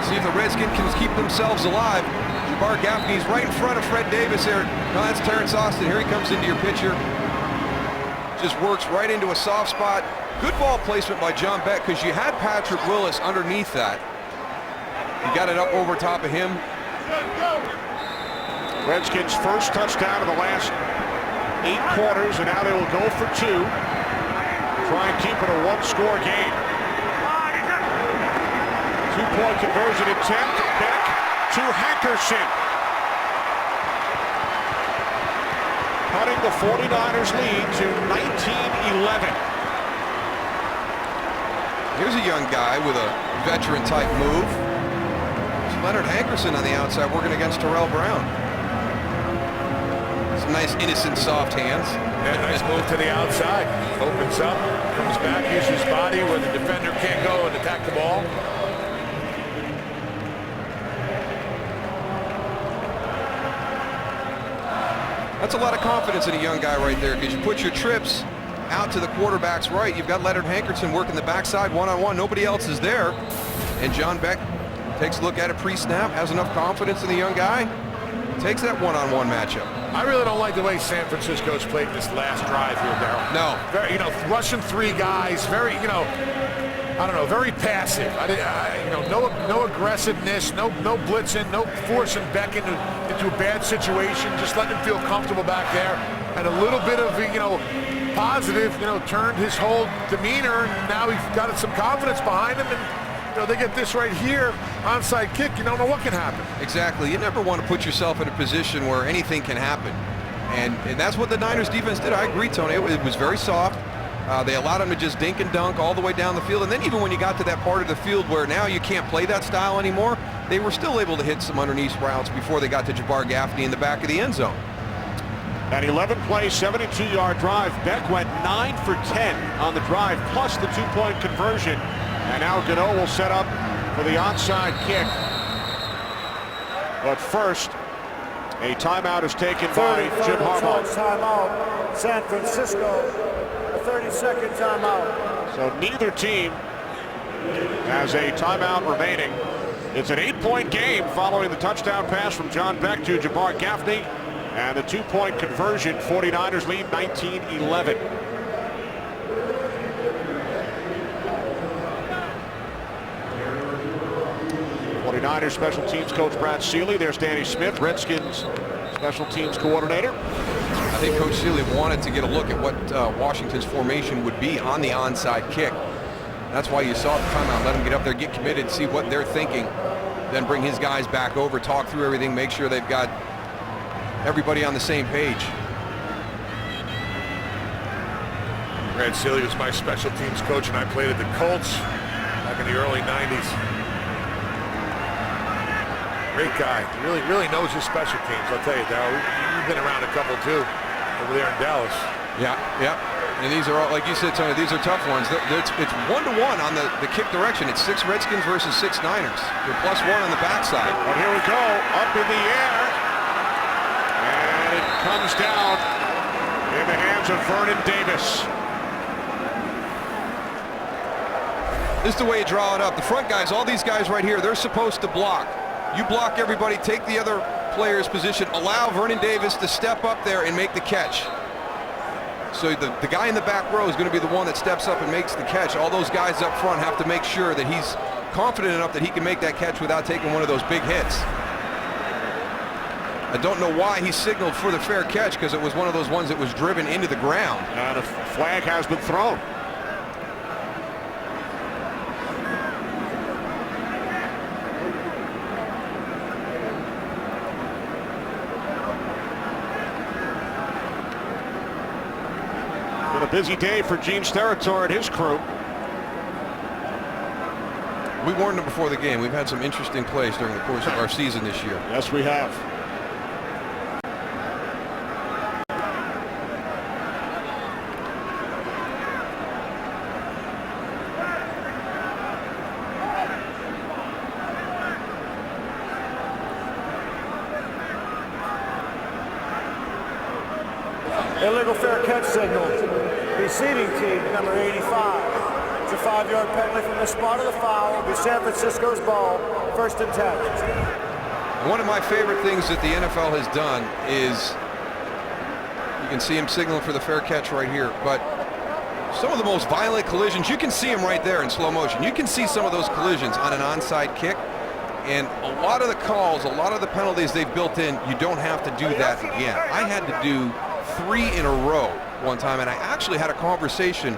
See if the Redskins can keep themselves alive. Jabbar Gaffney's right in front of Fred Davis there. No, that's Terrence Austin. Here he comes into your picture. Just works right into a soft spot. Good ball placement by John Beck, because you had Patrick Willis underneath that. He got it up over top of him. Redskins' first touchdown of the last 8 quarters, and now they will go for 2. Try and keep it a 1-score game. 2-point conversion attempt. Beck to Hankerson. Cutting the 49ers lead to 19-11. Here's a young guy with a veteran-type move. It's Leonard Hankerson on the outside working against Terrell Brown. Some nice, innocent, soft hands. Yeah, nice move to the outside. Opens up, comes back, uses his body where the defender can't go and attack the ball. That's a lot of confidence in a young guy right there, because you put your trips out to the quarterback's right. You've got Leonard Hankerson working the backside one-on-one. Nobody else is there. And John Beck takes a look at it pre-snap, has enough confidence in the young guy, takes that one-on-one matchup. I really don't like the way San Francisco's played this last drive here, Darryl. No. Very, rushing 3 guys, very, I don't know, very passive. No aggressiveness, no blitzing, no forcing Beck into a bad situation, just letting him feel comfortable back there. And a little bit of, positive, turned his whole demeanor, and now he's got some confidence behind him, and they get this right here, onside kick. You don't know what can happen. Exactly. You never want to put yourself in a position where anything can happen, and that's what the Niners defense did. I agree, Tony. It was very soft. They allowed him to just dink and dunk all the way down the field, and then even when you got to that part of the field where now you can't play that style anymore, they were still able to hit some underneath routes before they got to Jabbar Gaffney in the back of the end zone. An 11-play, 72-yard drive. Beck went 9 for 10 on the drive, plus the 2-point conversion. And now Gano will set up for the onside kick. But first, a timeout is taken by Jim Harbaugh. Timeout, San Francisco, a 30-second timeout. So neither team has a timeout remaining. It's an 8-point game following the touchdown pass from John Beck to Jabbar Gaffney. And the 2-point conversion, 49ers lead 19-11. '49ers special teams coach Brad Seeley. There's Danny Smith, Redskins special teams coordinator. I think Coach Seeley wanted to get a look at what Washington's formation would be on the onside kick. That's why you saw the timeout. Let him get up there, get committed, see what they're thinking, then bring his guys back over, talk through everything, make sure they've got everybody on the same page. Brad Seeley was my special teams coach, and I played at the Colts back in the early 90s. Great guy. Really knows his special teams, I'll tell you, Darryl. You've been around a couple, too, over there in Dallas. Yeah. And these are all, like you said, Tony, these are tough ones. It's 1-to-1 on the kick direction. It's 6 Redskins versus 6 Niners. They're +1 on the backside. But here we go, up in the air. And it comes down in the hands of Vernon Davis. This is the way you draw it up. The front guys, all these guys right here, they're supposed to block. You block everybody, take the other player's position, allow Vernon Davis to step up there and make the catch. So the guy in the back row is going to be the one that steps up and makes the catch. All those guys up front have to make sure that he's confident enough that he can make that catch without taking one of those big hits. I don't know why he signaled for the fair catch, because it was one of those ones that was driven into the ground. And a flag has been thrown. Been a busy day for Gene Steratore and his crew. We warned them before the game. We've had some interesting plays during the course of our season this year. Yes, we have. Illegal fair catch signal. Preceding team, number 85. It's a 5-yard penalty from the spot of the foul. It'll be San Francisco's ball, 1st and 10. One of my favorite things that the NFL has done is, you can see him signaling for the fair catch right here, but some of the most violent collisions, you can see them right there in slow motion. You can see some of those collisions on an onside kick, And a lot of the calls, a lot of the penalties they've built in, you don't have to do that again. I had to do 3 in a row one time, and I actually had a conversation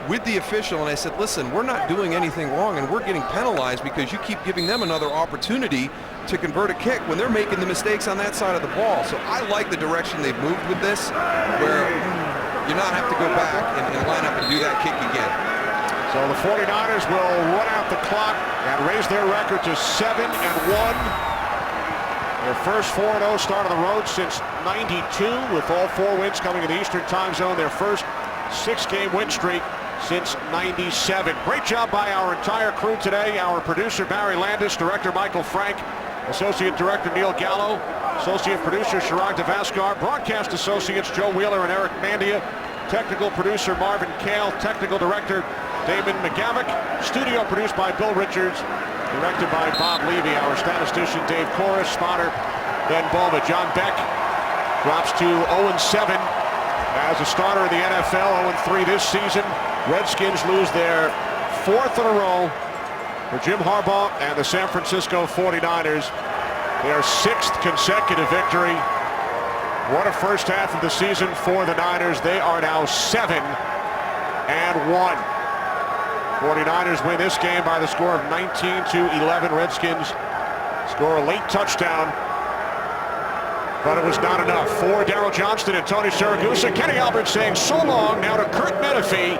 with the official, and I said, listen, we're not doing anything wrong, and we're getting penalized because you keep giving them another opportunity to convert a kick when they're making the mistakes on that side of the ball. So I like the direction they've moved with this, where you not have to go back and line up and do that kick again. So the 49ers will run out the clock and raise their record to 7-1. Their first 4-0 start on the road since '92, with all 4 wins coming in the Eastern Time Zone. Their first 6-game win streak since '97. Great job by our entire crew today. Our producer Barry Landis, director Michael Frank, associate director Neil Gallo, associate producer Chirag Devascar, broadcast associates Joe Wheeler and Eric Mandia, technical producer Marvin Kale, technical director Damon McGavick, studio produced by Bill Richards, directed by Bob Levy, our statistician Dave Corris, spotter Ben Bova. John Beck drops to 0-7 as a starter in the NFL, 0-3 this season. Redskins lose their 4th in a row for Jim Harbaugh and the San Francisco 49ers. Their 6th consecutive victory. What a first half of the season for the Niners. They are now 7-1. 49ers win this game by the score of 19-11. Redskins score a late touchdown, but it was not enough. For Darryl Johnston and Tony Siragusa, Kenny Albert saying so long now to Kurt Menefee.